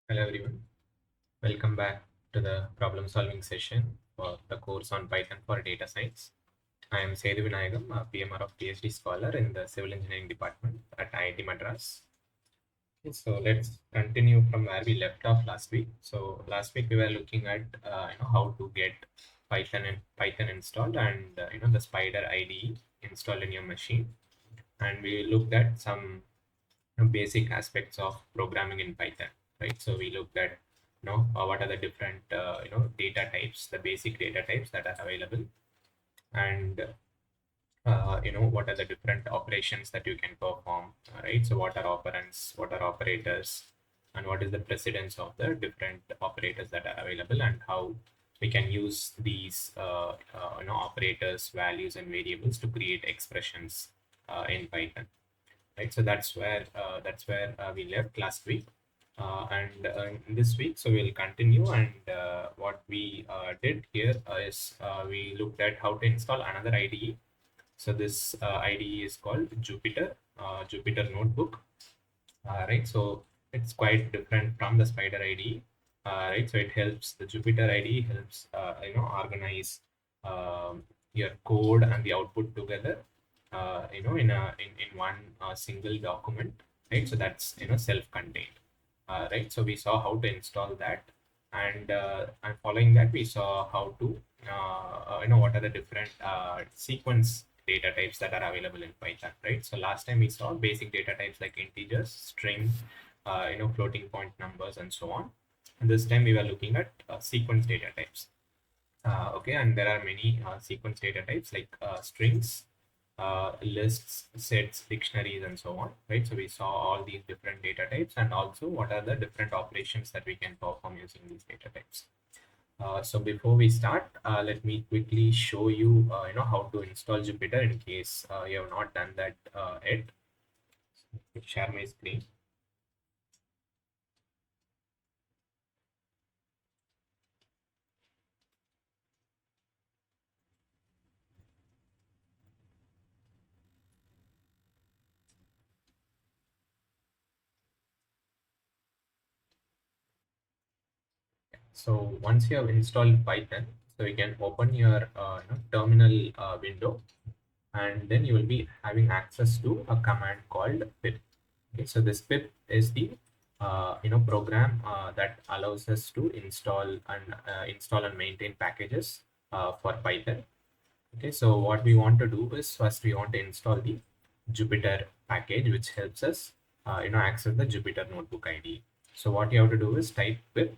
Hello everyone, welcome back to the problem solving session for the course on Python for data science. I am Sedu Vinayagam, a PMR of PhD scholar in the civil engineering department at IIT Madras. Okay, so let's continue from where we left off last week. So last week we were looking at how to get Python installed and the Spider IDE installed in your machine, and we looked at some basic aspects of programming in Python, right? So we looked at what are the different data types, the basic data types that are available, and what are the different operations that you can perform, right? So what are operands, what are operators, and what is the precedence of the different operators that are available, and how we can use these operators, values, and variables to create expressions in Python, right? So that's where we left last week, and this week, so we'll continue. And what we did here is we looked at how to install another IDE. So this IDE is called Jupyter Notebook, right? So it's quite different from the Spider IDE, right? So it helps, the Jupyter IDE helps organize your code and the output together, in one single document, right? So that's self-contained, right? So we saw how to install that, and following that we saw how to what are the different sequence data types that are available in Python, right? So last time we saw basic data types like integers, string, floating point numbers, and so on. And this time we were looking at sequence data types. Okay, and there are many sequence data types like strings, lists, sets, dictionaries, and so on, right? So we saw all these different data types, and also what are the different operations that we can perform using these data types. So before we start, let me quickly show you, how to install Jupyter in case you have not done that yet. Share my screen. So once you have installed Python, so you can open your terminal window, and then you will be having access to a command called pip. Okay, so this pip is the program that allows us to install and maintain packages for Python. Okay, so what we want to do is first we want to install the Jupyter package, which helps us access the Jupyter Notebook IDE. So what you have to do is type pip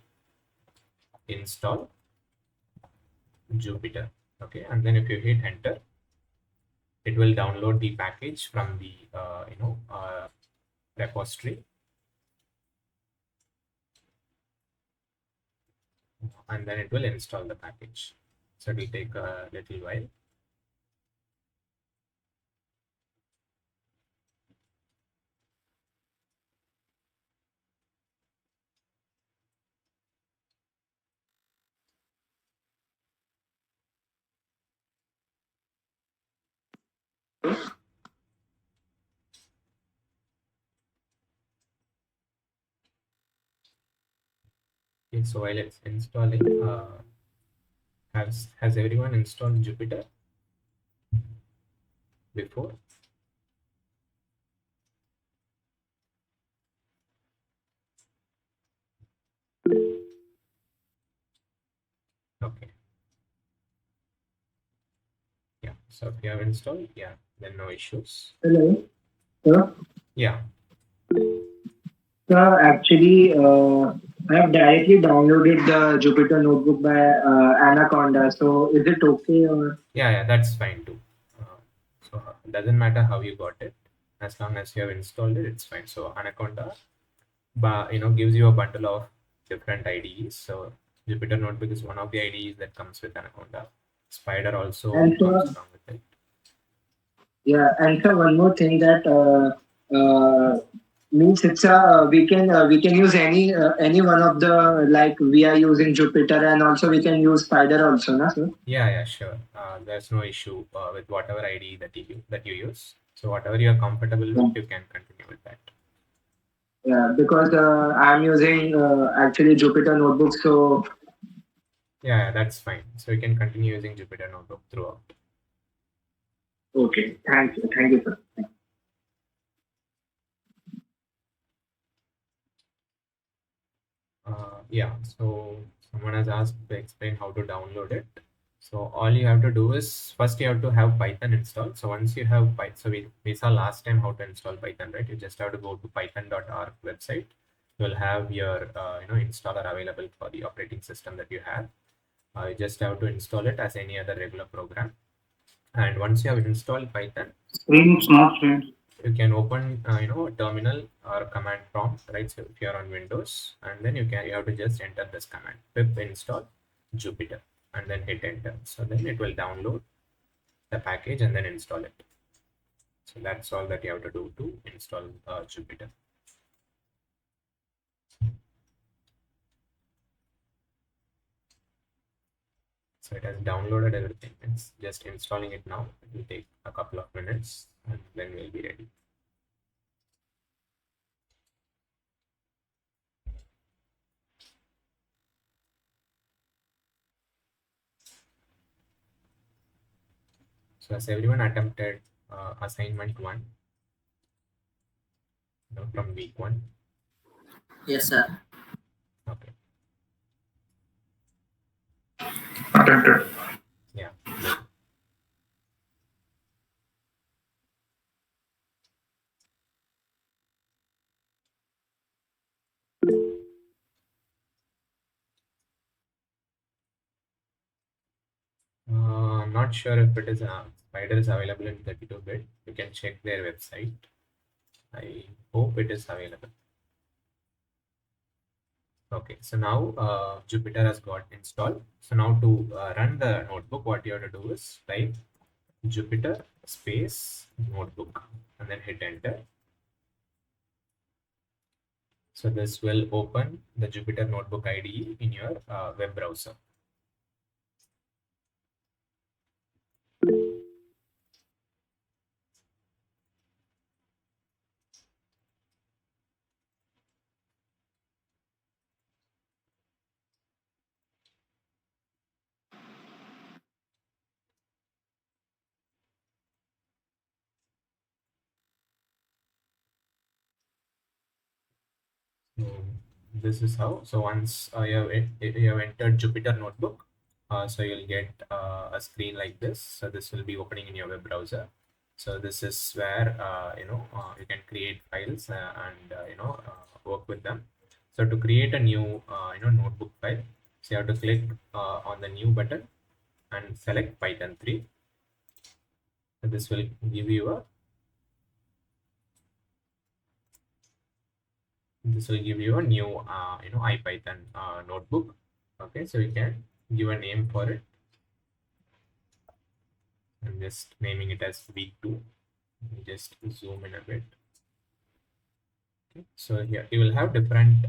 install Jupyter. Okay, and then if you hit enter, it will download the package from the repository, and then it will install the package. So it will take a little while. Okay, so while it's installing, has everyone installed Jupyter before? Okay. Yeah. So if you have installed, yeah, then no issues. Hello, sir. Yeah. Sir, actually, I have directly downloaded the Jupyter Notebook by Anaconda. So, is it okay or? Yeah, that's fine too. So it doesn't matter how you got it, as long as you have installed it, it's fine. So Anaconda, gives you a bundle of different IDEs. So Jupyter Notebook is one of the IDEs that comes with Anaconda. Spider also And comes sir, along with it. yeah, and sir, one more thing that means it's we can use any one of the, like we are using Jupyter, and also we can use Spider also, na sir? Yeah, sure. There's no issue with whatever IDE that you use. So whatever you're comfortable with, Yeah. you can continue with that. Yeah, because I'm using actually Jupyter Notebook, so Yeah, that's fine. So you can continue using Jupyter Notebook throughout. okay. Thank you, sir. Yeah, so someone has asked to explain how to download it. So all you have to do is first you have to have Python installed. So once you have Python, so we saw last time how to install Python, right? You just have to go to python.org website. You'll have your installer available for the operating system that you have. You just have to install it as any other regular program. And once you have installed Python, Screen small screen. you can open a terminal or command prompt, right? So if you are on Windows, and then you have to just enter this command pip install Jupyter and then hit enter. So then it will download the package and then install it. So that's all that you have to do to install Jupyter. So it has downloaded everything. It's just installing it now. It will take a couple of minutes and then we'll be ready. So has everyone attempted assignment 1 from week 1? Yes, sir. Okay. Attempted. Yeah. Good. Not sure if it is Spider is available in 32-bit. You can check their website. I hope it is available. Okay, so now Jupyter has got installed. So now to run the notebook, what you have to do is type Jupyter space notebook and then hit enter. So this will open the Jupyter Notebook IDE in your web browser. So this is how. So once you have entered Jupyter Notebook, so you'll get a screen like this. So this will be opening in your web browser. So this is where you can create files and work with them. So to create a new notebook file, so you have to click on the new button and select Python 3. So this will give you a new IPython notebook. Okay, so you can give a name for it. I'm just naming it as week 2. Just zoom in a bit. Okay, so here you will have different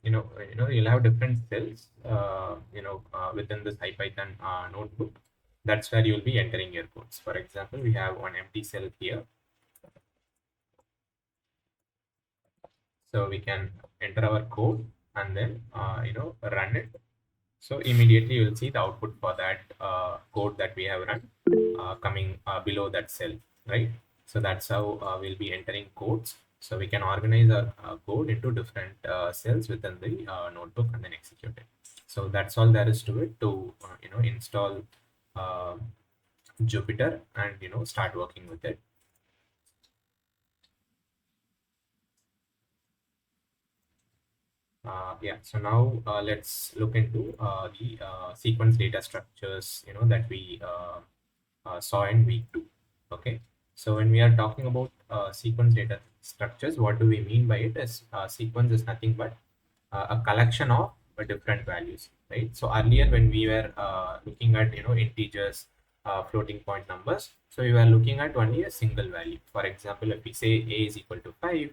you'll have different cells within this IPython notebook. That's where you'll be entering your codes. For example, we have one empty cell here, so we can enter our code and then run it. So immediately you will see the output for that code that we have run coming below that cell, right? So that's how we'll be entering codes. So we can organize our code into different cells within the notebook and then execute it. So that's all there is to it to install uh, Jupyter and start working with it. Yeah, so now let's look into the sequence data structures that we saw in week 2. Okay, so when we are talking about sequence data structures, what do we mean by it? Is sequence is nothing but a collection of different values, right? So earlier when we were looking at integers, floating point numbers, so we were looking at only a single value. For example, if we say a is equal to 5,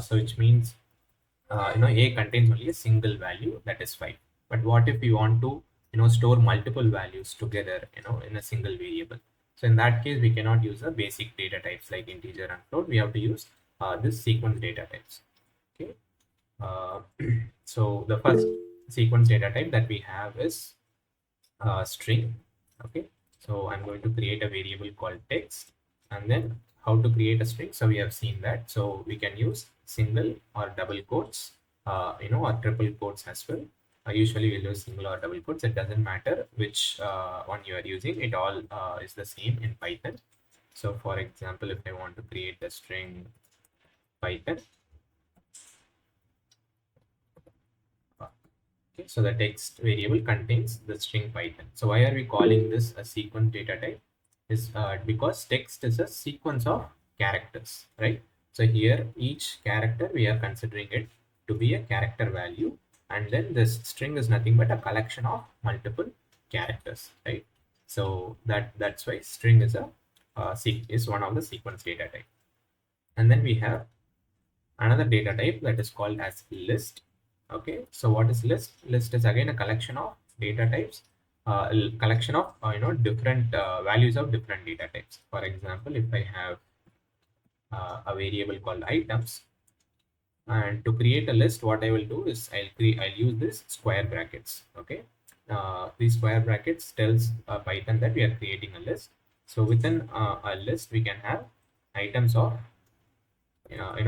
so which means a contains only a single value, that is 5. But what if we want to store multiple values together in a single variable? So in that case we cannot use the basic data types like integer and float. We have to use this sequence data types. So the first sequence data type that we have is string. Okay, so I'm going to create a variable called text, and then how to create a string. So we have seen that. So we can use single or double quotes, or triple quotes as well. Usually we'll use single or double quotes. It doesn't matter which one you are using. It all is the same in Python. So for example, if I want to create a string Python, okay, so the text variable contains the string Python. So why are we calling this a sequence data type? Is because text is a sequence of characters, right? So here each character we are considering it to be a character value, and then this string is nothing but a collection of multiple characters, right? So that's why string is a is one of the sequence data type. And then we have another data type that is called as list. Okay, so what is list? List is again a collection of data types, collection of different values of different data types. For example, if I have a variable called items, and to create a list, what I will do is I'll use this square brackets. Okay, these square brackets tells Python that we are creating a list. So within a list we can have items of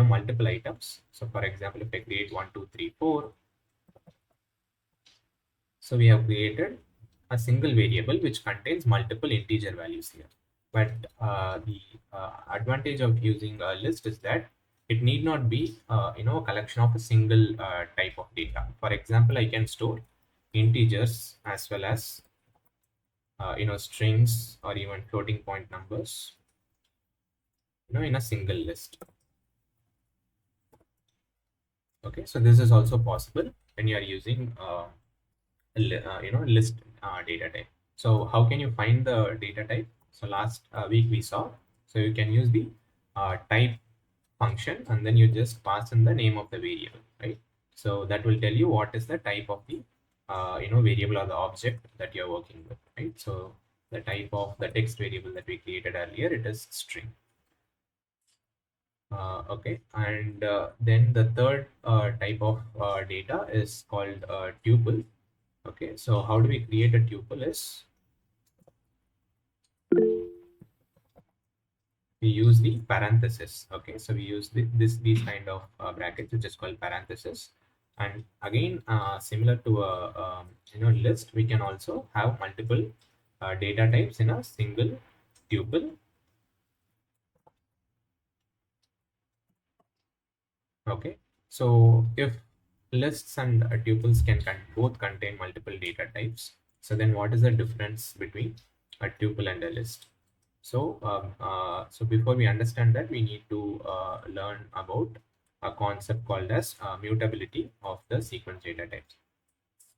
multiple items. So for example, if I create 1 2 3 4, so we have created a single variable which contains multiple integer values here. But the advantage of using a list is that it need not be a collection of a single type of data. For example, I can store integers as well as strings or even floating point numbers in a single list. Okay, so this is also possible when you are using list data type. So how can you find the data type? So last week we saw, so you can use the type function, and then you just pass in the name of the variable, right? So that will tell you what is the type of the variable or the object that you're working with, right? So the type of the text variable that we created earlier, it is string. Okay, and then the third type of data is called tuple. Okay, so how do we create a tuple is we use the parenthesis. Okay, so we use these kind of brackets, which is called parenthesis. And again, similar to a list, we can also have multiple data types in a single tuple. Okay, so if lists and tuples can both contain multiple data types, so then what is the difference between a tuple and a list? So, so before we understand that, we need to learn about a concept called as mutability of the sequence data types.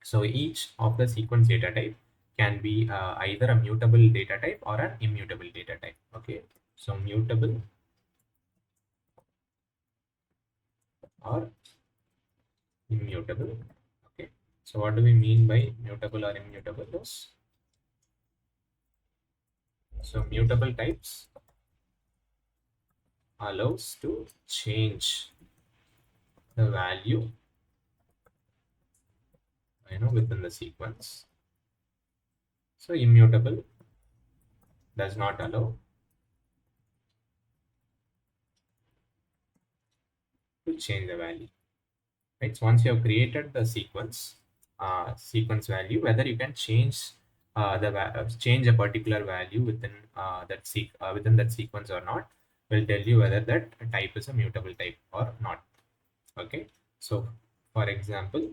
So each of the sequence data type can be either a mutable data type or an immutable data type. Okay, so mutable or immutable. Okay, so what do we mean by mutable or immutable? So mutable types allows to change the value within the sequence. So immutable does not allow to change the value, right? So once you have created the sequence value, whether you can change change a particular value within within that sequence or not, will tell you whether that type is a mutable type or not. Okay, so for example,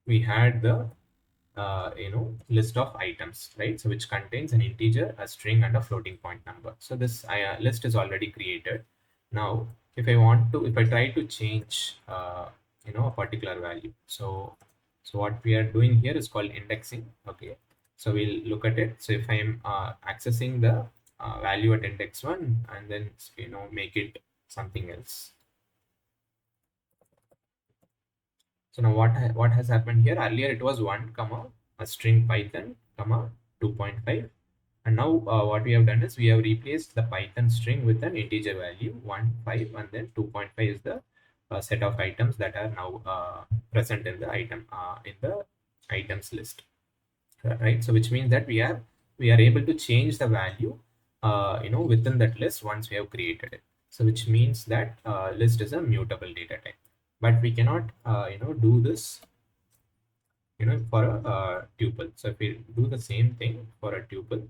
we had the list of items, right? So which contains an integer, a string, and a floating point number. So this list is already created. Now if I try to change a particular value, so what we are doing here is called indexing. Okay, so we'll look at it. So if I am accessing the value at index 1 and then make it something else. So now what has happened here? Earlier it was 1 comma a string Python comma 2.5, and now what we have done is we have replaced the Python string with an integer value 1 5, and then 2.5 is the set of items that are now present in the items list, right? So which means that we are able to change the value within that list once we have created it. So which means that list is a mutable data type, but we cannot do this for a tuple. So if we do the same thing for a tuple,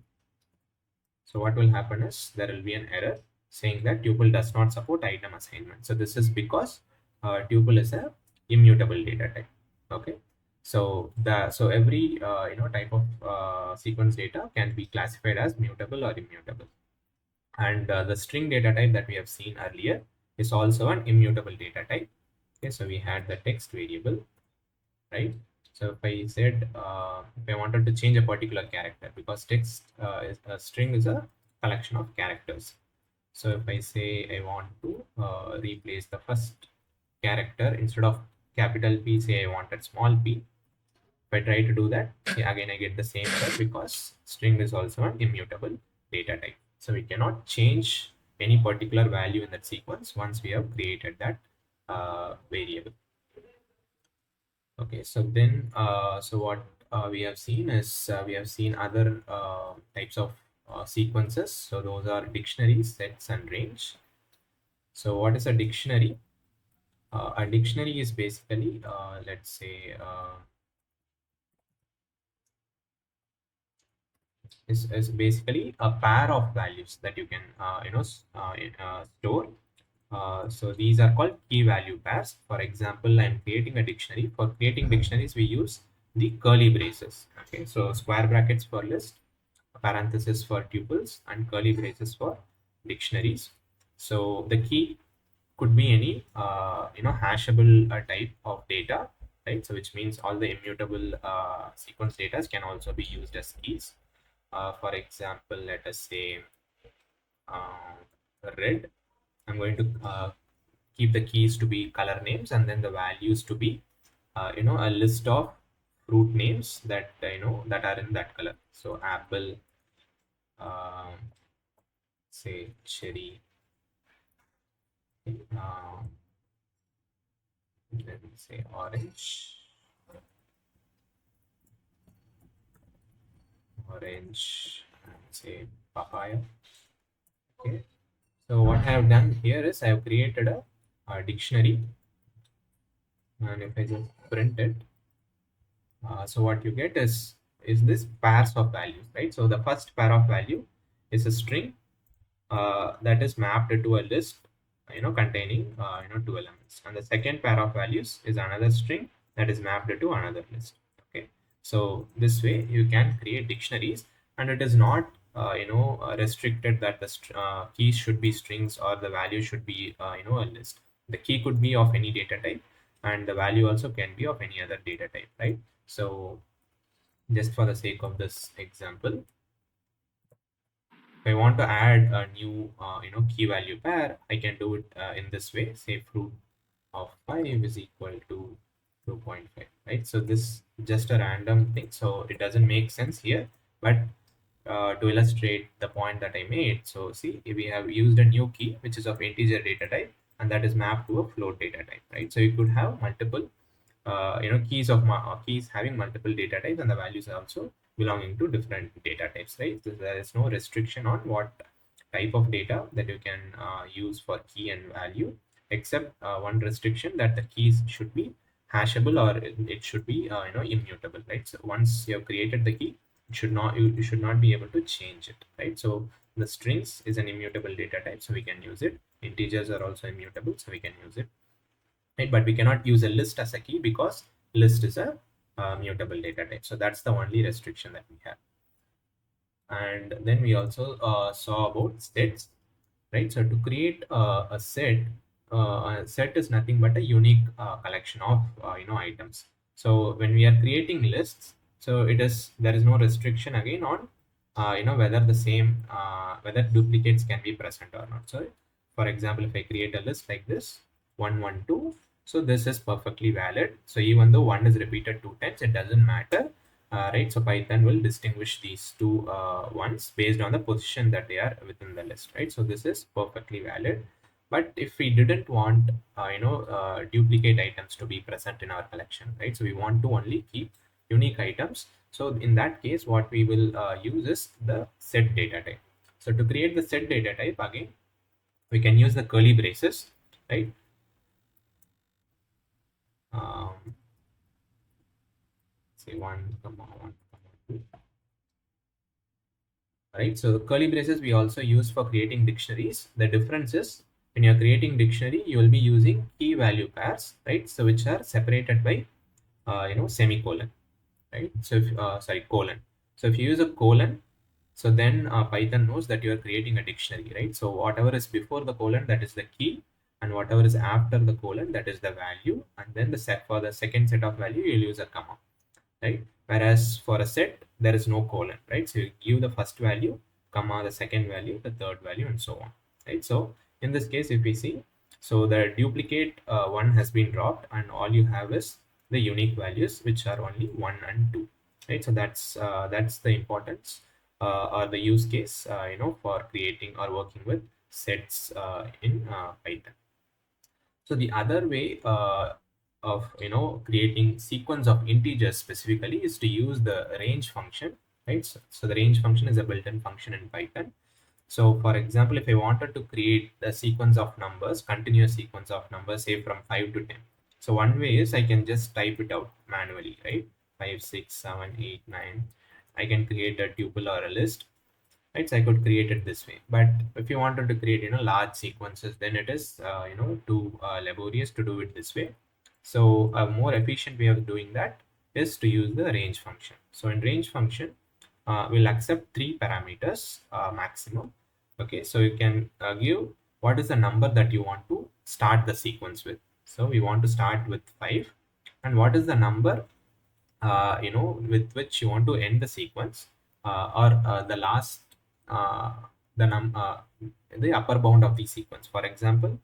so what will happen is there will be an error saying that tuple does not support item assignment. So this is because tuple is a immutable data type. Okay. So every type of sequence data can be classified as mutable or immutable. And the string data type that we have seen earlier is also an immutable data type. Okay, so we had the text variable, right? So if I said if I wanted to change a particular character, because text is a string is a collection of characters. So if I say I want to replace the first character, instead of capital P, say I wanted small p. If I try to do that, again I get the same error because string is also an immutable data type. So we cannot change any particular value in that sequence once we have created that variable. Okay, so then so what we have seen is we have seen other types of sequences. So those are dictionaries, sets, and range. So what is a dictionary? A dictionary is basically let's say is basically a pair of values that you can store. So these are called key value pairs. For example, I'm creating a dictionary. For creating dictionaries, we use the curly braces. Okay, so square brackets for list, parenthesis for tuples, and curly braces for dictionaries. So the key could be any hashable type of data, right? So which means all the immutable sequence data can also be used as keys. For example, let us say red. I'm going to keep the keys to be color names, and then the values to be a list of fruit names that that are in that color. So apple, say cherry, let me say orange, and say papaya. Okay, so what I have done here is I have created a dictionary, and if I just print it, so what you get is this pairs of values, right? So the first pair of value is a string that is mapped to a list containing two elements, and the second pair of values is another string that is mapped to another list. Okay, so this way you can create dictionaries, and it is not restricted that the keys should be strings or the value should be a list. The key could be of any data type, and the value also can be of any other data type, right? So just for the sake of this example, if I want to add a new key value pair, I can do it in this way. Say fruit of 5 is equal to 2.5, right? So this just a random thing, so it doesn't make sense here, but to illustrate the point that I made, so see, we have used a new key which is of integer data type, and that is mapped to a float data type, right? So you could have multiple keys having multiple data types, and the values are also belonging to different data types, right? So there is no restriction on what type of data that you can use for key and value, except one restriction, that the keys should be hashable, or it should be immutable, right? So once you have created the key, you should not be able to change it, right? So the strings is an immutable data type, so we can use it. Integers are also immutable, so we can use it, right? But we cannot use a list as a key because list is a mutable data type. So that's the only restriction that we have. And then we also saw about sets, right? So to create a set is nothing but a unique collection of items. So when we are creating lists, so there is no restriction again on whether the same whether duplicates can be present or not. So for example, if I create a list like this 1 1 2, so this is perfectly valid. So even though 1 is repeated 2 times, it doesn't matter, right? So Python will distinguish these two ones based on the position that they are within the list, right? So this is perfectly valid. But if we didn't want duplicate items to be present in our collection, right? So we want to only keep unique items. So in that case, what we will use is the set data type. So to create the set data type, again, we can use the curly braces, right? Say 1, 1, 2. Right, so the curly braces we also use for creating dictionaries. The difference is when you're creating dictionary, you will be using key value pairs, right? So which are separated by semicolon, right? So if, sorry, colon. So if you use a colon, so then Python knows that you are creating a dictionary, right? So whatever is before the colon, that is the key, and whatever is after the colon, that is the value, and then the set for the second set of value, you'll use a comma, right? Whereas for a set, there is no colon, right? So you give the first value, comma, the second value, the third value, and so on, right? So in this case, if we see, so the duplicate one has been dropped, and all you have is the unique values, which are only 1 and 2, right? So that's the importance or the use case, for creating or working with sets in Python. So the other way of creating sequence of integers specifically is to use the range function, right? So the range function is a built-in function in Python. So for example, if I wanted to create a sequence of numbers, continuous sequence of numbers, say from 5 to 10. So one way is I can just type it out manually, right? 5, 6, 7, 8, 9. I can create a tuple or a list, right? So I could create it this way. But if you wanted to create large sequences, then it is too laborious to do it this way. So a more efficient way of doing that is to use the range function. So in range function, we'll accept 3 parameters maximum. Okay, so you can give what is the number that you want to start the sequence with. So we want to start with 5, and what is the number with which you want to end the sequence, or the last uh, the the upper bound of the sequence. For example,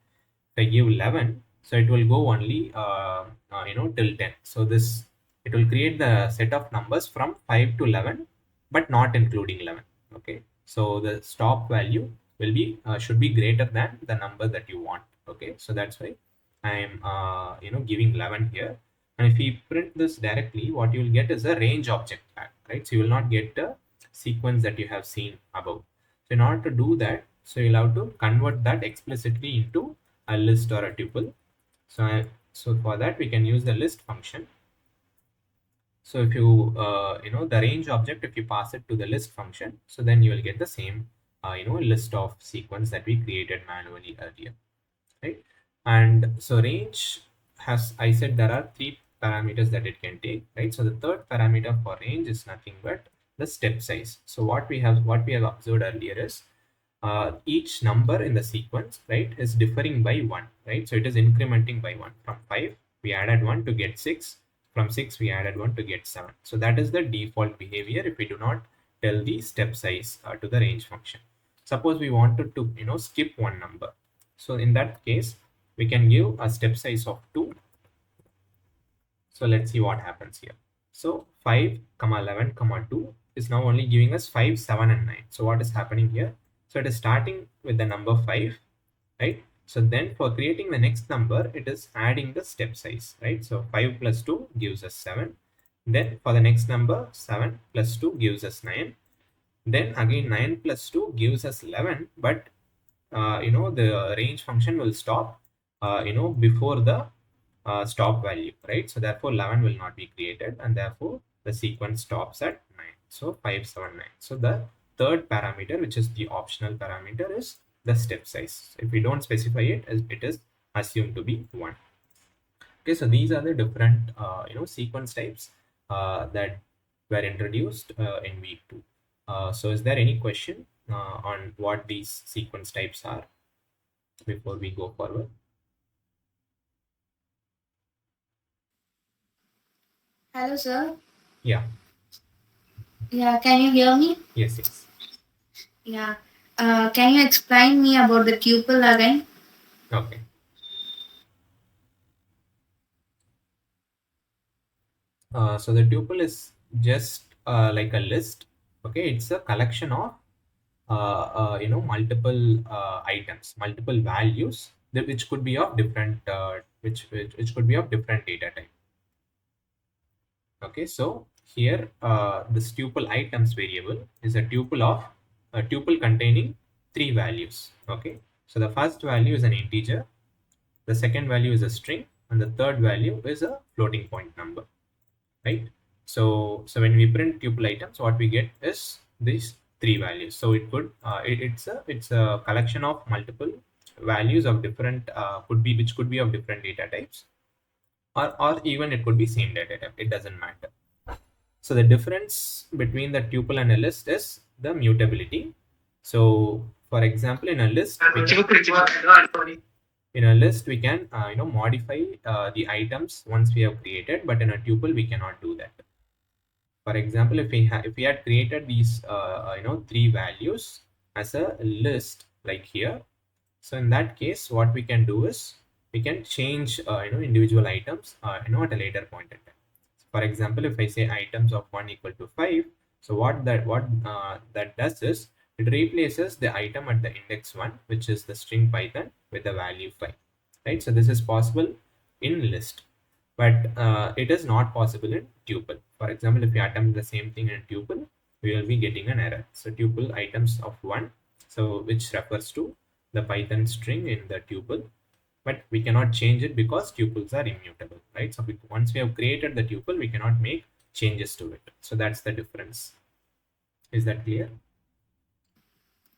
if I give 11, so it will go only till 10. So this, it will create the set of numbers from 5 to 11, but not including 11. Okay, so the stop value will be should be greater than the number that you want. Okay, so that's why I am giving 11 here. And if we print this directly, what you will get is a range object tag, right? So you will not get a sequence that you have seen above. So in order to do that, so you'll have to convert that explicitly into a list or a tuple. So for that, we can use the list function. So if you the range object, if you pass it to the list function, so then you will get the same list of sequence that we created manually earlier, right? And so range has, I said there are 3 parameters that it can take, right? So the third parameter for range is nothing but the step size. So what we have observed earlier is each number in the sequence, right, is differing by 1, right? So it is incrementing by 1. From 5 we added 1 to get 6, from 6 we added 1 to get 7. So that is the default behavior if we do not tell the step size to the range function. Suppose we wanted to skip one number, so in that case we can give a step size of 2. So let's see what happens here. So 5, 11, 2 is now only giving us 5, 7, and 9. So what is happening here? So it is starting with the number 5, right? So then for creating the next number, it is adding the step size, right? So 5 plus 2 gives us 7. Then for the next number, 7 plus 2 gives us 9. Then again 9 plus 2 gives us 11, but the range function will stop before the stop value, right? So therefore 11 will not be created, and therefore the sequence stops at 9. So 5, 7, 9. So the third parameter, which is the optional parameter, is the step size. If we don't specify it, it is assumed to be 1. Okay, so these are the different sequence types that were introduced in week 2. So is there any question on what these sequence types are before we go forward? Hello, sir. Yeah. Yeah, can you hear me? Yes. Yeah. Can you explain me about the tuple again? Okay. So the tuple is just like a list. Okay, it's a collection of multiple items, multiple values which could be of different which could be of different data type. Okay, so here this tuple items variable is a tuple containing 3 values. Okay, so the first value is an integer, the second value is a string, and the third value is a floating point number, right? So when we print tuple items, what we get is these 3 values. So it could it's a collection of multiple values of different which could be of different data types, or even it could be same data type. It doesn't matter. So the difference between the tuple and a list is the mutability. So for example, in a list we can modify the items once we have created, but in a tuple we cannot do that. For example, if we had created these 3 values as a list like here, so in that case what we can do is we can change individual items at a later point in time. For example, if I say items of 1 equal to 5, so what that does is it replaces the item at the index 1, which is the string Python, with the value 5, right? So this is possible in list, but it is not possible in tuple. For example, if we attempt the same thing in tuple, we will be getting an error. So tuple items of 1, so which refers to the Python string in the tuple, but we cannot change it because tuples are immutable, right? So once we have created the tuple, we cannot make changes to it. So that's the difference. Is that clear?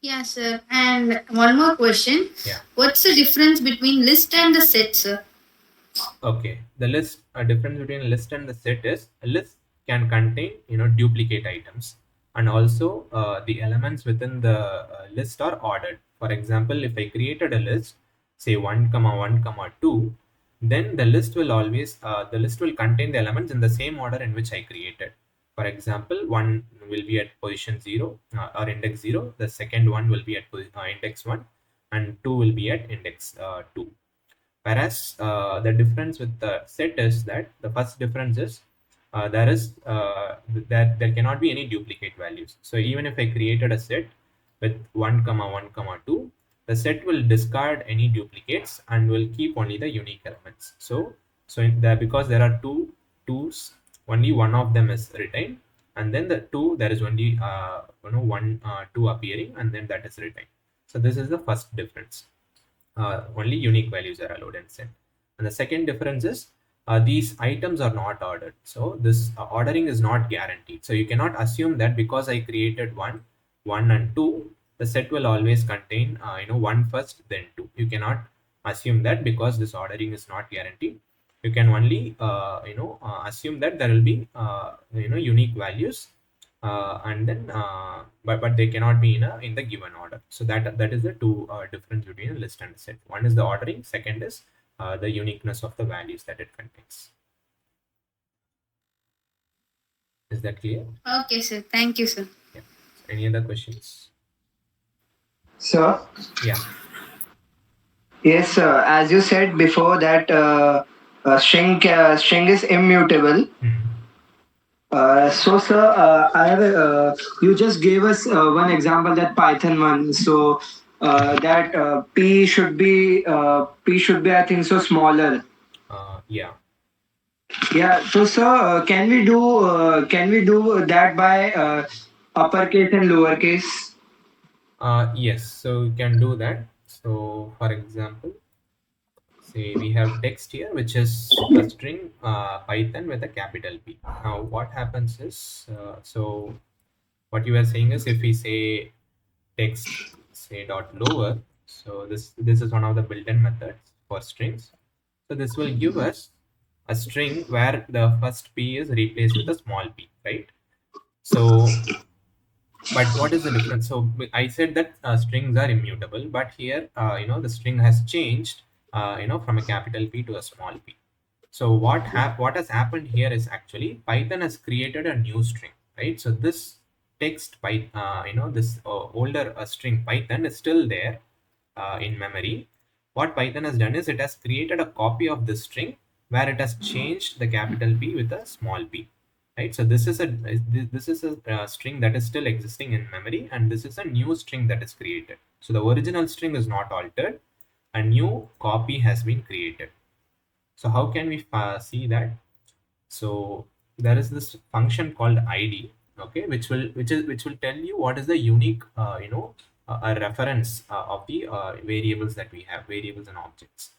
Yeah, sir. And one more question. Yeah. What's the difference between list and the set, sir? Okay, the difference between list and the set is a list can contain duplicate items, and also the elements within the list are ordered. For example, if I created a list, say 1, 1, 2, then the list will always contain the elements in the same order in which I created. For example, 1 will be at position 0 or index 0, the second one will be at index 1, and 2 will be at index 2. Whereas the difference with the set is that the first difference is there cannot be any duplicate values. So even if I created a set with 1, 1, 2, the set will discard any duplicates and will keep only the unique elements. So because there are two twos, only one of them is retained, and then the two, there is only 2 appearing, and then that is retained. So this is the first difference. Only unique values are allowed in set. And the second difference is these items are not ordered. So this ordering is not guaranteed. So you cannot assume that because I created 1 and 2, the set will always contain 1 first, then 2. You cannot assume that because this ordering is not guaranteed. You can only assume that there will be unique values, and then but they cannot be in the given order. So that is the two difference between a list and a set. One is the ordering, second is the uniqueness of the values that it contains. Is that clear? Okay, sir. Thank you, sir. Yeah. Any other questions? Sir? Yeah. Yes, as you said before that string is immutable. So, sir, I have you just gave us one example, that Python one. So that p should be I think so smaller. Yeah. Yeah. So, sir, can we do that by uppercase and lowercase? Yes. So you can do that. So for example, say we have text here, which is a string Python with a capital P. Now what happens is, so what you are saying is, if we say text say dot lower, so this is one of the built-in methods for strings. So this will give us a string where the first P is replaced with a small p, right? So but what is the difference? So I said that strings are immutable, but here the string has changed from a capital P to a small p. So what has happened here is actually Python has created a new string, right? So this text by this older string Python is still there in memory. What Python has done is it has created a copy of this string where it has changed the capital P with a small p, right? So this is a string that is still existing in memory, and this is a new string that is created. So the original string is not altered. a new copy has been created. So how can we see that? So there is this function called id, okay, which will tell you what is the unique a reference of the variables that we have, variables and objects.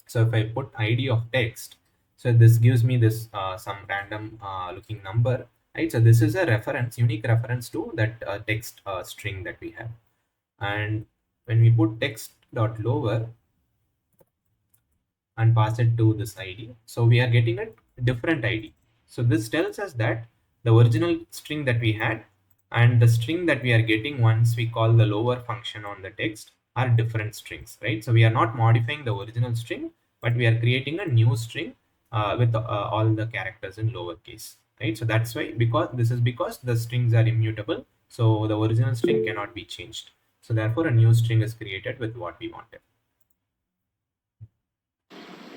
So if I put id of text, so this gives me this some random looking number, right? So this is a reference, unique reference to that text string that we have. And when we put text dot lower and pass it to this id, so we are getting a different id. So this tells us that the original string that we had and the string that we are getting once we call the lower function on the text are different strings, right? So we are not modifying the original string, but we are creating a new string with all the characters in lowercase, right? So that's why, because the strings are immutable, so the original string cannot be changed. So therefore a new string is created with what we wanted.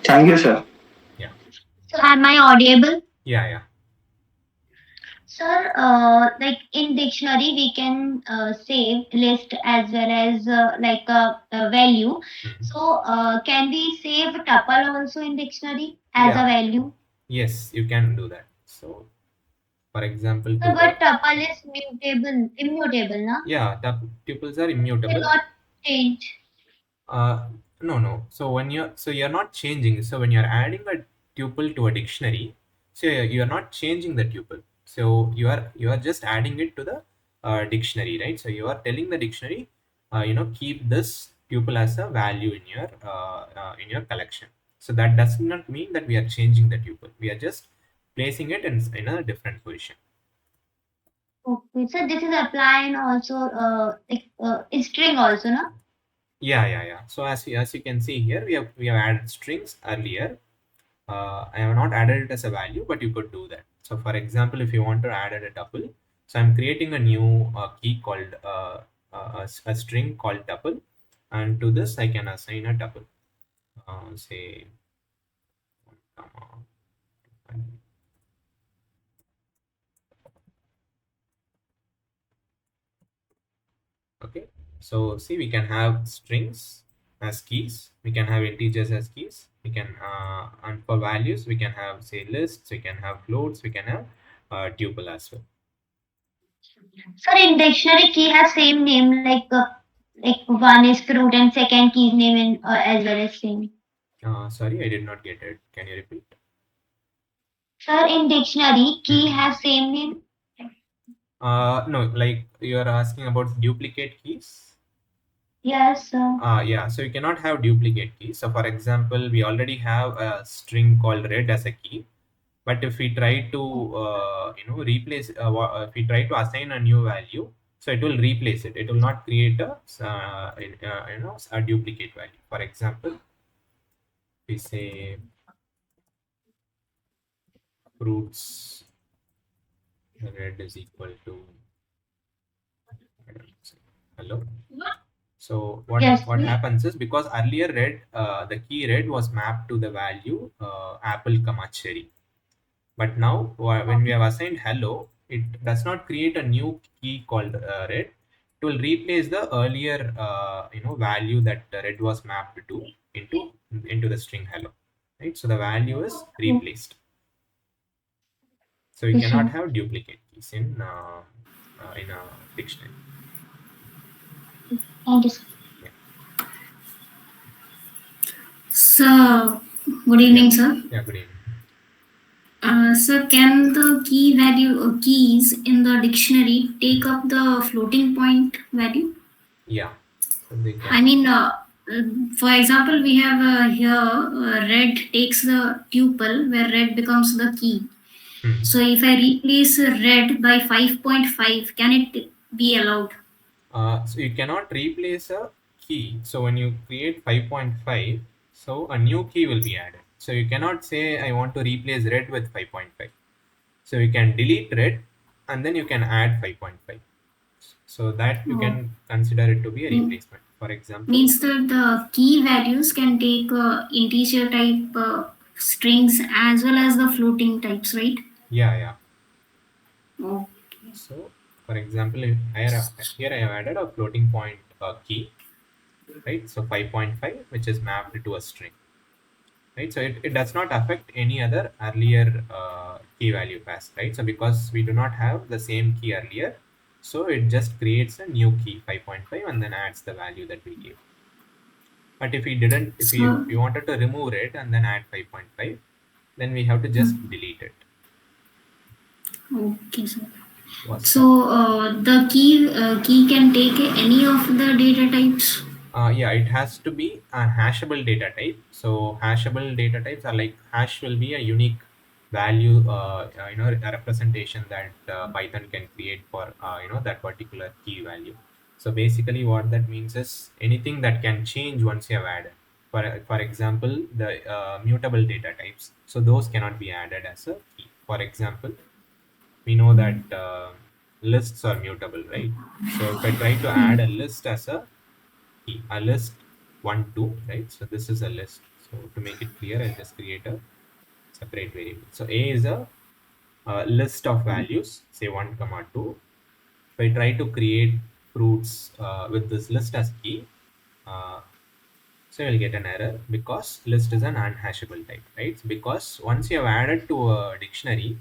Thank you, sir. Yeah. So am I audible? Yeah. Sir, like in dictionary, we can save list as well as like a value. Mhm. So can we save tuple also in dictionary as a Yeah. value? Yes, you can do that. So for example, Sir, but tuple is immutable, na? yeah, tuples are immutable. Cannot change. No. So you're not changing. So when you're adding a tuple to a dictionary, so you're not changing the tuple. So you are just adding it to the dictionary, right? So you are telling the dictionary, keep this tuple as a value in your collection. So that does not mean that we are changing the tuple. We are just placing it in a different position. Okay, so this is applying also like string also, no? Yeah. So as you can see here, we have added strings earlier. I have not added it as a value, but you could do that. So for example, if you want to add a tuple, so I'm creating a new key called a string called tuple, and to this I can assign a tuple. Say, okay. So see, we can have strings as keys, we can have integers as keys, we can and for values we can have, say, lists, we can have floats, we can have tuple as well. Sir, in dictionary key has same name like one is root and second key's name in, as well as same. Sorry, I did not get it. Can you repeat? Sir, in dictionary key has same name. No, like you are asking about duplicate keys. Yes, sir. Yeah, so you cannot have duplicate keys. So for example, we already have a string called red as a key, but if we try to replace if we try to assign a new value, so it will replace it. It will not create a duplicate value. For example, we say fruits red is equal to, hello. So what Yes. happens is, because earlier red, the key red was mapped to the value apple comma cherry, but now when we have assigned hello, it does not create a new key called red. It will replace the earlier value that red was mapped to into the string hello, right? So the value is replaced. So you Yes, cannot sir. have duplicate keys in a dictionary. Thank you, sir. So, good evening, sir. Yeah, good evening. Sir, can the key value keys in the dictionary take up the floating point value? Yeah, so they can. I mean, for example, we have here red takes the tuple where red becomes the key. So if I replace red by 5.5, can it be allowed? So you cannot replace a key. So when you create 5.5, so a new key will be added. So you cannot say I want to replace red with 5.5. So you can delete red and then you can add 5.5. So that you can consider it to be a replacement. For example, Means that the key values can take integer type strings as well as the floating types, right? Yeah. Oh. So for example, here I have added a floating point key. right? So 5.5, which is mapped to a string, right? So it does not affect any other earlier key value pass, right? So because we do not have the same key earlier, so it just creates a new key 5.5 and then adds the value that we gave. But if we didn't, if we wanted to remove it and then add 5.5, then we have to just delete it. Okay, sir. What's So the key can take any of the data types. Yeah, it has to be a hashable data type. So hashable data types are like hash will be a unique value, a representation that Python can create for that particular key value. So basically, what that means is anything that can change once you have added. For example, the mutable data types. So those cannot be added as a key. For example, we know that lists are mutable, right? So if I try to add a list as a key, a list 1 2, right? So this is a list. So to make it clear, I'll just create a separate variable. So a is a list of values, say 1 comma 2. If I try to create fruits with this list as key, so you'll get an error because list is an unhashable type, right? Because once you have added to a dictionary,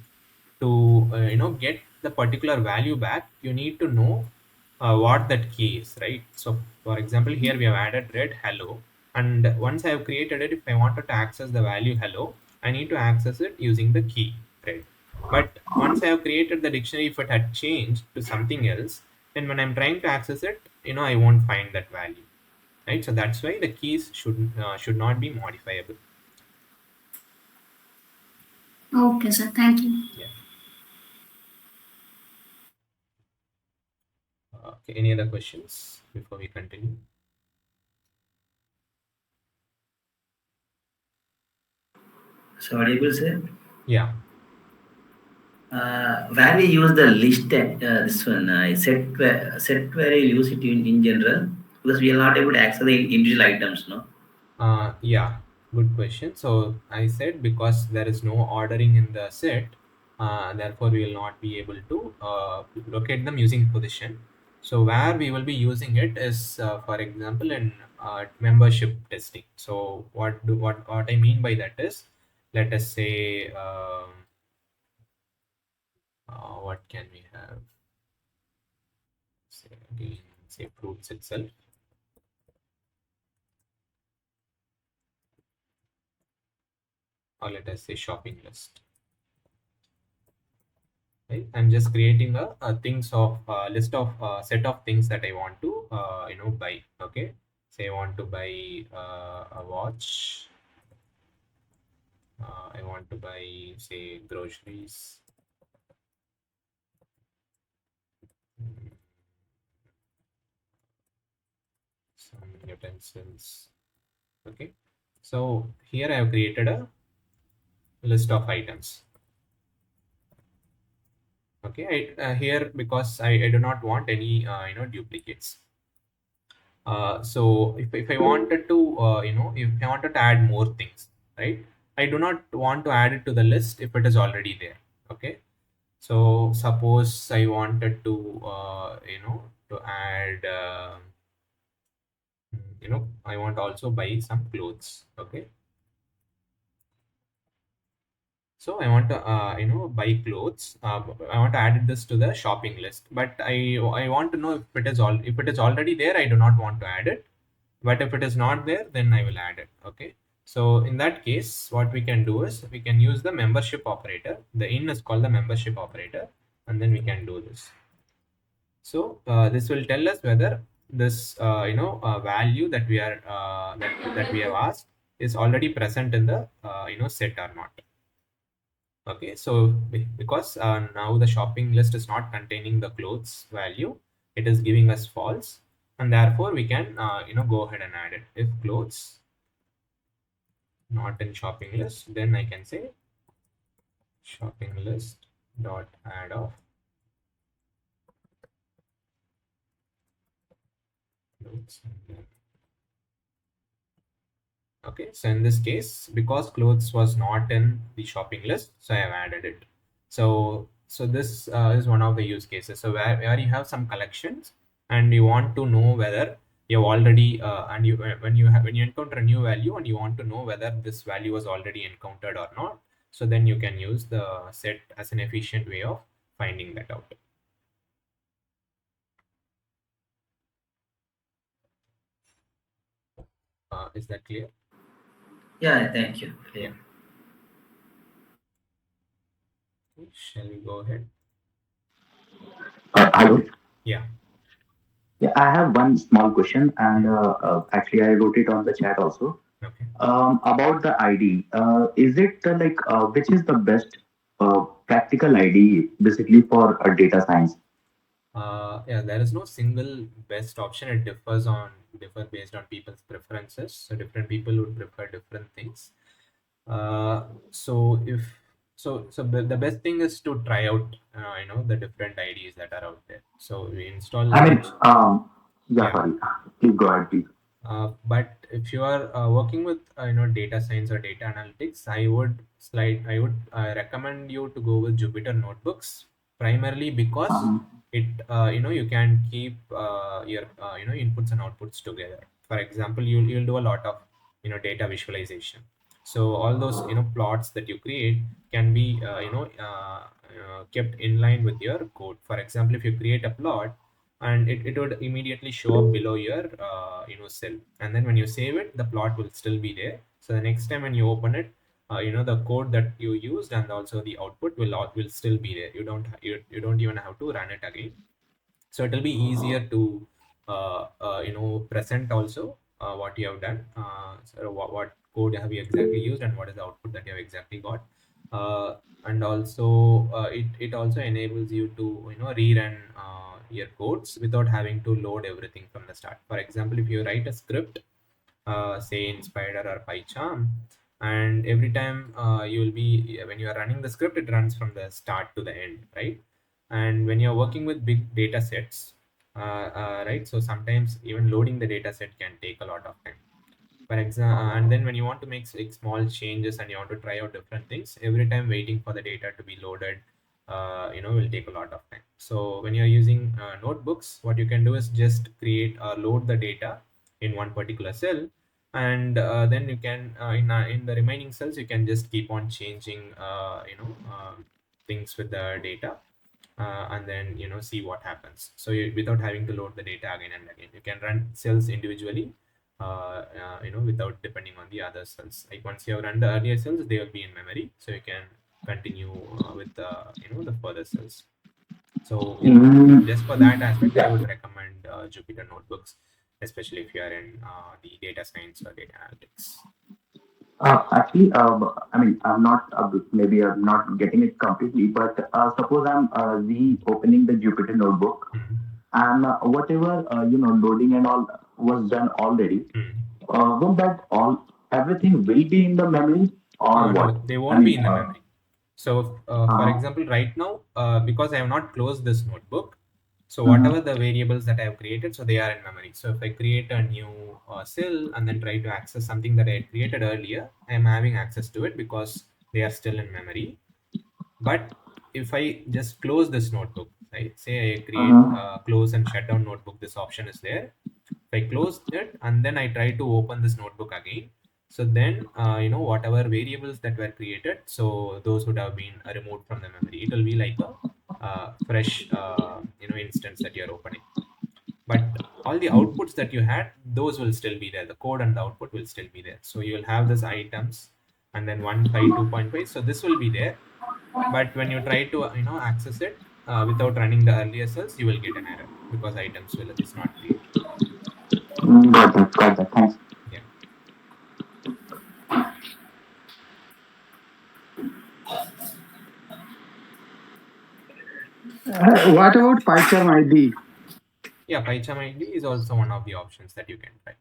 to get the particular value back, you need to know what that key is, right? So for example, here we have added red hello, and once I have created it, if I wanted to access the value hello, I need to access it using the key red. But once I have created the dictionary, if it had changed to something else, then when I'm trying to access it, I won't find that value, right? So that's why the keys should not be modifiable. Okay, sir. Thank you. Yeah. Okay, any other questions before we continue? So audible, sir? Yeah. Where we use the list, this one, set where you use it in general, because we are not able to access the individual items, no? Yeah, good question. So I said because there is no ordering in the set, therefore we will not be able to locate them using position. So where we will be using it is, for example, in membership testing. So what I mean by that is, let us say, what can we have? Say again, say fruits itself. Or let us say shopping list. Right? I'm just creating a list of set of things that I want to buy. Okay, say I want to buy a watch. I want to buy, say, groceries. Some utensils. Okay, so here I have created a list of items. Okay, here because I do not want any duplicates. So if I wanted to if I wanted to add more things, right, I do not want to add it to the list if it is already there. Okay, so suppose I wanted to to add I want to also buy some clothes. Okay, so I want to buy clothes. I want to add this to the shopping list, but I want to know if it is already there. I do not want to add it, but if it is not there, then I will add it. Okay, so in that case, what we can do is we can use the membership operator. The in is called the membership operator, and then we can do this. So this will tell us whether this value that we are that we have asked is already present in the set or not. Okay, so because now the shopping list is not containing the clothes value, it is giving us false, and therefore we can go ahead and add it. If clothes not in shopping list, then I can say shopping list dot add of clothes. Okay, so in this case, because clothes was not in the shopping list, so I have added it. So this is one of the use cases. So where you have some collections and you want to know whether you have already and you when you encounter a new value and you want to know whether this value was already encountered or not, so then you can use the set as an efficient way of finding that out. Is that clear? Yeah, thank you. Clear. Yeah. Shall we go ahead? Hello. Yeah. Yeah, I have one small question, and actually, I wrote it on the chat also. Okay. About the ID, is it which is the best practical ID basically for data science? Yeah, there is no single best option. It differ based on people's preferences. So different people would prefer different things. So the best thing is to try out the different IDs that are out there. So we install. I mean, Yeah. sorry, please go ahead, please. But if you are working with data science or data analytics, I would recommend you to go with Jupyter notebooks, primarily because it you can keep your inputs and outputs together. For example, you'll do a lot of data visualization. So all those plots that you create can be kept in line with your code. For example, if you create a plot and it would immediately show up below your cell, and then when you save it, the plot will still be there. So the next time when you open it, the code that you used and also the output will still be there. You don't even have to run it again. So it will be easier to present also what you have done. So what code have you exactly used and what is the output that you have exactly got. And also it also enables you to rerun your codes without having to load everything from the start. For example, if you write a script, say in Spider or PyCharm, and every time when you are running the script, it runs from the start to the end, right? And when you're working with big data sets, right, so sometimes even loading the data set can take a lot of time. For example, and then when you want to make small changes and you want to try out different things, every time waiting for the data to be loaded will take a lot of time. So when you're using notebooks, what you can do is just load the data in one particular cell, and then you can in the remaining cells you can just keep on changing things with the data, and then see what happens. So without having to load the data again and again, you can run cells individually without depending on the other cells. Like once you have run the earlier cells, they will be in memory, so you can continue with the the further cells. So just for that aspect, I would recommend Jupyter notebooks, especially if you are in the data science or data analytics. Actually, I mean, maybe I'm not getting it completely, but suppose I'm reopening the Jupyter notebook, and whatever loading and all was done already. Will that everything will be in the memory or what? No, they won't be in the memory. So, for example, right now, because I have not closed this notebook, so whatever the variables that I have created, so they are in memory. So if I create a new cell and then try to access something that I had created earlier, I am having access to it because they are still in memory. But if I just close this notebook, right? Say I create close and shut down notebook, this option is there. If I close it and then I try to open this notebook again, so then whatever variables that were created, so those would have been removed from the memory. It will be like a fresh instance that you're opening. But all the outputs that you had, those will still be there. The code and the output will still be there. So you will have this items and then 152.5. So this will be there. But when you try to access it without running the earlier cells, you will get an error because items is not created. Got that. Thanks. Yeah. What about PyCharm ID? Yeah, PyCharm ID is also one of the options that you can try.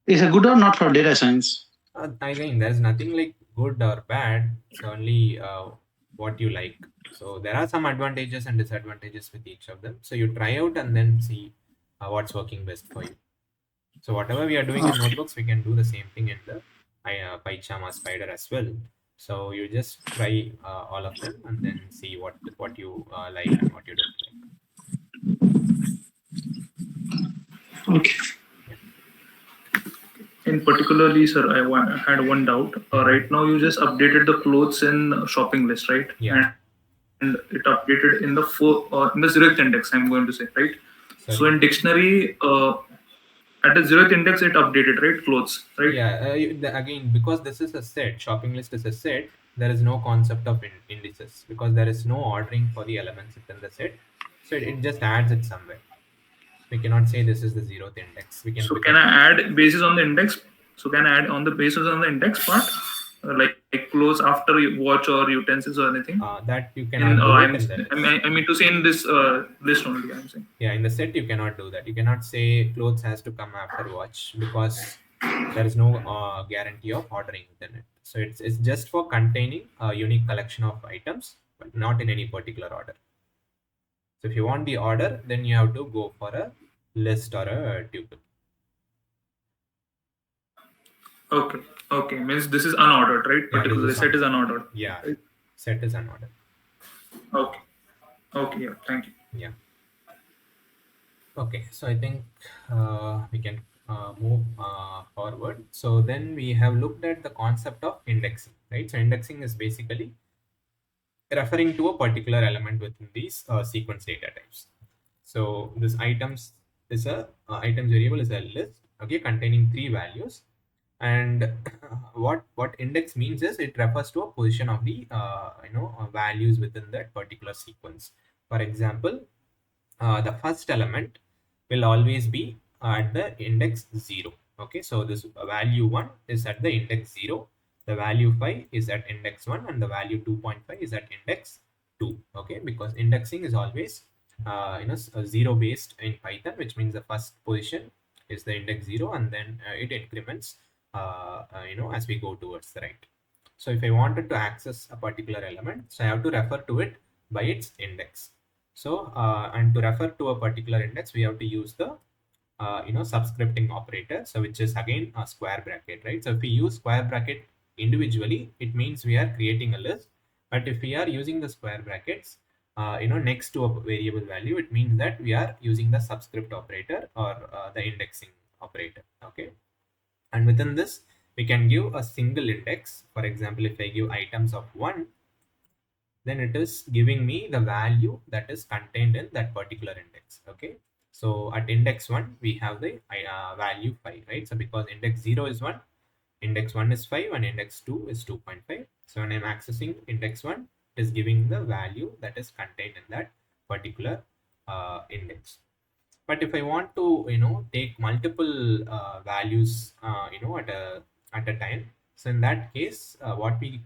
Is it good or not for data science? Again, there's nothing like good or bad. It's only what you like. So there are some advantages and disadvantages with each of them. So you try out and then see what's working best for you. So whatever we are doing in notebooks, we can do the same thing in the PyCharm or Spider as well. So you just try all of them and then see what you like and what you don't like. Okay. In particularly, sir, I had one doubt. Right now, you just updated the clothes in shopping list, right? Yeah. And it updated in the in the 0th index. I'm going to say, right? Sorry. So in dictionary, at the 0th index, it updated, right? Clothes, right? Yeah. Again, because this is a set, shopping list is a set. There is no concept of indices because there is no ordering for the elements within the set. So it just adds it somewhere. We cannot say this is the 0th index. We can. So can I add basis on the index? So can I add on the basis on the index part, like clothes after watch or utensils or anything? That you cannot do I mean to say in this list only. I'm saying. Yeah, in the set you cannot do that. You cannot say clothes has to come after watch because there is no guarantee of ordering within it. So it's just for containing a unique collection of items, but not in any particular order. So if you want the order, then you have to go for a list or a tuple. Okay. Means this is unordered, right? Yeah, particularly set is unordered. Yeah, right? Set is unordered. Okay. Yeah. Thank you. Yeah. Okay, so I think we can move forward. So then we have looked at the concept of indexing, right? So indexing is basically referring to a particular element within these sequence data types. So this items is a items variable is a list, okay, containing 3 values. And what index means is it refers to a position of the values within that particular sequence. For example, the first element will always be at the index 0. Okay, so this value 1 is at the index 0, the value 5 is at index 1, and the value 2.5 is at index 2. Okay, because indexing is always 0 based in Python, which means the first position is the index 0, and then it increments as we go towards the right. So if I wanted to access a particular element, so I have to refer to it by its index. So and to refer to a particular index, we have to use the subscripting operator, so which is again a square bracket, right? So if we use square bracket individually, it means we are creating a list. But if we are using the square brackets next to a variable value, it means that we are using the subscript operator or the indexing operator. Okay, and within this we can give a single index. For example, if I give items of 1, then it is giving me the value that is contained in that particular index. Okay, so at index 1 we have the value 5, right? So because index 0 is 1, index 1 is 5, and index 2 is 2.5. So when I'm accessing index 1, it is giving the value that is contained in that particular index. But if I want to take multiple values at a time, so in that case what we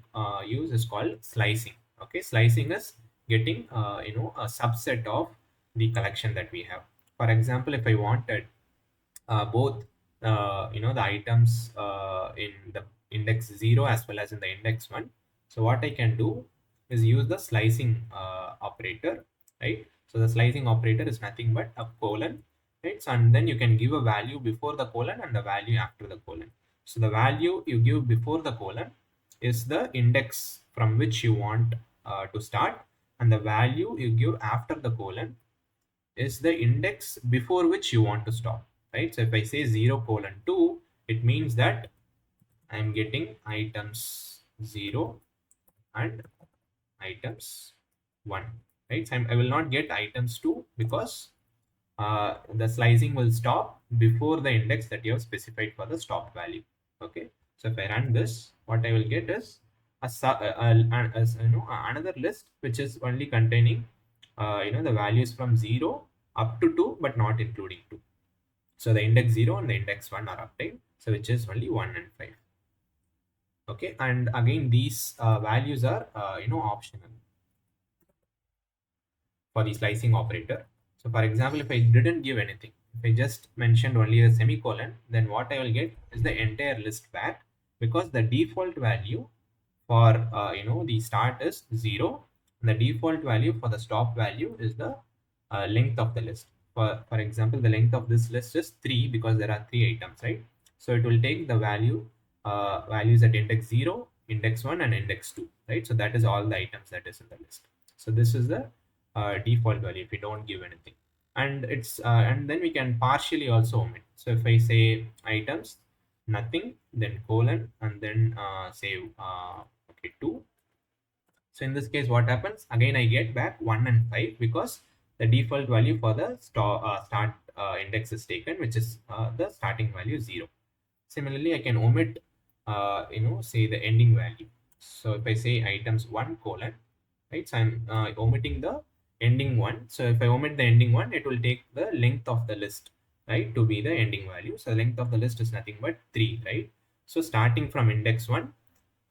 use is called slicing. Okay, slicing is getting a subset of the collection that we have. For example, if I wanted both the items in the index 0 as well as in the index 1, so what I can do is use the slicing operator, right? So the slicing operator is nothing but a colon, right? So, and then you can give a value before the colon and the value after the colon. So the value you give before the colon is the index from which you want to start, and the value you give after the colon is the index before which you want to stop, right? So if I say 0:2, it means that I'm getting items 0 and items 1, right? So I will not get items 2 because the slicing will stop before the index that you have specified for the stop value. Okay, so if I run this, what I will get is another list which is only containing the values from 0 up to 2, but not including 2. So the index 0 and the index 1 are obtained, so which is only 1 and 5. Okay, and again these values are optional for the slicing operator. So for example, if I didn't give anything, if I just mentioned only a semicolon, then what I will get is the entire list back, because the default value for the start is 0, and the default value for the stop value is the length of the list. For example, the length of this list is 3 because there are 3 items, right? So it will take the values at index 0, index 1, and index 2, right? So that is all the items that is in the list. So this is the default value if you don't give anything. and it's and then we can partially also omit. So if I say items nothing, then colon, and then say okay 2. So in this case, what happens? Again, I get back 1 and 5 because the default value for the start index is taken, which is the starting value 0. Similarly, I can omit, say the ending value. So if I say items 1 colon, right? So I'm omitting the ending one. So if I omit the ending one, it will take the length of the list, right, to be the ending value. So the length of the list is nothing but 3, right? So starting from index 1,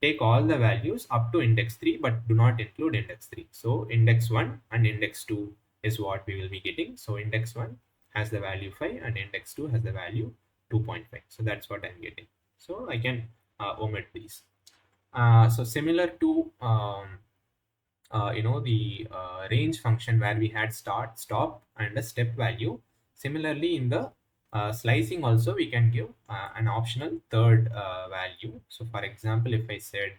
take all the values up to index 3, but do not include index 3. So index 1 and index 2 is what we will be getting. So index 1 has the value 5 and index 2 has the value 2.5. So that's what I'm getting. So I can omit these. So similar to the range function where we had start, stop, and a step value. Similarly, in the slicing also we can give an optional third value. So for example, if I said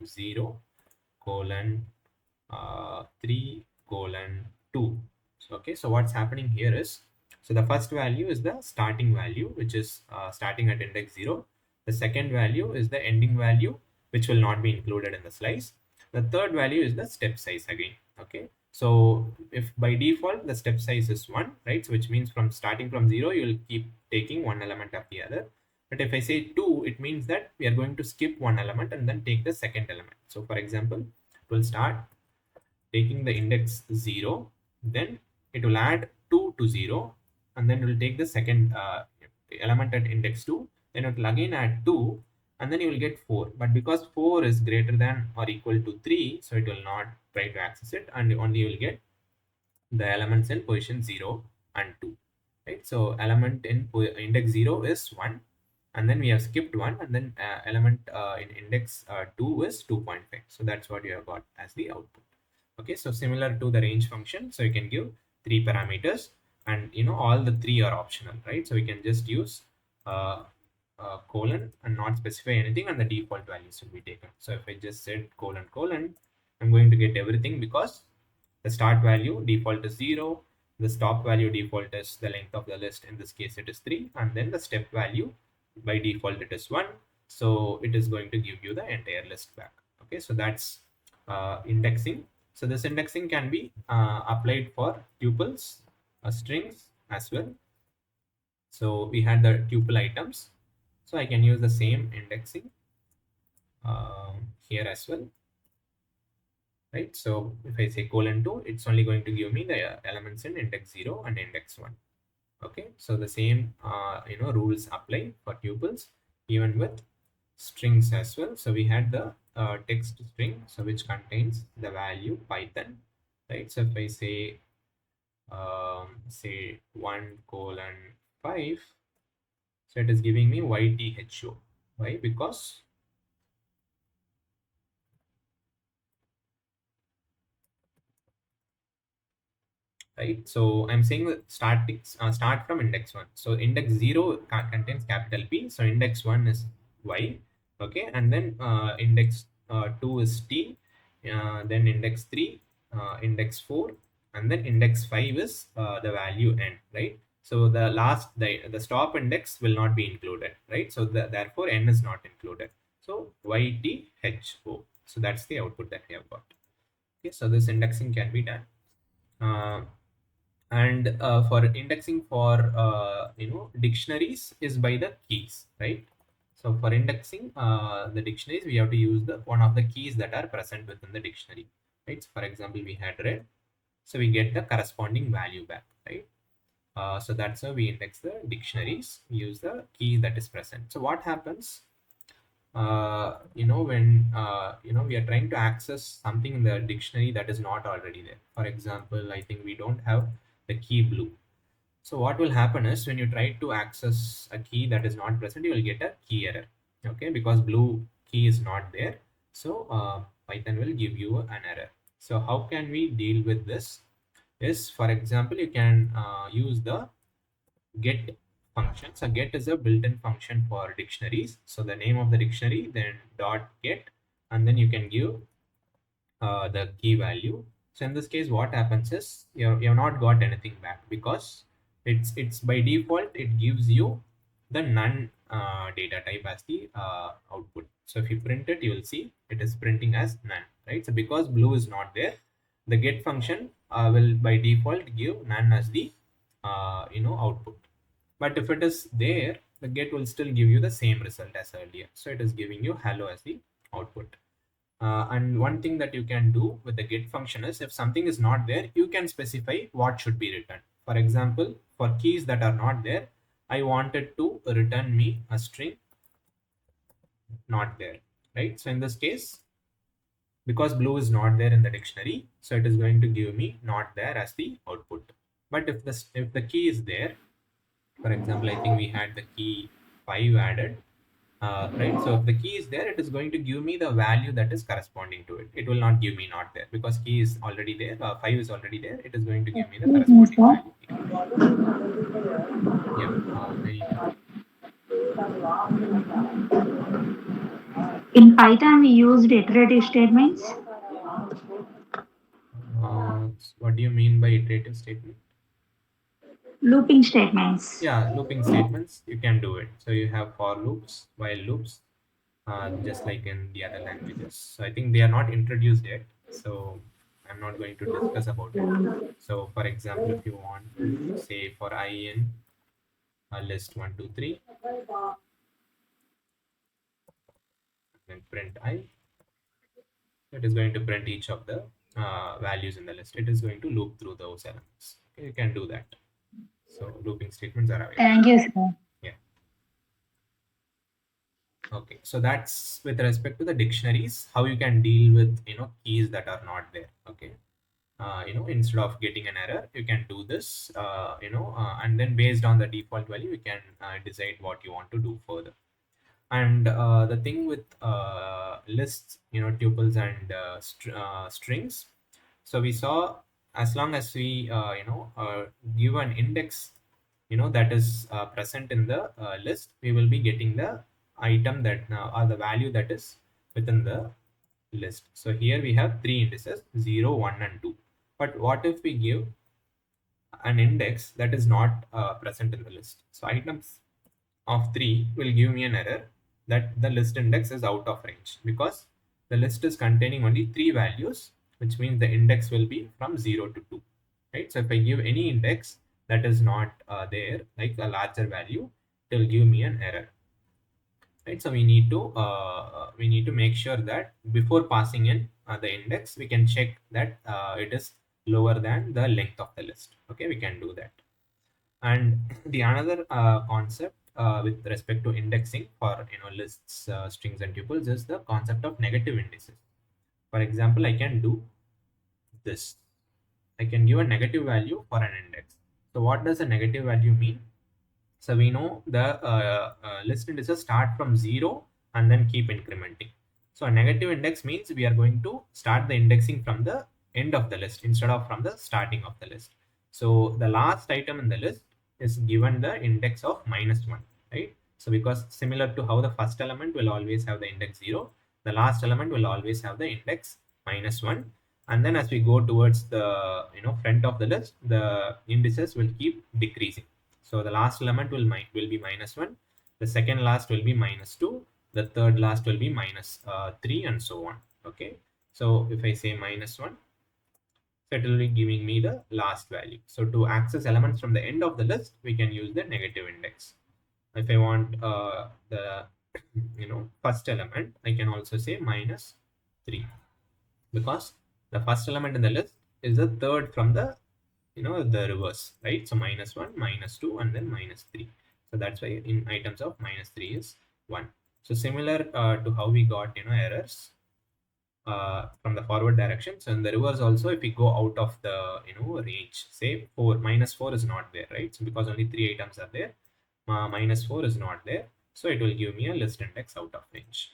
0 colon 3 colon 2. So, okay, so what's happening here is, so the first value is the starting value, which is starting at index 0. The second value is the ending value, which will not be included in the slice. The third value is the step size again. Okay, so if by default the step size is 1, right, so which means from starting from 0 you will keep taking one element of the other. But if I say 2, it means that we are going to skip one element and then take the second element. So for example, it will start taking the index 0, then it will add 2 to 0, and then it will take the second element at index 2, then it will again add 2, and then you will get 4. But because 4 is greater than or equal to 3, so it will not try to access it, and only you will get the elements in position 0 and 2, right? So element in index 0 is 1, and then we have skipped 1, and then element in index 2 is 2.5. So that's what you have got as the output. Okay, so similar to the range function, so you can give 3 parameters, and all the 3 are optional, right? So we can just use colon and not specify anything, and the default values will be taken. So if I just said colon colon, I'm going to get everything because the start value default is 0, the stop value default is the length of the list, in this case it is 3, and then the step value by default it is 1, so it is going to give you the entire list back. Okay, so that's indexing. So this indexing can be applied for tuples, strings as well. So we had the tuple items, so I can use the same indexing here as well, right? So if I say colon 2, it's only going to give me the elements in index 0 and index 1. Okay, so the same rules apply for tuples even with strings as well. So we had the text string, so which contains the value Python, right? So if I say 1 colon 5, so it is giving me YTHO. Why? Because right, so I'm saying that start from index 1. So index 0 contains capital P, so index 1 is Y. Okay, and then index 2 is T, then index 3, index 4, and then index 5 is the value N, right? So the last, the stop index will not be included, right? So therefore N is not included. So YTHO. So that's the output that we have got. Okay, so this indexing can be done. And for indexing for dictionaries is by the keys, right? So for indexing the dictionaries, we have to use the one of the keys that are present within the dictionary, right? So for example, we had red, so we get the corresponding value back, right? So that's how we index the dictionaries, use the key that is present. So what happens when we are trying to access something in the dictionary that is not already there? For example, I think we don't have the key blue. So what will happen is when you try to access a key that is not present, you will get a key error. Okay, because blue key is not there, so Python will give you an error. So how can we deal with this? Is, for example, you can use the get function. So get is a built-in function for dictionaries. So the name of the dictionary, then dot get, and then you can give the key value, So in this case, what happens is you have not got anything back, because it's by default it gives you the none data type as the output. So if you print it, you will see it is printing as none, right? So because blue is not there, the get function will by default give none as the output. But if it is there, the get will still give you the same result as earlier. So it is giving you hello as the output. And one thing that you can do with the get function is, if something is not there, you can specify what should be returned. For example, for keys that are not there, I wanted to return me a string not there, right? So in this case, because blue is not there in the dictionary, so it is going to give me not there as the output. But if the key is there, for example, I think we had the key 5 added, right? So if the key is there, it is going to give me the value that is corresponding to it. It will not give me not there, because key is already there, 5 is already there. It is going to give me the corresponding value. Yeah, anything? In Python, we used iterative statements. What do you mean by iterative statement? Looping statements. Yeah, looping statements, you can do it. So you have for loops, while loops, just like in the other languages. So I think they are not introduced yet, so I'm not going to discuss about it. So for example, if you want to say for I in a list 1, 2, 3, then print I, it is going to print each of the values in the list. It is going to loop through those elements. Okay, you can do that. So looping statements are available. Thank you, sir. Yeah. Okay, so that's with respect to the dictionaries, how you can deal with keys that are not there. Okay, instead of getting an error, you can do this. And then based on the default value, you can decide what you want to do further. And the thing with lists, tuples and strings. So we saw, as long as we give an index, that is present in the list, we will be getting the item that or the value that is within the list. So here we have 3 indices, 0, 1, and 2. But what if we give an index that is not present in the list? So items of 3 will give me an error that the list index is out of range, because the list is containing only 3 values, which means the index will be from 0 to 2, right? So if I give any index that is not there, like a larger value, it will give me an error, right? So we need to make sure that before passing in the index, we can check that it is lower than the length of the list. Okay, we can do that. And the another concept with respect to indexing for lists, strings, and tuples is the concept of negative indices. For example, I can do this. I can give a negative value for an index. So what does a negative value mean? So we know the list indices start from 0 and then keep incrementing. So a negative index means we are going to start the indexing from the end of the list instead of from the starting of the list. So the last item in the list is given the index of -1, right? So because similar to how the first element will always have the index 0, the last element will always have the index -1. And then as we go towards the front of the list, the indices will keep decreasing. So the last element will be -1, the second last will be -2, the third last will be -3, and so on. Okay, so if I say -1, so it will be giving me the last value. So to access elements from the end of the list, we can use the negative index. If I want the first element, I can also say -3, because the first element in the list is the third from the the reverse, right? So -1, -2, and then -3. So that's why in items of -3 is 1. So similar to how we got errors from the forward direction. So in the reverse also, if we go out of the range, say -4 is not there, right? So because only 3 items are there, -4 is not there, so it will give me a list index out of range.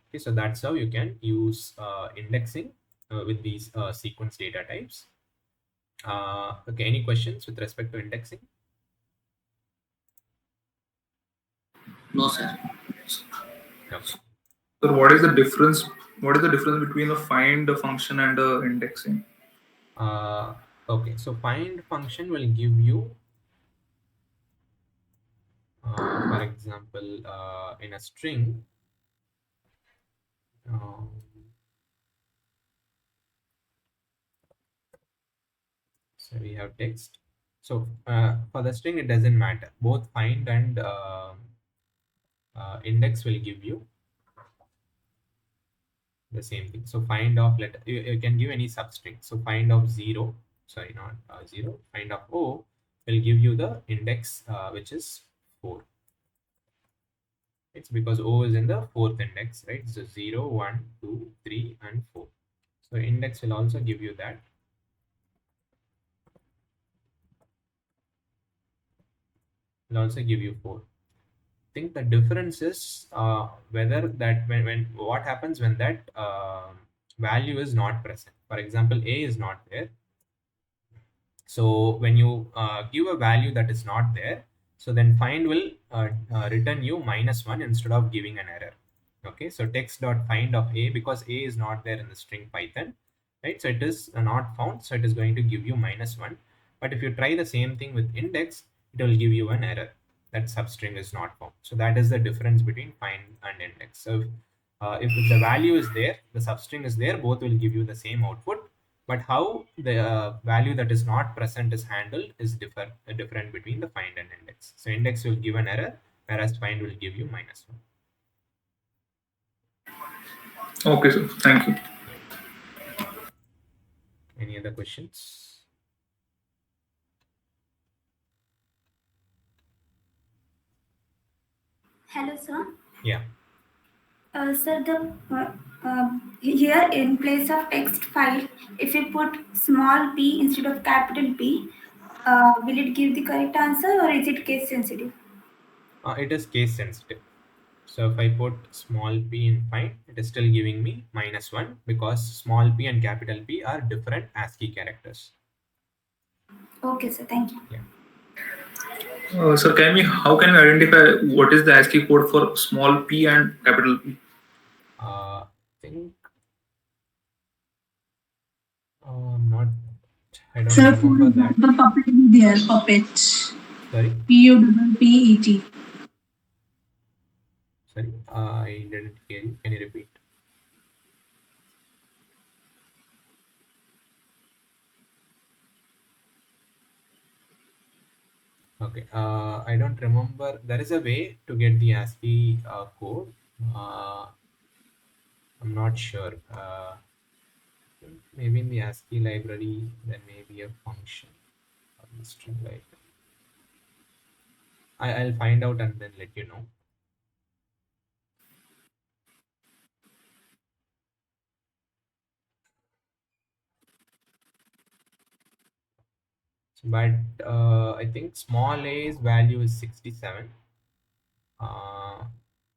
Okay, so that's how you can use indexing with these sequence data types. Okay, any questions with respect to indexing? No, sir. Okay. So what is the difference? What is the difference between a find function and a indexing? Okay, so find function will give you, for example, in a string, so we have text. So for the string, it doesn't matter. Both find and index will give you the same thing. So find of letter, you can give any substring. So find of 0, sorry, not 0, find of O will give you the index which is 4. It's because O is in the 4th index, right? So 0, 1, 2, 3, and 4. So index will also give you that. Will also give you 4. I think the difference is whether that when what happens when that value is not present. For example, A is not there. So when you give a value that is not there, so then find will return you -1 instead of giving an error. Okay, so text.find of A, because A is not there in the string Python, right? So it is not found, so it is going to give you -1. But if you try the same thing with index, it will give you an error that substring is not found. So that is the difference between find and index. So if the value is there, the substring is there, both will give you the same output. But how the value that is not present is handled is different between the find and index. So index will give an error, whereas find will give you -1. Okay, sir. Thank you. Any other questions? Hello, sir. Yeah. Sir, here in place of text file, if you put small p instead of capital P, will it give the correct answer or is it case sensitive? It is case sensitive. So if I put small p in find, it is still giving me -1 because small p and capital P are different ASCII characters. Okay, sir. Thank you. Yeah. Sir, how can we identify what is the ASCII code for small p and capital P? I think not. I don't Sir, remember that. the puppet will be there. Puppet. Sorry. PUPPET. Sorry, I didn't hear you. Can you repeat? Okay, I don't remember. There is a way to get the ASCII code. I'm not sure. Maybe in the ASCII library, there may be a function or the string library. I'll find out and then let you know. But I think small a's value is 67.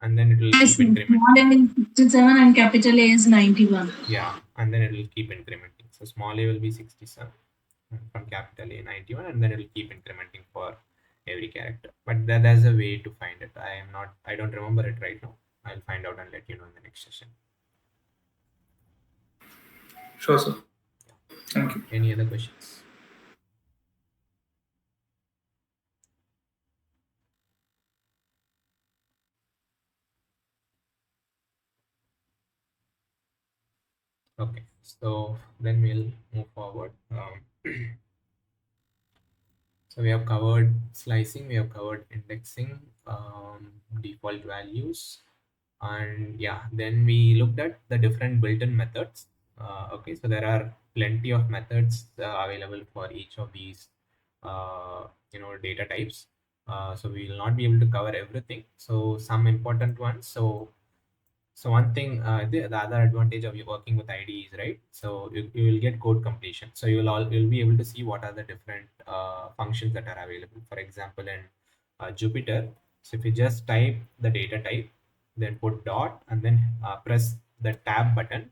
And then it will keep incrementing. Small a is 67 and capital A is 91. Yeah, and then it will keep incrementing. So small a will be 67 from capital A 91, and then it will keep incrementing for every character. But there's a way to find it. I don't remember it right now. I'll find out and let you know in the next session. Sure, sir. Thank you. Any other questions? Okay, so then we'll move forward. So we have covered slicing, we have covered indexing, default values, and yeah, then we looked at the different built-in methods. Okay, so there are plenty of methods available for each of these data types. So we will not be able to cover everything. So some important ones. So one thing, the other advantage of you working with IDEs, right? So you will get code completion. So you'll be able to see what are the different functions that are available. For example, in Jupyter, so if you just type the data type, then put dot and then press the tab button,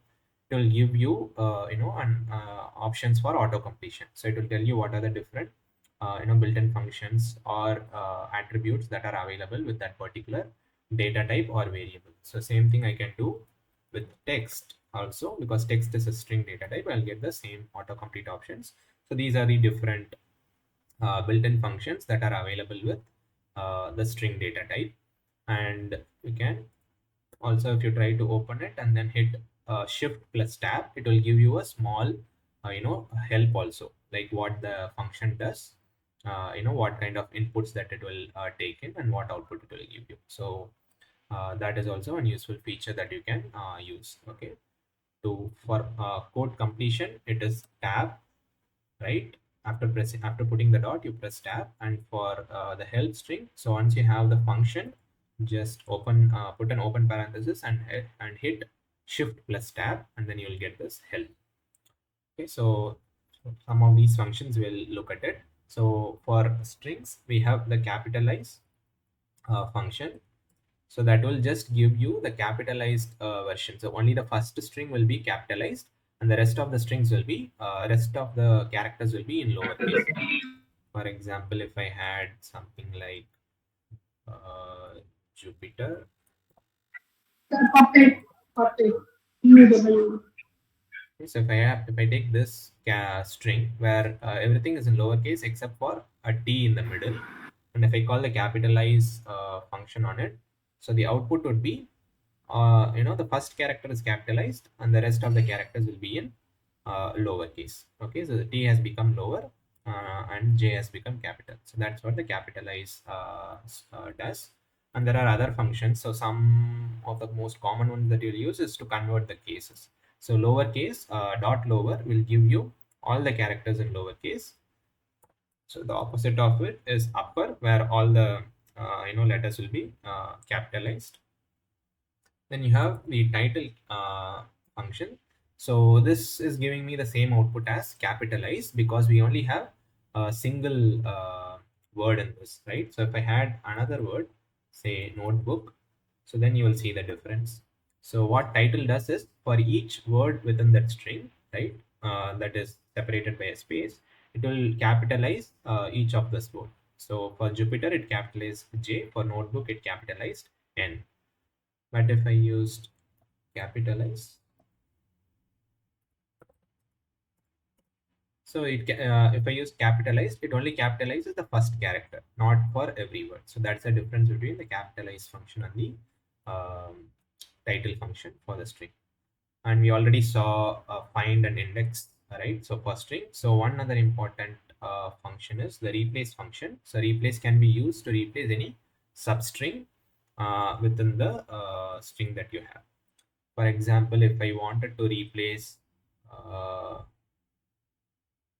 it will give you options for auto completion. So it will tell you what are the different built-in functions or attributes that are available with that particular data type or variable. So same thing I can do with text also, because text is a string data type, I'll get the same autocomplete options. So these are the different built-in functions that are available with the string data type. And you can also, if you try to open it and then hit shift plus tab, it will give you a small help also, like what the function does, what kind of inputs that it will take in and what output it will give you. So that is also a useful feature that you can use. Okay, for code completion, it is tab, right? After putting the dot, you press tab. And for the help string, so once you have the function, just open put an open parenthesis and hit shift plus tab, and then you will get this help. Okay, so some of these functions we'll look at it. So for strings, we have the capitalize function. So that will just give you the capitalized version. So only the first string will be capitalized, and the rest of the strings will be rest of the characters will be in lowercase. For example, if I had something like Jupyter. So if I take this string where everything is in lowercase except for a t in the middle, and if I call the capitalize function on it, so the output would be the first character is capitalized and the rest of the characters will be in lowercase. Okay, so the t has become lower and j has become capital. So that's what the capitalize does. And there are other functions. So some of the most common ones that you'll use is to convert the cases. So lowercase dot lower will give you all the characters in lowercase. So the opposite of it is upper, where all the letters will be capitalized. Then you have the title function. So this is giving me the same output as capitalized, because we only have a single word in this, right? So if I had another word, say notebook, so then you will see the difference. So what title does is, for each word within that string, right, that is separated by a space, it will capitalize each of this word. So for Jupyter, it capitalized J. For notebook, it capitalized N. But if I used capitalize, so if I use capitalized, it only capitalizes the first character, not for every word. So that's the difference between the capitalize function and the title function for the string. And we already saw find and index, right? So for string, so one other important function is the replace function. So replace can be used to replace any substring within the string that you have. For example, if I wanted to replace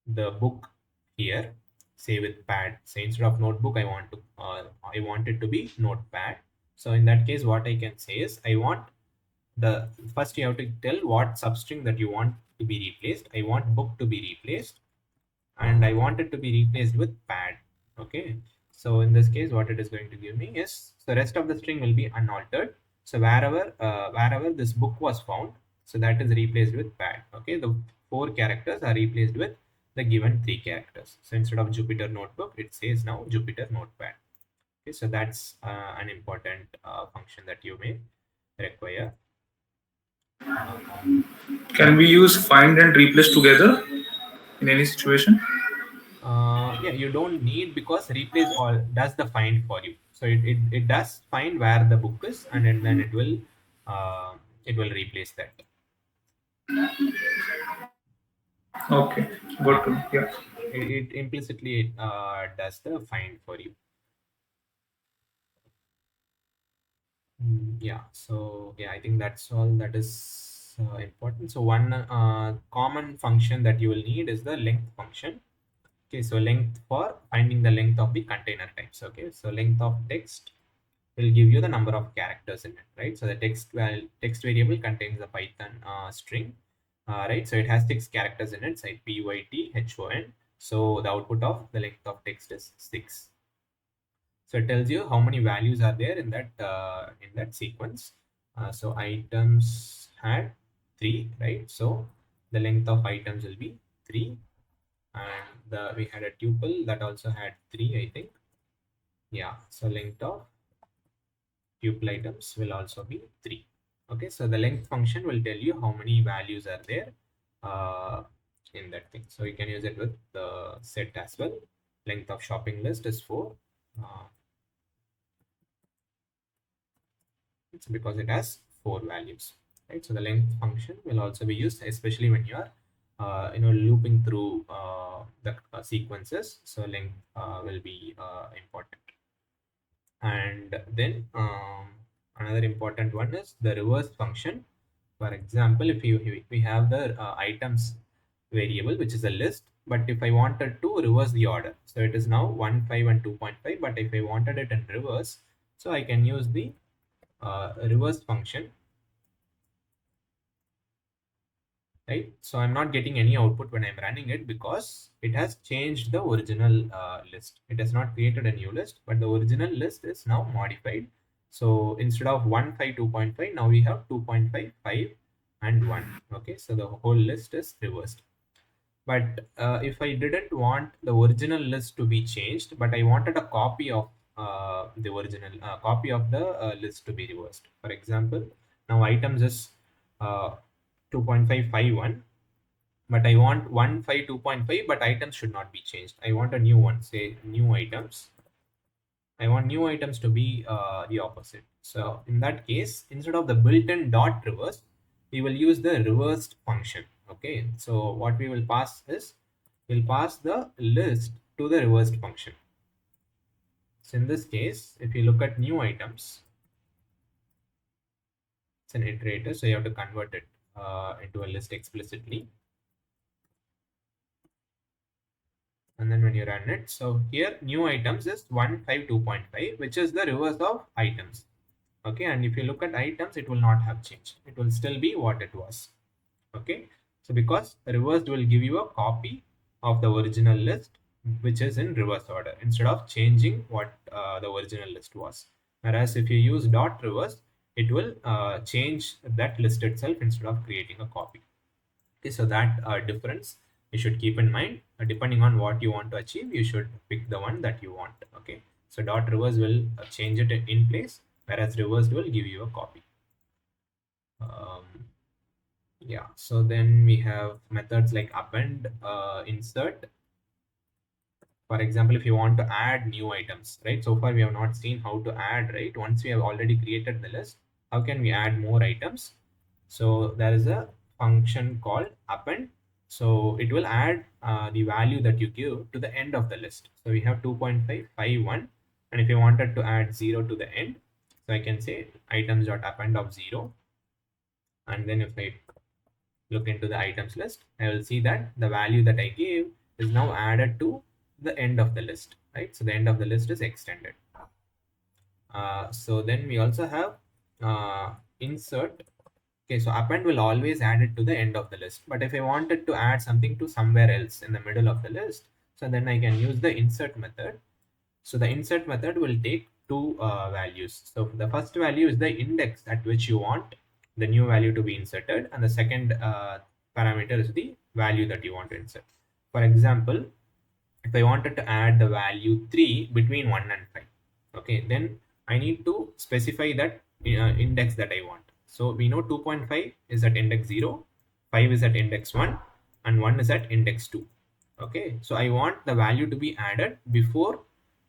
the book here, say with pad, so instead of notebook, I want it to be notepad. So in that case, what I can say is, I want first you have to tell what substring that you want to be replaced. I want book to be replaced, and I want it to be replaced with pad. Okay, so in this case, what it is going to give me is, the rest of the string will be unaltered. So wherever this book was found, so that is replaced with pad. Okay, the 4 characters are replaced with the given 3 characters. So instead of Jupyter notebook, it says now Jupyter notepad. Okay, so that's an important function that you may require. Can we use find and replace together in any situation? Yeah, you don't need, because replace all does the find for you. So it does find where the book is, and then it will replace that. Okay, good to know. Yeah. It implicitly does the find for you. Yeah, so yeah, I think that's all that is important. So one common function that you will need is the length function. Okay, so length for finding the length of the container types. Okay, so length of text will give you the number of characters in it, right? So the text variable contains a Python string, right? So it has 6 characters in it, say python. So the output of the length of text is 6. So it tells you how many values are there in that sequence. So items had 3, right? So the length of items will be 3, and we had a tuple that also had 3, I think. Yeah, so length of tuple items will also be 3. Okay, so the length function will tell you how many values are there in that thing. So you can use it with the set as well. Length of shopping list is 4. It's because it has 4 values, right? So the length function will also be used, especially when you are looping through the sequences. So length will be important. And then another important one is the reverse function. For example, if we have the items variable, which is a list, but if I wanted to reverse the order, so it is now 1, 5 and 2.5, but if I wanted it in reverse, so I can use the reverse function, right? So I'm not getting any output when I'm running it because it has changed the original list. It has not created a new list, but the original list is now modified. So instead of 1, 5, 2.5, now we have 2.5, 5 and 1. Okay, so the whole list is reversed. But if I didn't want the original list to be changed, but I wanted a copy of the original copy of the list to be reversed. For example, now items is 2.551, but I want 152.5, but items should not be changed. I want a new one, say new items. I want new items to be the opposite. So in that case, instead of the built-in dot reverse, we will use the reversed function. Okay, so what we will pass is, we'll pass the list to the reversed function. So in this case, if you look at new items, it's an iterator, so you have to convert it into a list explicitly. And then when you run it, so here new items is 152.5, which is the reverse of items. Okay, and if you look at items, it will not have changed. It will still be what it was. Okay, so because reversed will give you a copy of the original list, which is in reverse order, instead of changing what the original list was. Whereas if you use dot reverse, it will change that list itself instead of creating a copy. Okay, so that difference you should keep in mind. Depending on what you want to achieve, you should pick the one that you want. Okay, so dot reverse will change it in place, whereas reversed will give you a copy. Yeah, so then we have methods like append, insert. For example, if you want to add new items, right? So far we have not seen how to add, right? Once we have already created the list, how can we add more items? So there is a function called append. So it will add the value that you give to the end of the list. So we have 2.551, and if you wanted to add 0 to the end, so I can say items.append of 0. And then if I look into the items list, I will see that the value that I gave is now added to the end of the list, right? So the end of the list is extended. So then we also have insert. Okay, so append will always add it to the end of the list. But if I wanted to add something to somewhere else in the middle of the list, so then I can use the insert method. So the insert method will take two values. So the first value is the index at which you want the new value to be inserted, and the second parameter is the value that you want to insert. For example, if I wanted to add the value 3 between 1 and 5, okay, then I need to specify that index that I want. So we know 2.5 is at index 0, 5 is at index 1, and 1 is at index 2. Okay, so I want the value to be added before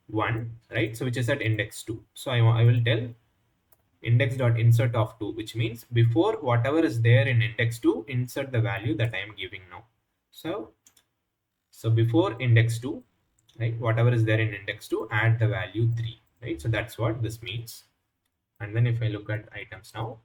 1, right? So which is at index 2. So I will tell index.insert of 2, which means before whatever is there in index 2, insert the value that I am giving now. So before index 2, right, whatever is there in index 2, add the value 3, right? So that's what this means. And then if I look at items now,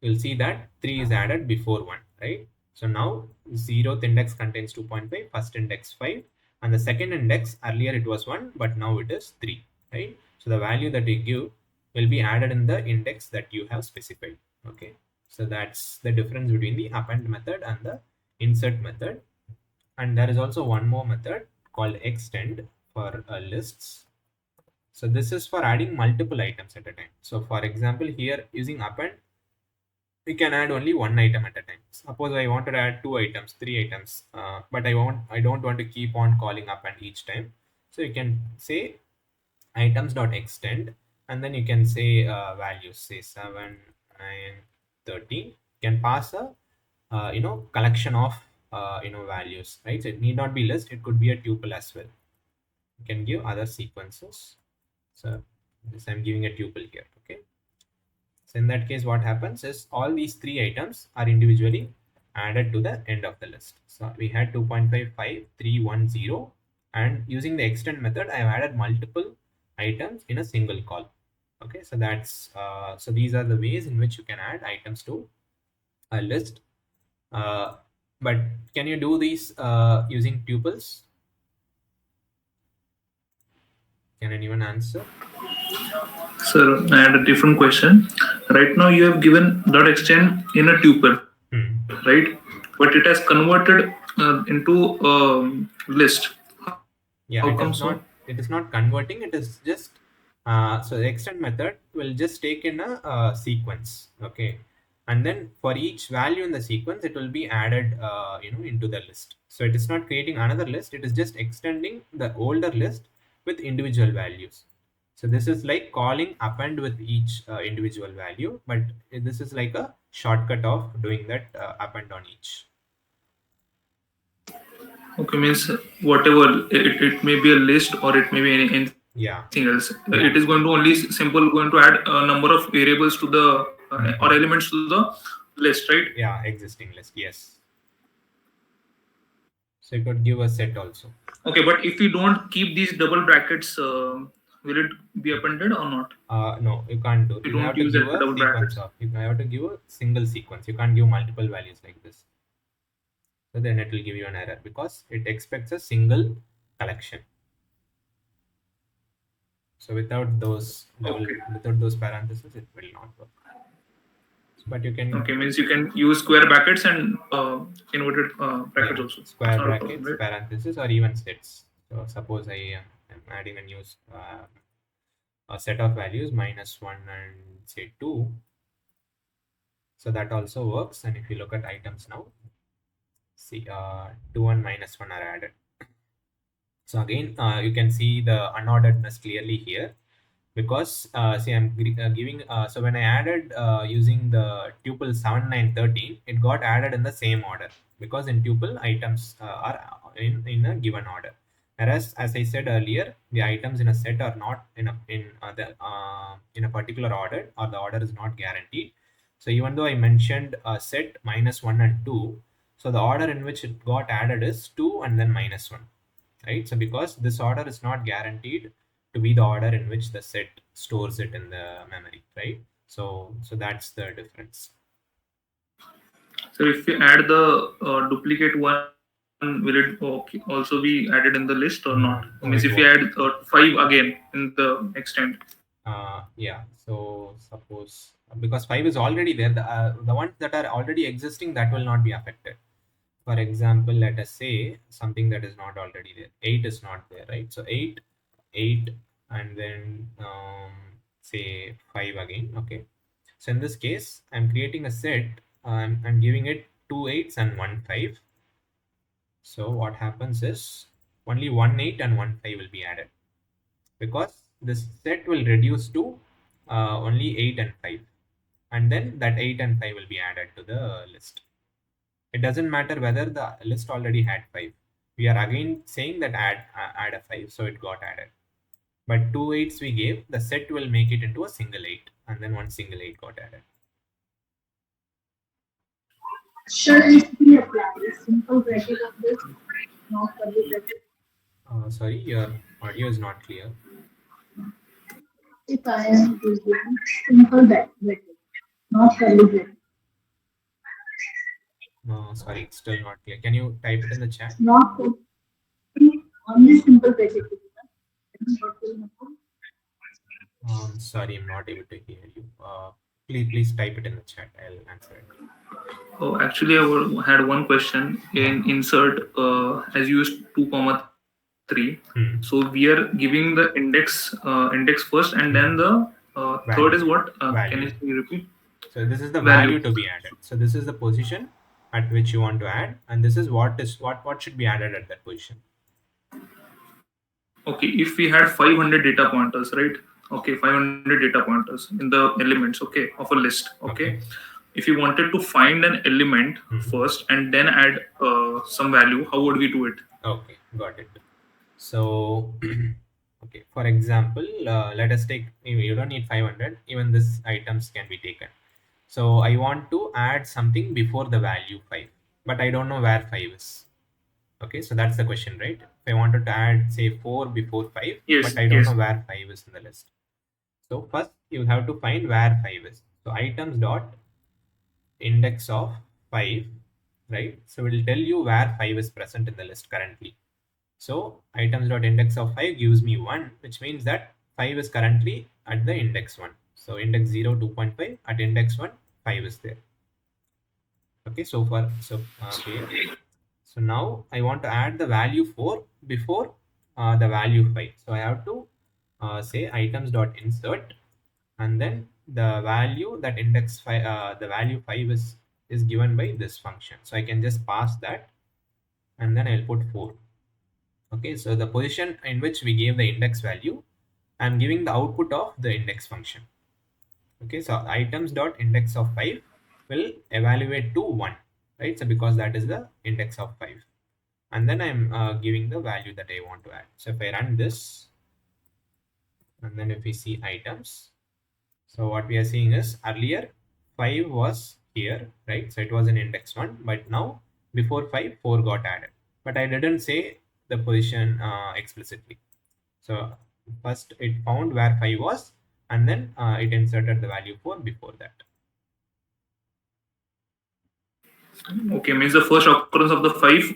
you'll see that 3 is added before 1, right? So now 0th index contains 2.5, first index 5, and the second index, earlier it was 1, but now it is 3, right? So the value that you give will be added in the index that you have specified. Okay, so that's the difference between the append method and the insert method. And there is also one more method called extend for lists. So this is for adding multiple items at a time. So for example, here using append, we can add only one item at a time. Suppose I wanted to add 2 items, 3 items, but I don't want to keep on calling append each time. So you can say items.extend, and then you can say values, say 7 9, 13, can pass a collection of values, right? So it need not be list, it could be a tuple as well. You can give other sequences. So this I'm giving a tuple here. Okay, so in that case what happens is all these 3 items are individually added to the end of the list. So we had 2.55, 3, 1, 0, and using the extend method I have added multiple items in a single call. Okay, so that's so these are the ways in which you can add items to a list. But can you do these using tuples? Can anyone answer? Sir, I had a different question. Right now, you have given dot extend in a tuple, right? But it has converted into a list. Yeah, How it come is so? not. It is not converting. It is just so the extend method will just take in a sequence. Okay, and then for each value in the sequence, it will be added into the list. So it is not creating another list. It is just extending the older list with individual values. So this is like calling append with each individual value, but this is like a shortcut of doing that append on each. Okay, means whatever it may be a list or it may be anything else. Yeah. It is going to only going to add a number of variables to the or elements to the list, right? Yeah, existing list. Yes. So you could give a set also. Okay, but if you don't keep these double brackets, will it be appended or not? No, you can't do. You have to give a double brackets. You have to give a single sequence. You can't give multiple values like this. So then it will give you an error because it expects a single collection. So without those without those parentheses, it will not work. But you can. Okay, means you can use square brackets and inverted brackets also. Square brackets, right? Parentheses, or even sets. So suppose I am adding a new a set of values -1 and say 2. So that also works. And if you look at items now, see 2 and -1 are added. So again, you can see the unorderedness clearly here because see I'm giving so when I added using the tuple 7, 9, 13, it got added in the same order because in tuple items are in a given order, whereas as I said earlier, the items in a set are not in a particular order, or the order is not guaranteed. So even though I mentioned a set -1 and 2, so the order in which it got added is 2 and then -1, right? So because this order is not guaranteed to be the order in which the set stores it in the memory, right? So that's the difference. So if you add the duplicate one, will it also be added in the list or not? Means if you add 5 again in the extent. Yeah. So suppose because 5 is already there, the ones that are already existing, that will not be affected. For example, let us say something that is not already there. 8 is not there, right? So 8, and then say 5 again. Okay. So in this case, I'm creating a set. I'm giving it 2 8s and 1 5. So what happens is only 1 8 and 1 5 will be added because this set will reduce to only 8 and 5, and then that 8 and 5 will be added to the list. It doesn't matter whether the list already had 5. We are again saying that add a 5, so it got added. But 2 8s we gave, the set will make it into a single 8, and then one single 8 got added. Should we apply a simple bracket of this? Not curly bracket. Sorry, your audio is not clear. If I am using simple bracket, not curly bracket. No, sorry, it's still not clear. Can you type it in the chat? Not only simple bracket. Sorry, I'm not able to hear you. Please type it in the chat. I'll answer it. Oh, actually, I had one question in insert as used 2, 3. So we are giving the index first, and then the third is what? Can you repeat? So this is the value to be added. So this is the position at which you want to add, and this is what should be added at that position. Okay, if we had 500 data pointers, right? Okay, 500 data pointers in the elements, okay, of a list. Okay. If you wanted to find an element first and then add some value, how would we do it? Okay, got it. So, okay, for example, let us take, you don't need 500, even this items can be taken. So I want to add something before the value 5, but I don't know where 5 is. Okay, so that's the question, right? If I wanted to add, say, 4 before 5, Yes, but I don't yes. know where 5 is in the list. So first you have to find where 5 is. So items dot index of 5, right? So it will tell you where 5 is present in the list currently. So items dot index of 5 gives me 1, which means that 5 is currently at the index 1. So index 0, 2.5, at index 1, 5 is there. Okay, so far, so clear. So now I want to add the value 4 before the value 5. So I have to say items dot insert, and then the value that index 5, the value 5 is given by this function. So I can just pass that, and then I'll put 4. Okay, so the position in which we gave the index value, I'm giving the output of the index function. Okay, so items dot index of 5 will evaluate to 1, right? So because that is the index of 5, and then I'm giving the value that I want to add. So if I run this, and then if we see items, so what we are seeing is earlier 5 was here, right? So it was in index 1, but now before 5, 4 got added, but I didn't say the position explicitly. So first it found where 5 was, and then it inserted the value 4 before that. Okay, means the first occurrence of the 5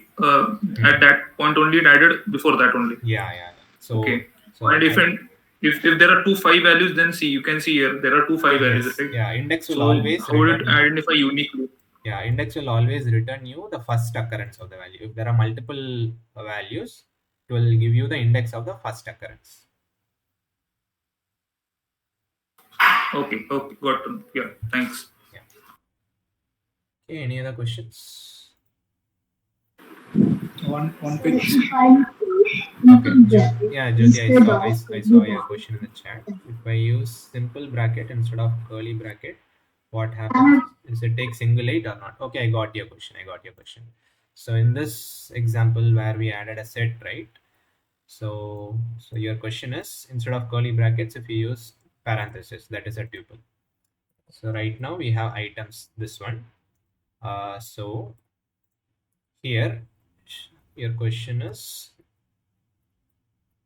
at that point only it added, before that only. Yeah. So okay. So and if there are 2 5 values, then see, you can see here there are 2 5 values, right? Yeah, index will so always how would it identify uniquely? Yeah, index will always return you the first occurrence of the value. If there are multiple values, it will give you the index of the first occurrence. Okay, got it. Yeah, thanks. Yeah. Okay, any other questions? One quick. Okay. Yeah, Jyoti, I saw your question in the chat. If I use simple bracket instead of curly bracket, what happens? Is it take single 8 or not? Okay, I got your question. So in this example where we added a set, right? So your question is, instead of curly brackets, if you use parenthesis, that is a tuple. So right now we have items, this one. So here your question is,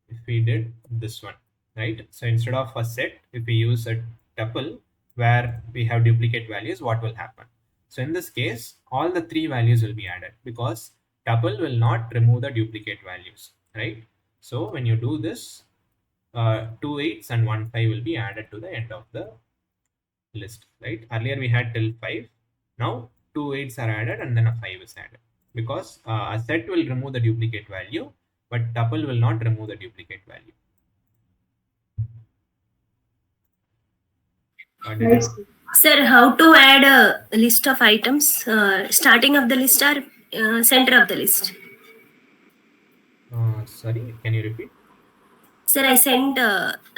if we did this one, right? So instead of a set, if we use a tuple where we have duplicate values, what will happen? So in this case, all the 3 values will be added, because tuple will not remove the duplicate values, right? So when you do this, 2 8s and 1 5 will be added to the end of the list, right? Earlier we had till 5, now 2 8s are added and then a 5 is added, because a set will remove the duplicate value, but tuple will not remove the duplicate value. Sir, how to add a list of items? Starting of the list or center of the list? Sorry, can you repeat? Sir, I sent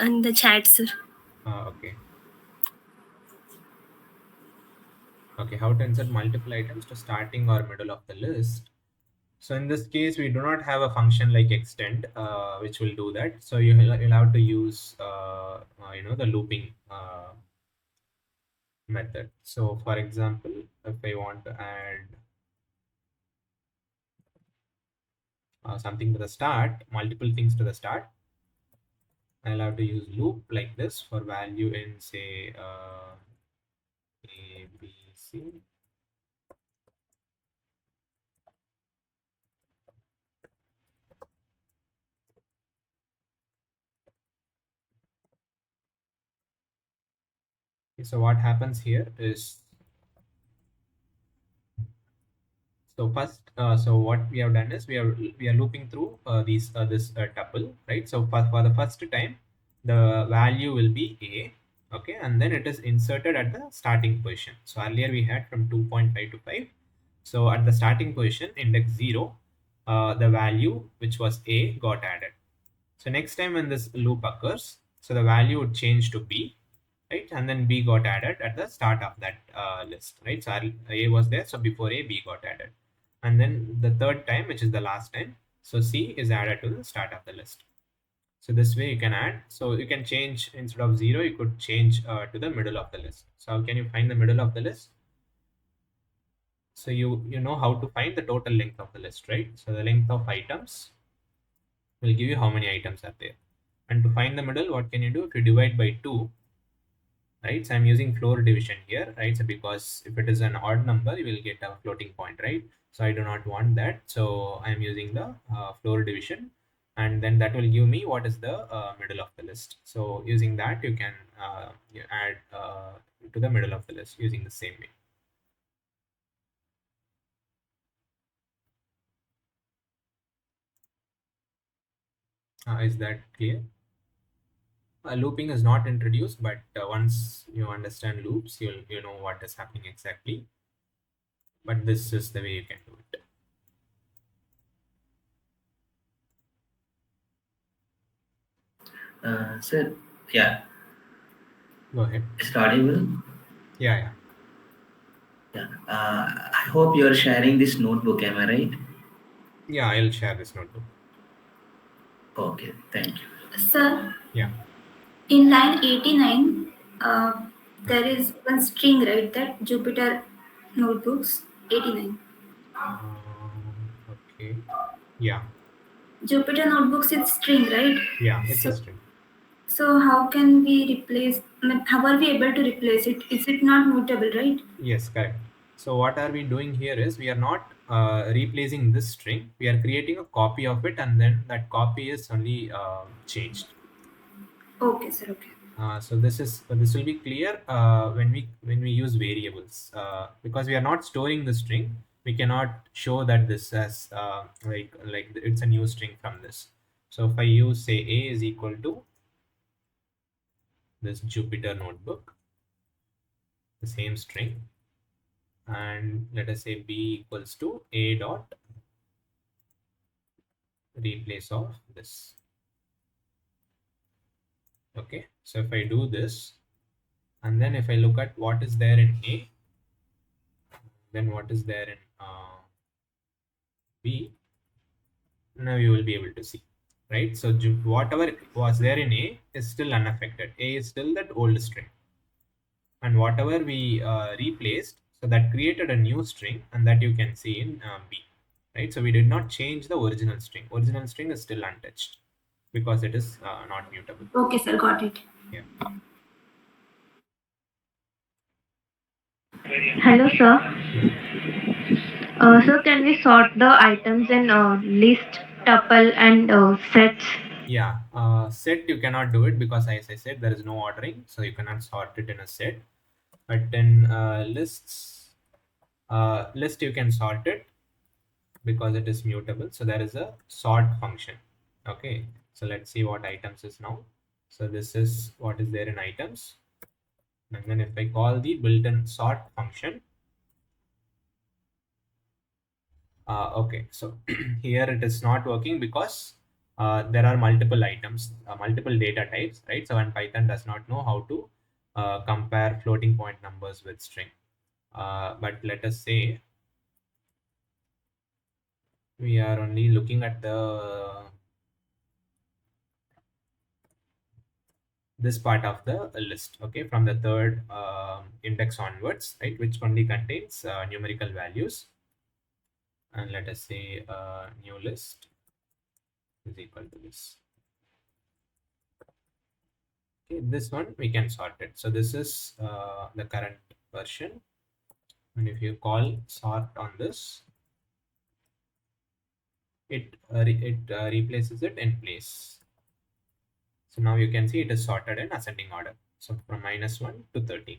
in the chat, sir. Okay. Okay, how to insert multiple items to starting or middle of the list. So in this case, we do not have a function like extend, which will do that. So you'll have to use, the looping method. So for example, if I want to add something to the start, multiple things to the start, I'll have to use loop like this for value in, say, A, B, C. So what happens here is, so first, so what we have done is we are looping through this tuple, right? So for the first time, the value will be A, okay, and then it is inserted at the starting position. So earlier we had from 2.5 to 5. So at the starting position, index 0, the value which was A got added. So next time when this loop occurs, So the value would change to B, right? And then B got added at the start of that list, right? So A was there, so before A, B got added. And then the third time, which is the last time, so C is added to the start of the list. So this way you can add. So you can change, instead of 0, you could change to the middle of the list. So how can you find the middle of the list? So you know how to find the total length of the list, right? So the length of items will give you how many items are there. And to find the middle, what can you do? If you divide by 2, right? So I'm using floor division here, right? So because if it is an odd number, you will get a floating point, right? So I do not want that. So I'm using the floor division, and then that will give me what is the middle of the list. So using that, you can add to the middle of the list using the same way. Is that clear? Looping is not introduced, but once you understand loops, you know what is happening exactly. But this is the way you can do it. Sir, yeah. Go ahead. Is it audible? Yeah. I hope you are sharing this notebook, am I right? Yeah, I'll share this notebook. Okay, thank you. Sir? Yeah. In line 89, there is one string, right? That Jupyter notebooks 89. Okay. Yeah. Jupyter notebooks is string, right? Yeah, it's a string. So how can we replace? How are we able to replace it? Is it not mutable, right? Yes, correct. So what are we doing here is we are not replacing this string. We are creating a copy of it, and then that copy is only changed. Okay, sir. Okay. So this will be clear when we use variables, because we are not storing the string. We cannot show that this as like it's a new string from this. So if I use, say, A is equal to this Jupyter notebook, the same string, and let us say B equals to A dot replace of this. Okay, so if I do this, and then if I look at what is there in A, then what is there in B, now you will be able to see, right? So whatever was there in A is still unaffected. A is still that old string, and whatever we replaced, so that created a new string, and that you can see in B, right? So we did not change the original string. Original string is still untouched because it is not mutable. Okay, sir, got it. Yeah. Hello, sir. So can we sort the items in list, tuple, and sets? Yeah, set you cannot do it because, as I said, there is no ordering, so you cannot sort it in a set. But in list you can sort it because it is mutable. So there is a sort function. Okay, so let's see what items is now. So this is what is there in items, and then if I call the built-in sort function, okay, so here it is not working because there are multiple items, multiple data types, right? So, and Python does not know how to compare floating point numbers with string. But let us say we are only looking at this part of the list, okay, from the third index onwards, right, which only contains numerical values. And let us say new list is equal to this. Okay, this one we can sort it. So this is the current version, and if you call sort on this, it replaces it in place. So now you can see it is sorted in ascending order. So from -1 to 13.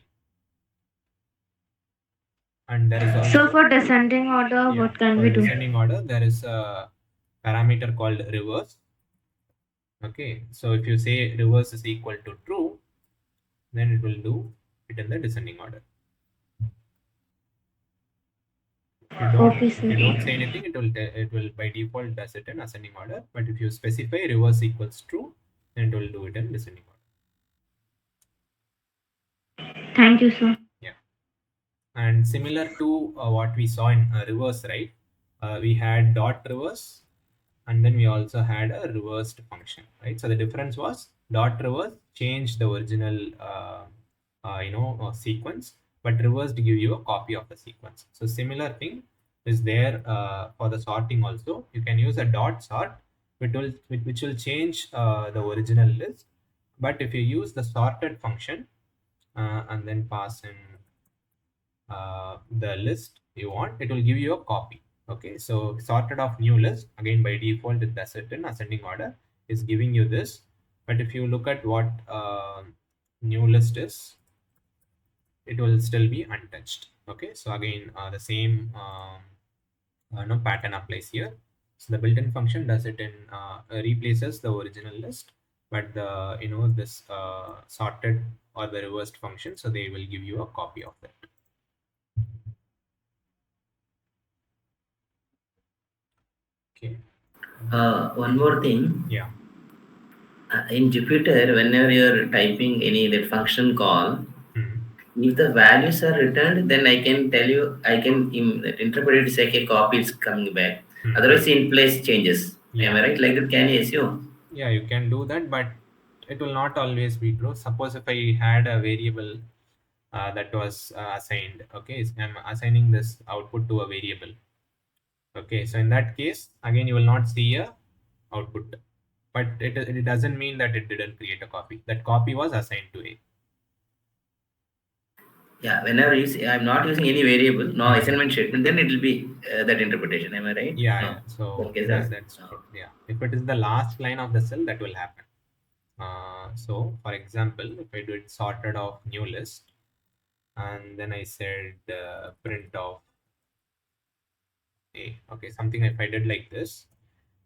And there is also, so for descending order, yeah, what can for we do? descending order, there is a parameter called reverse. Okay, so if you say reverse is equal to true, then it will do it in the descending order. If you don't say anything, it will by default does it in ascending order. But if you specify reverse equals true, then it will do it in descending order. Thank you, sir. Yeah. And similar to what we saw in reverse, right? We had dot reverse, and then we also had a reversed function, right? So the difference was dot reverse changed the original sequence, but reverse to give you a copy of the sequence. So similar thing is there for the sorting also. You can use a dot sort, which will change the original list. But if you use the sorted function and then pass in the list you want, it will give you a copy. Okay, so sorted of new list, again by default it does it in ascending order, is giving you this. But if you look at what new list is, it will still be untouched. Okay, so again the same pattern applies here. So the built-in function does it in replaces the original list, but the this sorted or the reversed function, so they will give you a copy of that. Okay. One more thing. Yeah. In Jupyter, whenever you're typing that function call, if the values are returned, then I can tell you, I can interpret it as like a copy is coming back. Otherwise, in place changes. Yeah. Am I right? Like that, can you assume? Yeah, you can do that, but it will not always be true. Suppose if I had a variable that was assigned, okay, I'm assigning this output to a variable. Okay, so in that case, again, you will not see a output, but it doesn't mean that it didn't create a copy. That copy was assigned to A. Yeah, whenever I'm not using any variable, no assignment statement, then it will be that interpretation. Am I right? Yeah, no. yeah. So Okay, that's true. Yeah, if it is the last line of the cell, that will happen. So for example, if I do it sorted of new list, and then I said print of A. Okay, something if I did like this,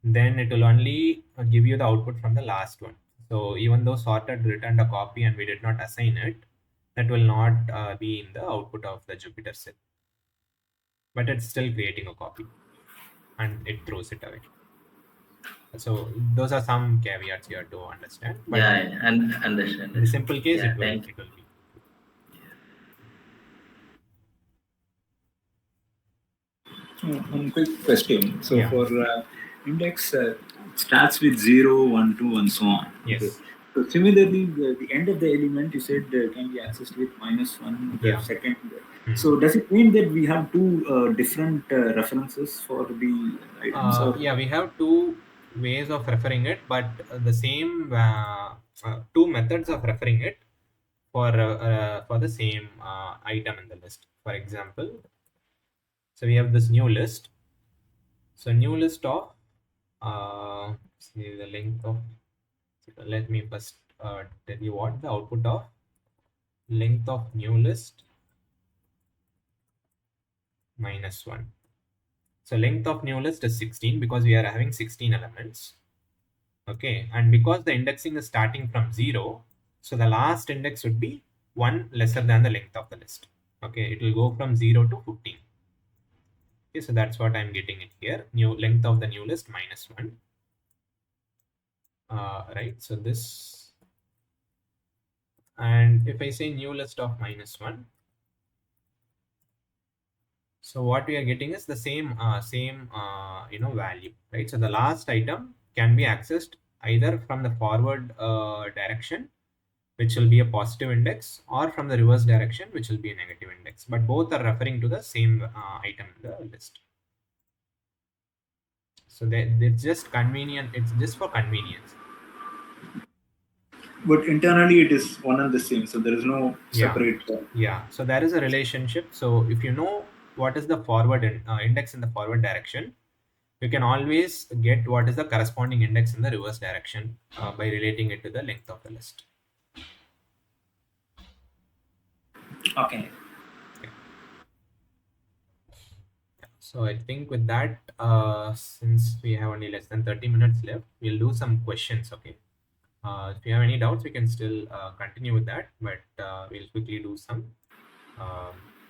then it will only give you the output from the last one. So even though sorted returned a copy and we did not assign it, that will not be in the output of the Jupyter cell. But it's still creating a copy and it throws it away. So those are some caveats you have to understand. But yeah, and understand. In the simple case, yeah, it will be. One quick question. So Yeah. for index, it starts with 0, 1, 2, and so on. Yes. Okay. So similarly, the end of the element you said can be accessed with -1, the Yeah. second. So does it mean that we have two different references for the items? Yeah, we have two ways of referring it, but the same two methods of referring it for the same item in the list. For example, so we have this new list. So new list of see the length of. Let me first tell you what the output of length of new list -1. So length of new list is 16 because we are having 16 elements. Okay, and because the indexing is starting from 0, so the last index would be 1 lesser than the length of the list. Okay, it will go from 0 to 15. Okay, so that's what I'm getting it here. New length of the new list -1. Right, so this, and if I say new list of -1, so what we are getting is the same value, right? So the last item can be accessed either from the forward direction, which will be a positive index, or from the reverse direction, which will be a negative index. But both are referring to the same item in the list. So it's just convenient. It's just for convenience. But internally, it is one and the same. So there is no separate. Yeah. So there is a relationship. So if you know what is the forward index in the forward direction, you can always get what is the corresponding index in the reverse direction by relating it to the length of the list. Okay. So I think with that, since we have only less than 30 minutes left, we'll do some questions. Okay. If you have any doubts, we can still continue with that, but we'll quickly do some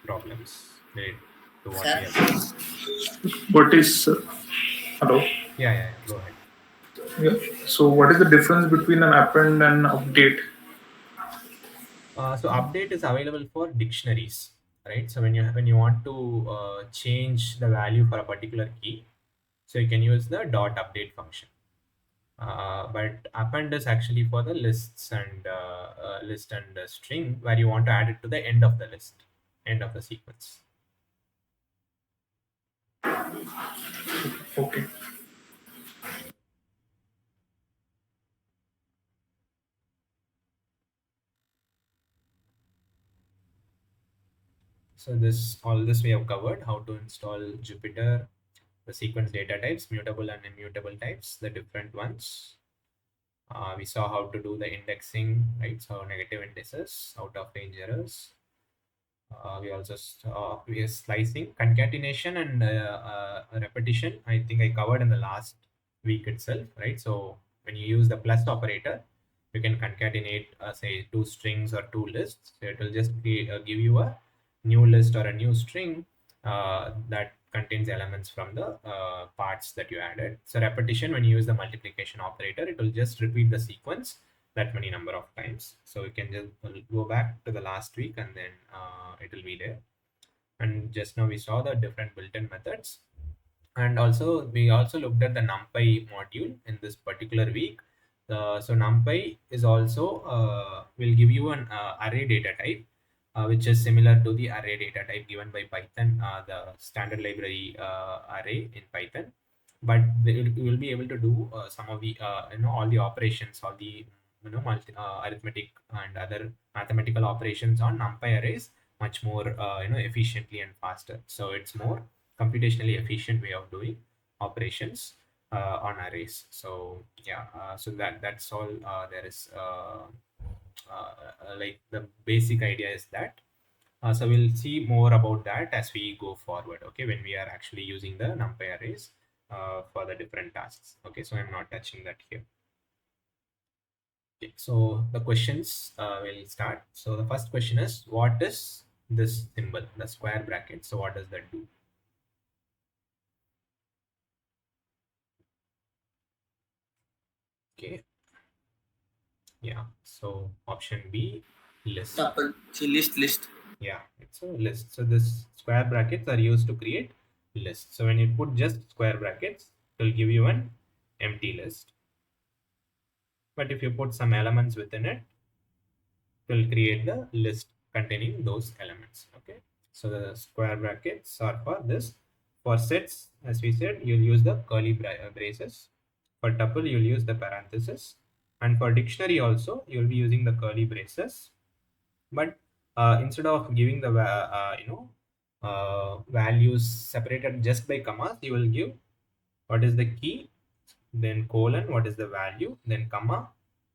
problems related to what we have. What is hello? Yeah. Go ahead. Yeah. So what is the difference between an append and update? So update is available for dictionaries, right? So when you want to change the value for a particular key, so you can use the dot update function. But append is actually for the lists and list and string, where you want to add it to the end of the list, end of the sequence. Okay. So all this we have covered: how to install Jupyter, the sequence data types, mutable and immutable types, the different ones. We saw how to do the indexing, right? So negative indices, out of range errors. We also we are slicing, concatenation, and repetition. I think I covered in the last week itself, right? So when you use the plus operator, you can concatenate, say, two strings or two lists. So it will just give you a new list or a new string that contains elements from the parts that you added. So repetition, when you use the multiplication operator, it will just repeat the sequence that many number of times. So you can just go back to the last week and then it will be there. And just now we saw the different built-in methods. And also we also looked at the NumPy module in this particular week. So NumPy is also will give you an array data type, which is similar to the array data type given by Python, the standard library array in Python. But you will be able to do some of the all the operations, all the arithmetic and other mathematical operations on NumPy arrays much more efficiently and faster. So it's more computationally efficient way of doing operations on arrays. So yeah, so that's all there is. Like the basic idea is that. So we'll see more about that as we go forward. Okay, when we are actually using the NumPy arrays for the different tasks. Okay, so I'm not touching that here. Okay, so the questions will start. So the first question is, what is this symbol, the square bracket? So what does that do? Okay. Yeah. So option B, list. List. Yeah, it's a list. So this square brackets are used to create lists. So when you put just square brackets, it will give you an empty list. But if you put some elements within it, it will create the list containing those elements. Okay. So the square brackets are for this. For sets, as we said, you'll use the curly braces. For tuple, you'll use the parenthesis. And for dictionary also, you'll be using the curly braces. But instead of giving the values separated just by commas, you will give what is the key, then colon, what is the value, then comma,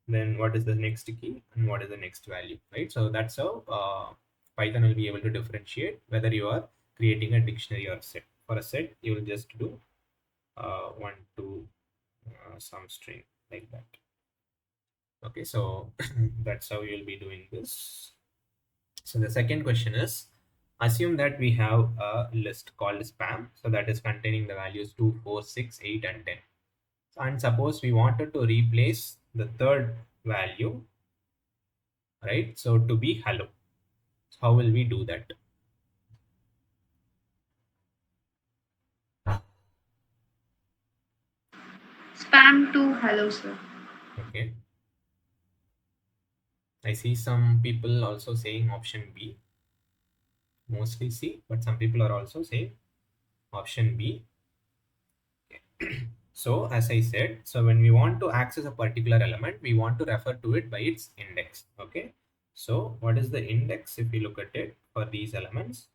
then what is the next key and what is the next value, right? So that's how Python will be able to differentiate whether you are creating a dictionary or set. For a set, you will just do 1, 2, some string like that. Okay, so that's how you'll be doing this. So the second question is, assume that we have a list called spam, so that is containing the values 2, 4, 6, 8 and 10. And suppose we wanted to replace the third value, right? So to be hello. So how will we do that? Spam to hello, sir. Okay. I see some people also saying option B. Mostly C, but some people are also saying option B. Okay. So as I said, so when we want to access a particular element, we want to refer to it by its index. Okay. So what is the index if we look at it for these elements?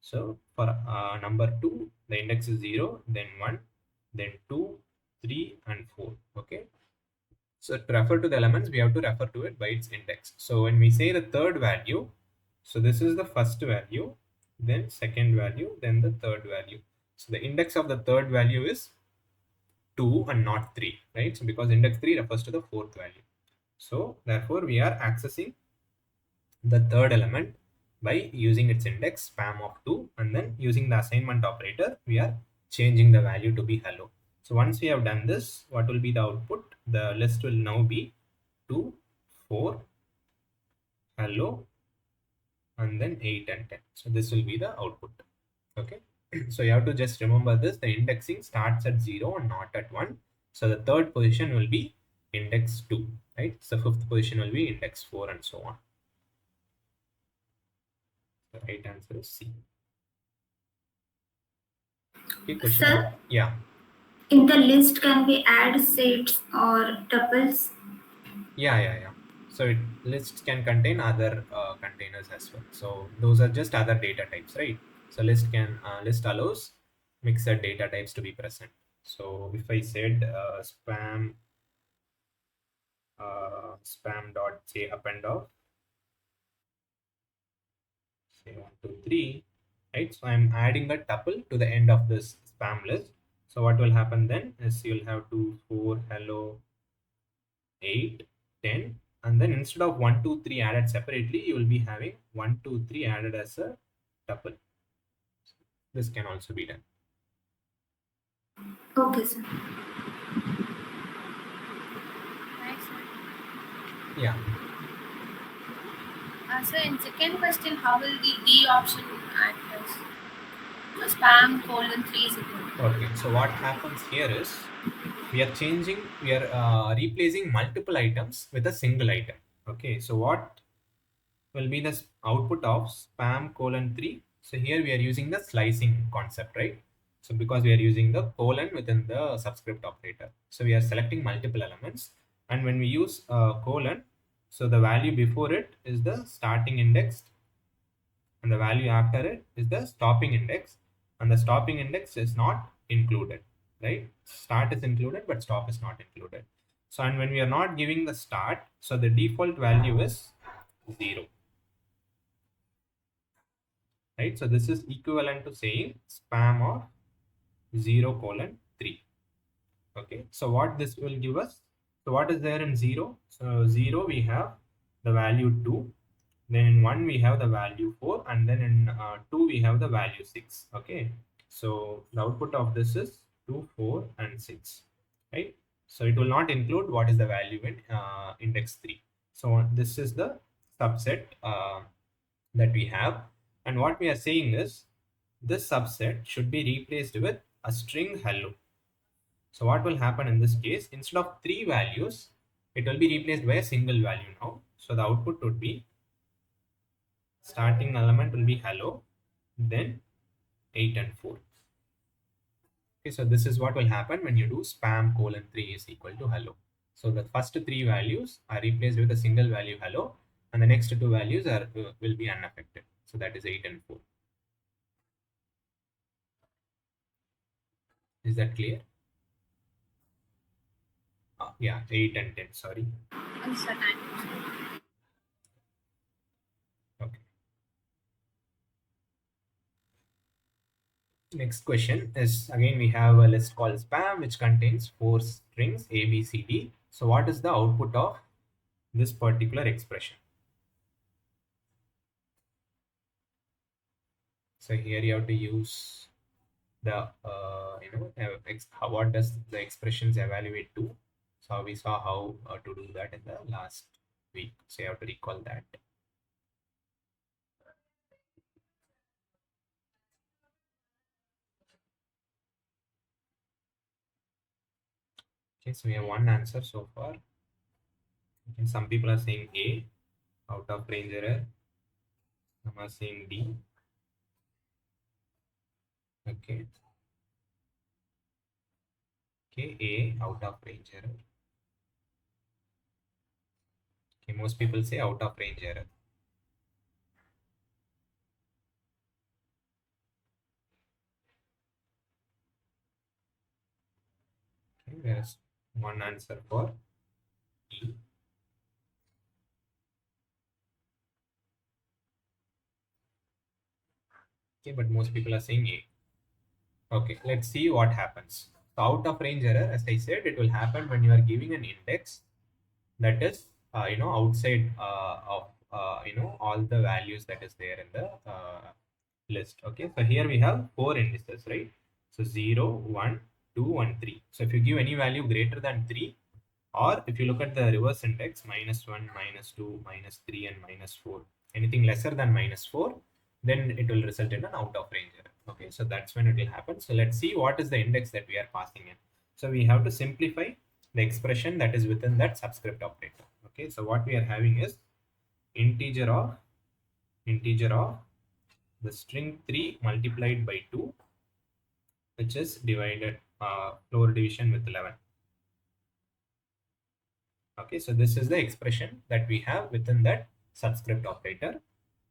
So for number 2, the index is 0, then 1, then 2, 3 and 4. Okay. So to refer to the elements, we have to refer to it by its index. So when we say the third value, so this is the first value, then second value, then the third value. So the index of the third value is 2 and not 3, right? So because index 3 refers to the fourth value. So therefore we are accessing the third element by using its index spam of 2, and then using the assignment operator, we are changing the value to be hello. So once we have done this, what will be the output? The list will now be 2, 4, hello, and then 8 and 10. So this will be the output. Okay. So you have to just remember this. The indexing starts at 0 and not at 1. So the third position will be index 2, right? So fifth position will be index 4 and so on. The right answer is C. Okay, question. Sir? Yeah. In the list, can we add sets or tuples? Yeah. So list can contain other containers as well. So those are just other data types, right? So list allows mixed data types to be present. So if I said spam dot say append of say 1 2 3, right? So I'm adding a tuple to the end of this spam list. So what will happen then is you'll have 2 4 hello 8 10, and then instead of 1 2 3 added separately, you will be having 1 2 3 added as a tuple. This can also be done. Okay, sir. Yeah. So in second question, how will the D option act as spam colon 3 is equal? Okay, so what happens here is we are replacing multiple items with a single item. Okay, so what will be the output of spam colon 3? So here we are using the slicing concept, right? So because we are using the colon within the subscript operator, so we are selecting multiple elements, and when we use colon, so the value before it is the starting index, and the value after it is the stopping index, and the stopping index is not included, right? Start is included, but stop is not included. So, and when we are not giving the start, so the default value is 0, right? So this is equivalent to saying spam of 0 colon 3. Okay, so what this will give us? So what is there in 0? So 0 we have the value 2, then in 1 we have the value 4, and then in 2 we have the value 6. Okay, so the output of this is 2 4 and 6, right? So it will not include what is the value in index 3. So this is the subset that we have, and what we are saying is this subset should be replaced with a string hello. So what will happen in this case? Instead of 3 values, it will be replaced by a single value now. So the output would be starting element will be hello, then 8 and 4. Okay, so this is what will happen when you do spam colon 3 is equal to hello. So the first 3 values are replaced with a single value hello, and the next 2 values will be unaffected. So that is 8 and 4. Is that clear? Yeah, 8 and 10, sorry. Okay. Next question is, again we have a list called spam which contains 4 strings A, B, C, D. So what is the output of this particular expression? So here you have to use the what does the expressions evaluate to? So we saw how to do that in the last week. So you have to recall that. Okay, so we have one answer so far. Okay, some people are saying A, out of range error. Some are saying D. Okay. Okay, A, out of range error. Okay, most people say out of range error. Okay, there's one answer for E. Okay, but most people are saying A. Okay, let's see what happens. So out of range error, as I said, it will happen when you are giving an index that is outside of all the values that is there in the list. Okay, so here we have 4 indices, right? So 0 1 2 and 3. So if you give any value greater than 3, Or if you look at the reverse index, -1, -2, -3, and -4, anything lesser than -4, then it will result in an out of range error. Okay, so that's when it will happen. So let's see what is the index that we are passing in. So we have to simplify the expression that is within that subscript operator. Okay, so what we are having is integer of the string 3 multiplied by 2, which is divided floor division with 11. Okay, so this is the expression that we have within that subscript operator.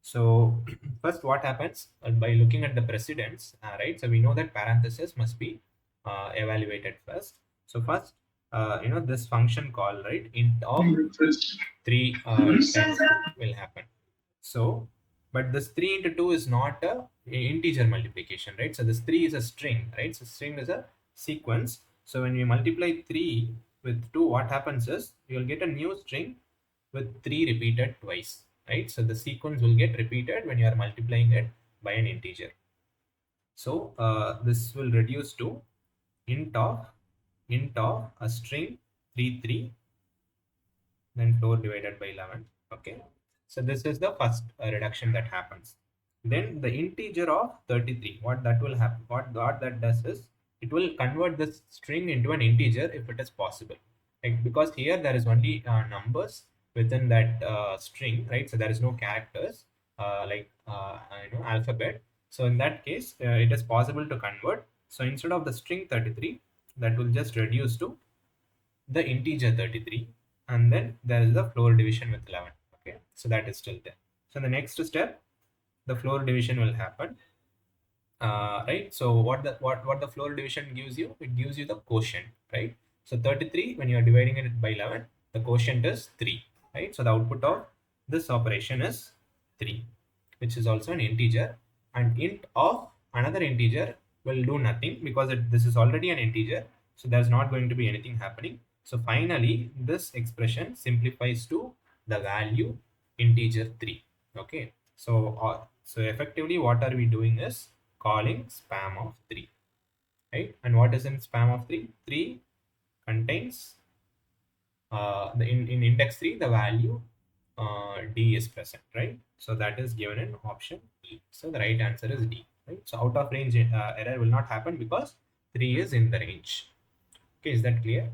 So first what happens by looking at the precedence, right? So we know that parenthesis must be evaluated first. So first, this function call, right, int of 3 times 2 will happen. So, but this 3 into 2 is not a integer multiplication, right? So this 3 is a string, right? So string is a sequence. So when we multiply 3 with 2, what happens is you will get a new string with 3 repeated twice, right? So the sequence will get repeated when you are multiplying it by an integer. So this will reduce to int of a string 3 then floor divided by 11. Okay, so this is the first reduction that happens. Then the integer of 33, what that will happen, what that does is it will convert this string into an integer if it is possible, like, because here there is only numbers within that string, right? So there is no characters alphabet. So in that case it is possible to convert. So instead of the string 33, that will just reduce to the integer 33, and then there is the floor division with 11. Okay, so that is still there. So the next step, the floor division will happen, right? So what the floor division gives you, it gives you the quotient, right? So 33, when you are dividing it by 11, the quotient is 3, right? So the output of this operation is 3, which is also an integer, and int of another integer will do nothing because this is already an integer, so there's not going to be anything happening. So finally this expression simplifies to the value integer 3. Okay, so effectively what are we doing is calling spam of 3, right? And what is in spam of 3? 3 contains in index 3 the value D is present, right? So that is given in option E. So the right answer is D, right? So out of range error will not happen because 3 is in the range. Okay, is that clear?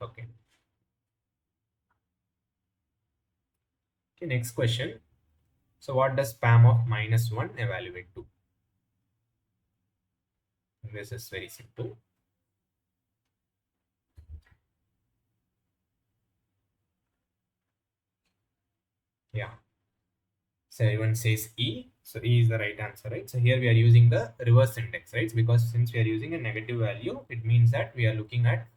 Okay. Okay, next question. So what does spam of -1 evaluate to? This is very simple. Yeah. So everyone says E. So E is the right answer, right? So here we are using the reverse index, right? Because since we are using a negative value, it means that we are looking at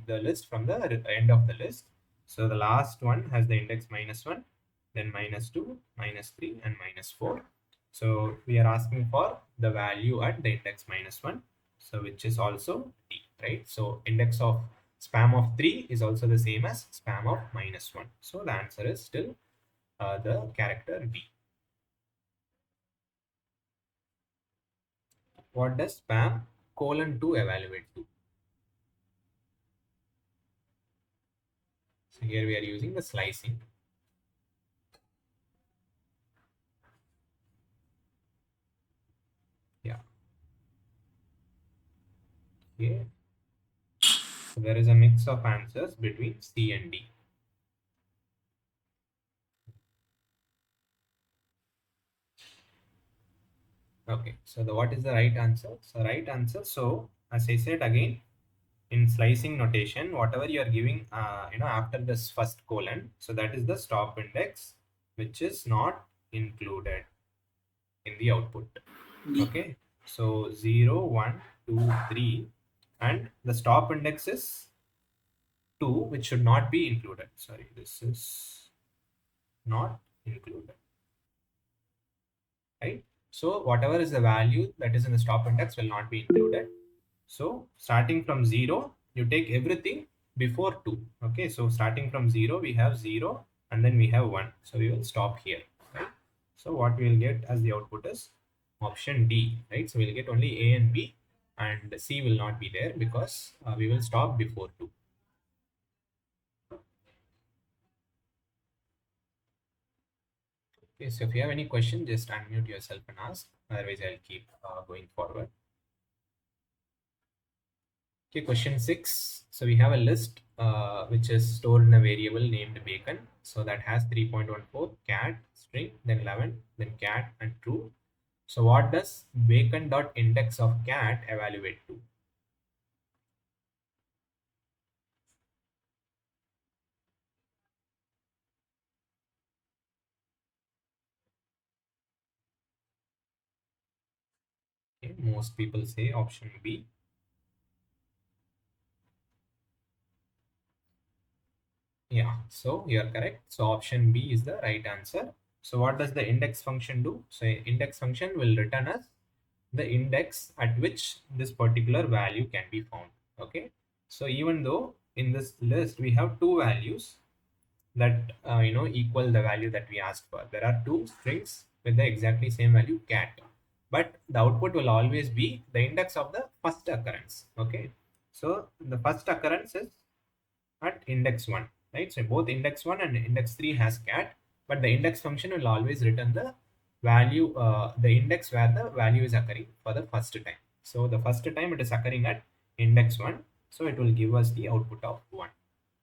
the list from the end of the list. So the last one has the index -1, then -2, -3, and -4. So we are asking for the value at the index -1, so which is also D, right? So index of spam of 3 is also the same as spam of -1. So the answer is still the character B. What does spam :2 evaluate to? So here we are using the slicing. Yeah. Okay. So there is a mix of answers between C and D. Okay, so what is the right answer? So right answer, so as I said again, in slicing notation, whatever you are giving, after this first colon, so that is the stop index, which is not included in the output. Okay, so 0, 1, 2, 3, and the stop index is 2, which should not be included. Sorry, this is not included, right? So whatever is the value that is in the stop index will not be included. So starting from 0, you take everything before 2. Okay, so starting from 0, we have 0 and then we have 1. So we will stop here, right? So what we will get as the output is option D, right? So we'll get only A and B, and C will not be there because we will stop before 2. Okay, so if you have any question, just unmute yourself and ask. Otherwise, I'll keep going forward. Okay, question 6. So we have a list which is stored in a variable named bacon. So that has 3.14 cat string, then 11, then cat and true. So what does bacon.index of cat evaluate to? Okay, most people say option B. Yeah, so you are correct. So option B is the right answer. So what does the index function do? So index function will return us the index at which this particular value can be found. Okay, so even though in this list we have two values that equal the value that we asked for, there are two strings with the exactly same value cat, but the output will always be the index of the first occurrence. Okay, so the first occurrence is at index 1, right? So both index 1 and index 3 has cat, but the index function will always return the value, the index where the value is occurring for the first time. So the first time it is occurring at index 1, so it will give us the output of 1.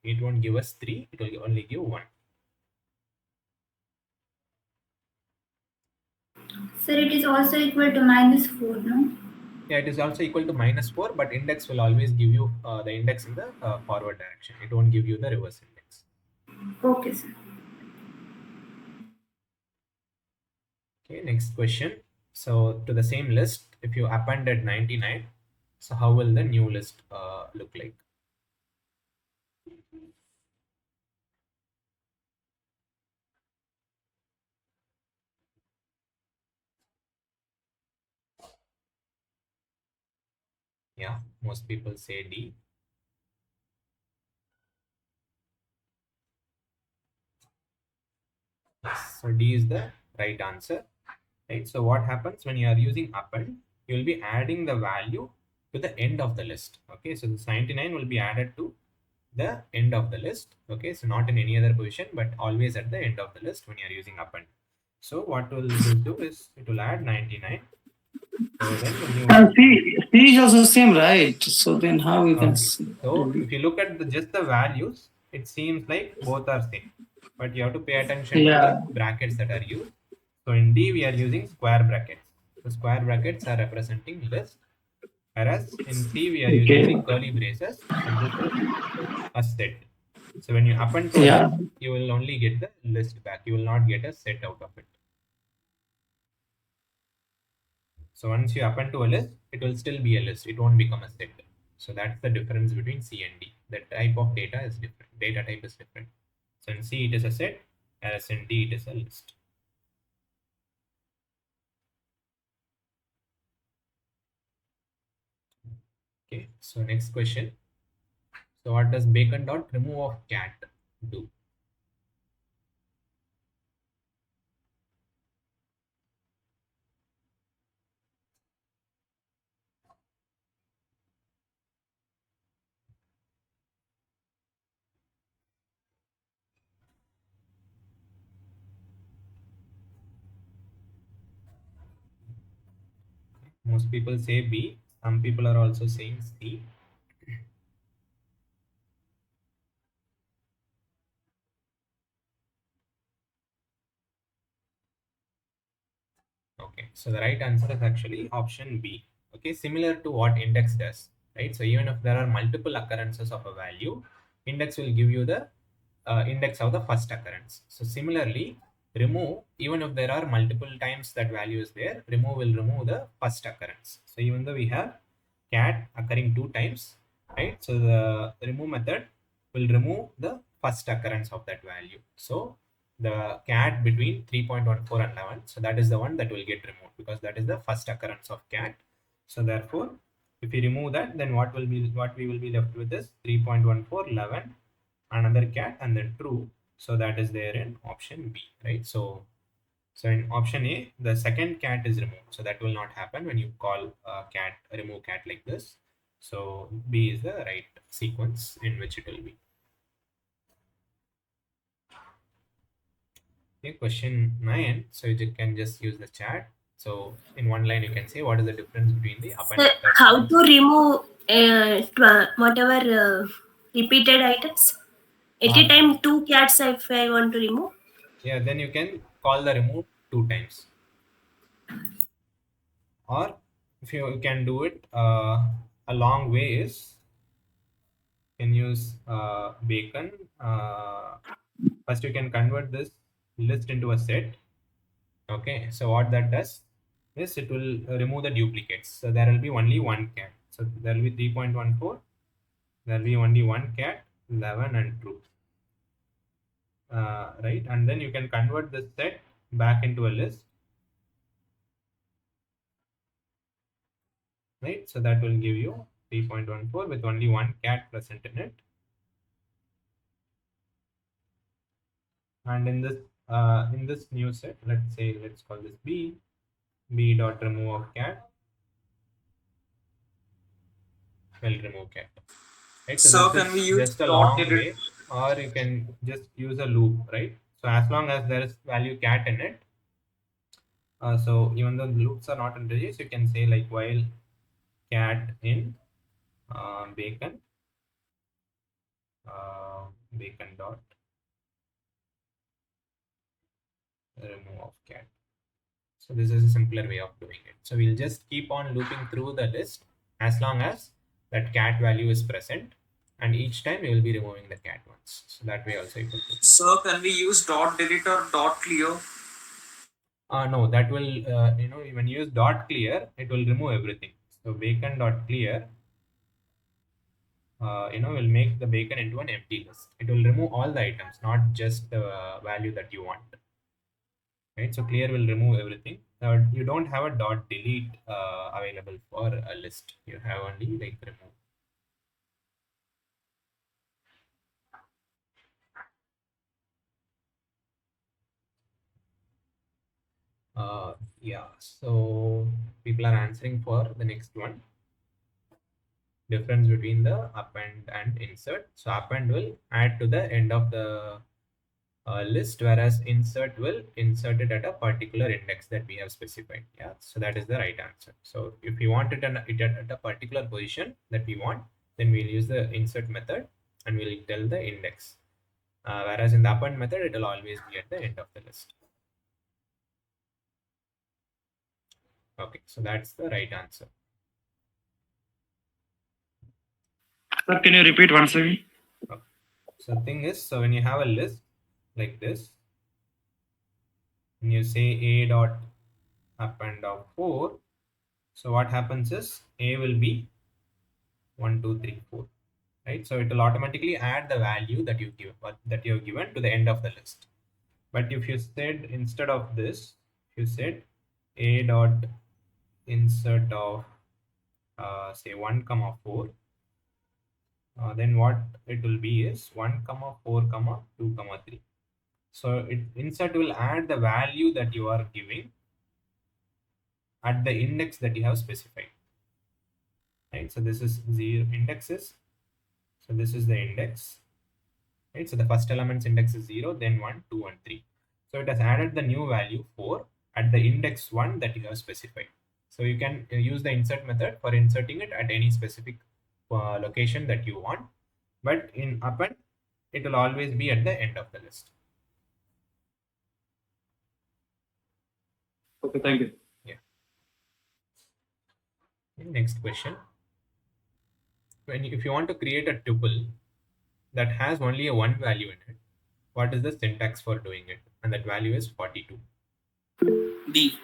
It won't give us 3, it will only give 1. Sir, it is also equal to -4, no? Yeah, it is also equal to -4, but index will always give you the index in the forward direction. It won't give you the reverse index. Okay, sir. Okay, next question. So to the same list, if you appended 99, so how will the new list look like? Yeah, most people say D. Yes, so D is the right answer. Right. So what happens when you are using append? You will be adding the value to the end of the list. Okay, so this 99 will be added to the end of the list. Okay, so not in any other position, but always at the end of the list when you are using append. So what will this do is it will add 99. So then when you C is also same, right? So then how you can so if you look at just the values, it seems like both are same, but you have to pay attention to the brackets that are used. So in D we are using square brackets. So square brackets are representing list, whereas in C we are using the curly braces. So this is a set. So when you append to a list, you will only get the list back. You will not get a set out of it. So once you append to a list, it will still be a list. It won't become a set. So that's the difference between C and D. The type of data is different. Data type is different. So in C it is a set, whereas in D it is a list. Okay, so next question. So what does bacon dot remove of cat do? Most people say B. Some people are also saying C. Okay, so the right answer is actually option B. Okay, similar to what index does, right? So even if there are multiple occurrences of a value, index will give you the index of the first occurrence. So similarly, remove, even if there are multiple times that value is there, remove will remove the first occurrence. So even though we have cat occurring 2 times, right? So the remove method will remove the first occurrence of that value. So the cat between 3.14 and 11, so that is the one that will get removed because that is the first occurrence of cat. So therefore, if we remove that, then what we will be left with is 3.14, 11, another cat, and then true. So that is there in option B, right? So So in option A, the second cat is removed. So that will not happen when you call cat, remove cat like this. So B is the right sequence in which it will be. Okay, question 9. So you can just use the chat. So in one line, you can say what is the difference between the append Sir, method. how to remove whatever repeated items? At a time, 2 cats if I want to remove. Yeah, then you can call the remove 2 times. Or if you can do it a long way is, you can use bacon. First, you can convert this list into a set. Okay, so what that does is it will remove the duplicates. So there will be only one cat. So there will be 3.14. There will be only one cat, 11 and true. Right, and then you can convert this set back into a list. Right, so that will give you 3.14 with only one cat present in it. And in this new set, let's call this B dot remove of cat will remove cat. Right, so can we use just a long way, or you can just use a loop, right? So as long as there is value cat in it, so even though the loops are not introduced, you can say like while cat in bacon bacon dot remove of cat. So this is a simpler way of doing it. So we'll just keep on looping through the list as long as that cat value is present, and each time we will be removing the cat once. So that way also you can do. So can we use dot delete or dot clear? No, that will when you use dot clear, it will remove everything. So bacon dot clear will make the bacon into an empty list. It will remove all the items, not just the value that you want. Right, so clear will remove everything. You don't have a dot delete available for a list. You have only like remove. Yeah, so people are answering for the next one. Difference between the append and insert. So append will add to the end of the list, whereas insert will insert it at a particular index that we have specified. Yeah, so that is the right answer. So if you want it at a particular position that we want, then we'll use the insert method and we'll tell the index. Whereas in the append method, it will always be at the end of the list. Okay, so that's the right answer. Sir, can you repeat once again? Okay. So the thing is, so when you have a list like this, when you say a dot append of 4, so what happens is a will be 1, 2, 3, 4. Right, so it will automatically add the value that you have given to the end of the list. But if you said instead of this, if you said a dot insert of say 1, 4, then what it will be is 1, 4, 2, 3. So insert will add the value that you are giving at the index that you have specified. Right, so this is 0 indexes. So this is the index. Right, so the first element's index is 0, then 1, 2, and 3. So it has added the new value 4 at the index 1 that you have specified. So you can use the insert method for inserting it at any specific location that you want. But in append, it will always be at the end of the list. Okay, thank you. Yeah. Next question. If you want to create a tuple that has only a one value in it, what is the syntax for doing it? And that value is 42. D.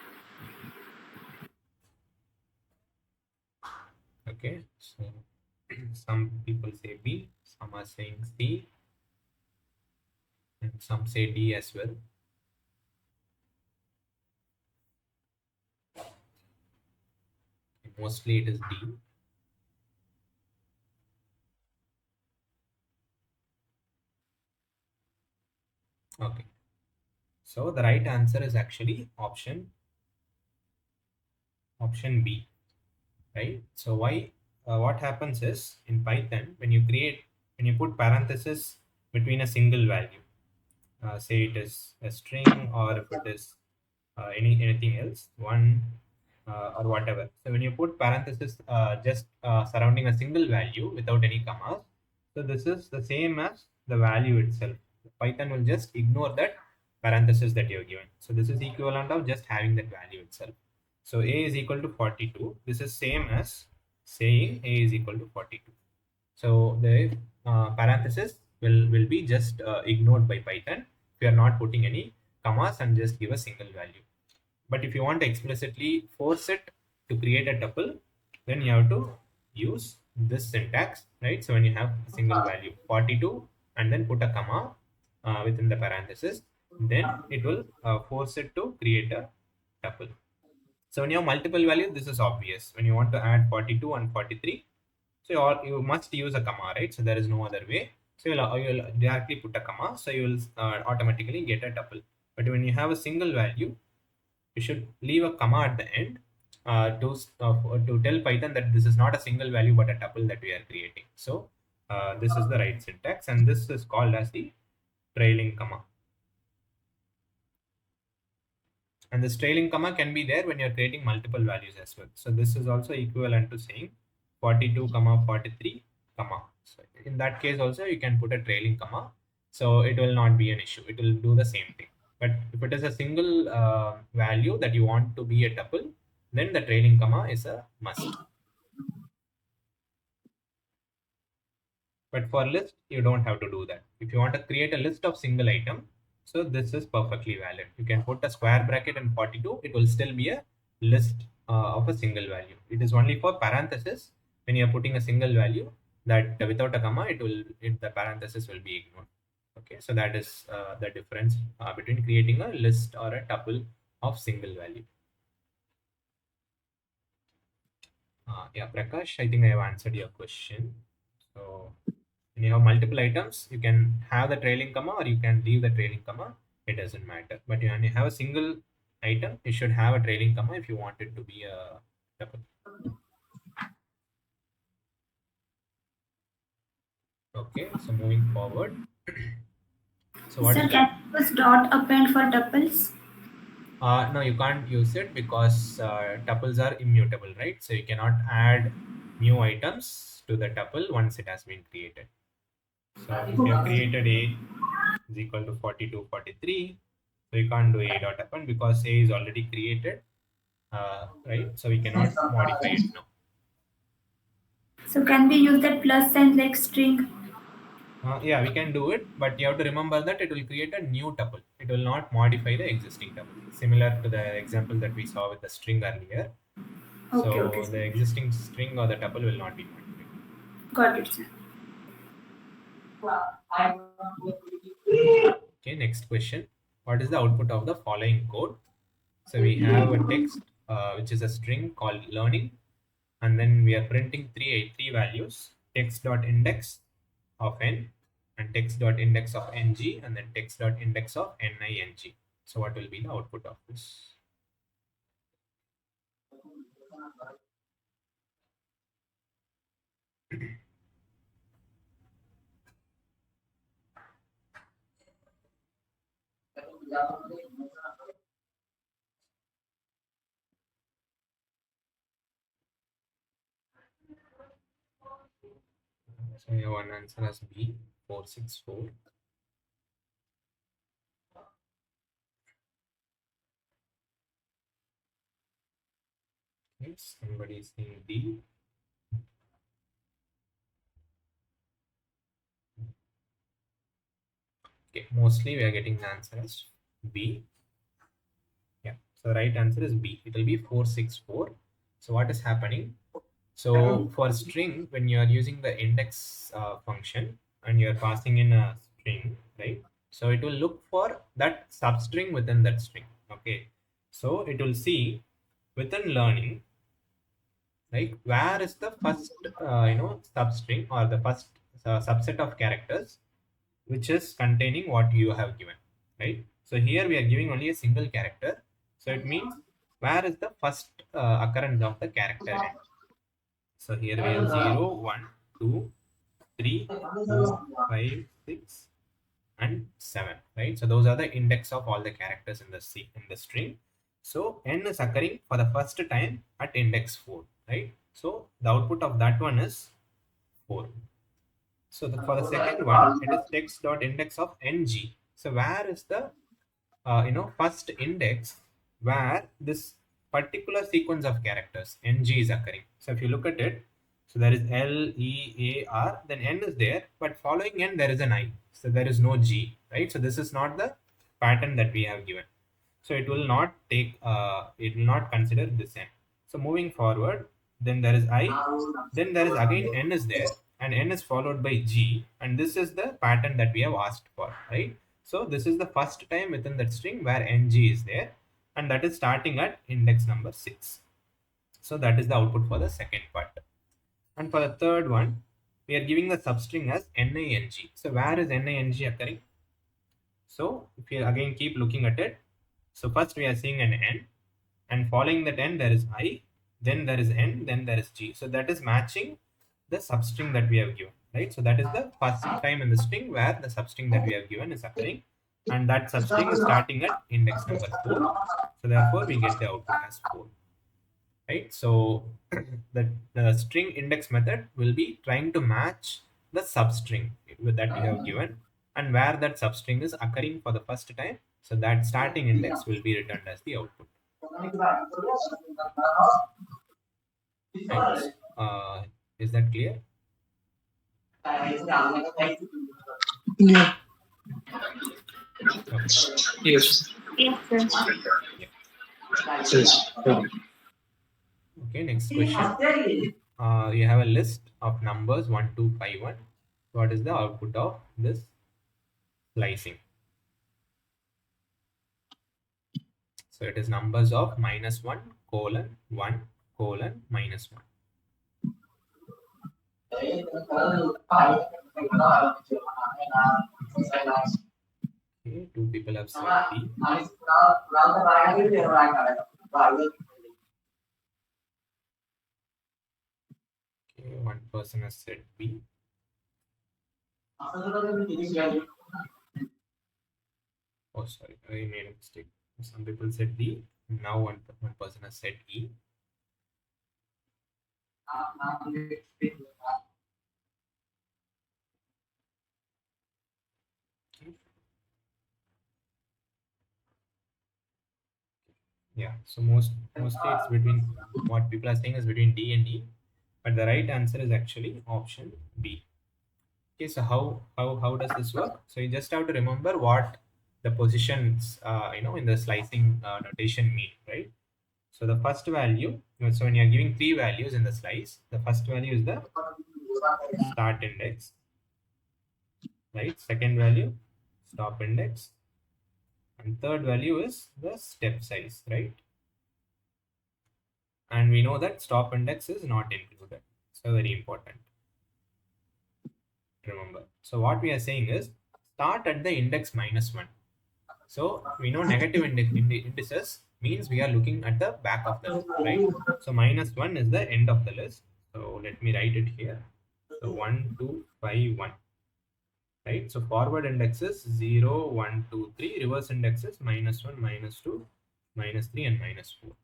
Okay, so some people say B, some are saying C, and some say D as well. Mostly it is D. Okay, So the right answer is actually option B, right? So why? What happens is in Python, when you put parenthesis between a single value, say it is a string, or if it is anything else, one or whatever. So when you put parenthesis just surrounding a single value without any commas, so this is the same as the value itself. Python will just ignore that parenthesis that you're given. So this is equivalent of just having that value itself. So a is equal to 42. This is same as saying a is equal to 42. So the parenthesis will be just ignored by Python if you are not putting any commas and just give a single value. But if you want to explicitly force it to create a tuple, then you have to use this syntax, right? So when you have a single value 42 and then put a comma within the parenthesis, then it will force it to create a tuple. So when you have multiple values, this is obvious. When you want to add 42 and 43, so you must use a comma, right? So there is no other way. So you'll directly put a comma, so you will automatically get a tuple. But when you have a single value, you should leave a comma at the end to tell Python that this is not a single value but a tuple that we are creating. So this is the right syntax, and this is called as the trailing comma. And this trailing comma can be there when you're creating multiple values as well. So this is also equivalent to saying 42 comma 43 comma. So in that case also you can put a trailing comma, so it will not be an issue. It will do the same thing. But if it is a single value that you want to be a tuple, then the trailing comma is a must. But for list, you don't have to do that. If you want to create a list of single item, so this is perfectly valid. You can put a square bracket in 42. It will still be a list of a single value. It is only for parenthesis when you are putting a single value that without a comma, the parenthesis will be ignored. Okay, so that is the difference between creating a list or a tuple of single value. Yeah, Prakash, I think I have answered your question. So when you have multiple items, you can have the trailing comma or you can leave the trailing comma. It doesn't matter. But when you have a single item, you should have a trailing comma if you want it to be a tuple. Okay, so moving forward. So what Sir, can you use dot append for tuples? No, you can't use it because tuples are immutable, right? So you cannot add new items to the tuple once it has been created. So if you have created a is equal to 42, 43, so you can't do a dot append because a is already created, right? So we cannot modify it now. So can we use that plus sign like string? Yeah, we can do it, but you have to remember that it will create a new tuple. It will not modify the existing tuple. Similar to the example that we saw with the string earlier. So the existing string or the tuple will not be modified. Got it, sir. Okay, next question. What is the output of the following code? So we have a text which is a string called learning, and then we are printing three values: text.index of n, and text.index of ng, and then text.index of ning. So what will be the output of this? So we have one answer as B, 464. Yes, somebody is saying D. Okay, mostly we are getting the answer as B. Yeah, so the right answer is B. It will be 464. So what is happening? So for string, when you are using the index function and you are passing in a string, right? So it will look for that substring within that string. Okay, so it will see within learning, like where is the first substring or the first subset of characters which is containing what you have given, right? So here we are giving only a single character. So it means where is the first occurrence of the character n. So here we have 0, 1, 2, 3, 4, 5, 6, and 7, right? So those are the index of all the characters in the string. So n is occurring for the first time at index 4, right? So the output of that one is 4. So for the second one, it is text.index of ng. So where is the first index where this particular sequence of characters ng is occurring? So if you look at it, so there is L, E, A, R, then n is there, but following n there is an I. So there is no G, right? So this is not the pattern that we have given. So it will not consider this n. So moving forward, then there is I, then there is again n is there, and n is followed by G, and this is the pattern that we have asked for, right? So this is the first time within that string where ng is there, and that is starting at index number 6. So that is the output for the second part. And for the third one, we are giving the substring as ning. So where is ning occurring? So if you again keep looking at it, so first we are seeing an n, and following that n there is I, then there is n, then there is G. So that is matching the substring that we have given, right? So that is the first time in the string where the substring that we have given is occurring, and that substring is starting at index number 4. So therefore we get the output as 4, right? So the string index method will be trying to match the substring that we have given, and where that substring is occurring for the first time. So that starting index will be returned as the output. Right. Is that clear? Yeah. Okay. Yes. Yes, sir. Yeah. Okay, next question. You have a list of numbers 1, 2, 5, 1. What is the output of this slicing? So it is numbers of -1, colon, 1, colon, -1. Okay, 2 people have said B. Okay, 1 person has said B. Oh, sorry, I made a mistake. Some people said D. Now one person has said E. Yeah, so mostly it's between, what people are saying is between D and E, but the right answer is actually option B. Okay, so how does this work? So you just have to remember what the positions in the slicing notation mean, right? So the first value, so when you are giving 3 values in the slice, the first value is the start index, right? Second value, stop index, and third value is the step size, right? And we know that stop index is not included, so very important to remember. So what we are saying is start at the index -1. So we know negative indices means we are looking at the back of the list, right? So -1 is the end of the list. So let me write it here. So 1, 2, 5, 1. Right? So forward index is 0, 1, 2, 3. Reverse index is -1, -2, -3, and -4.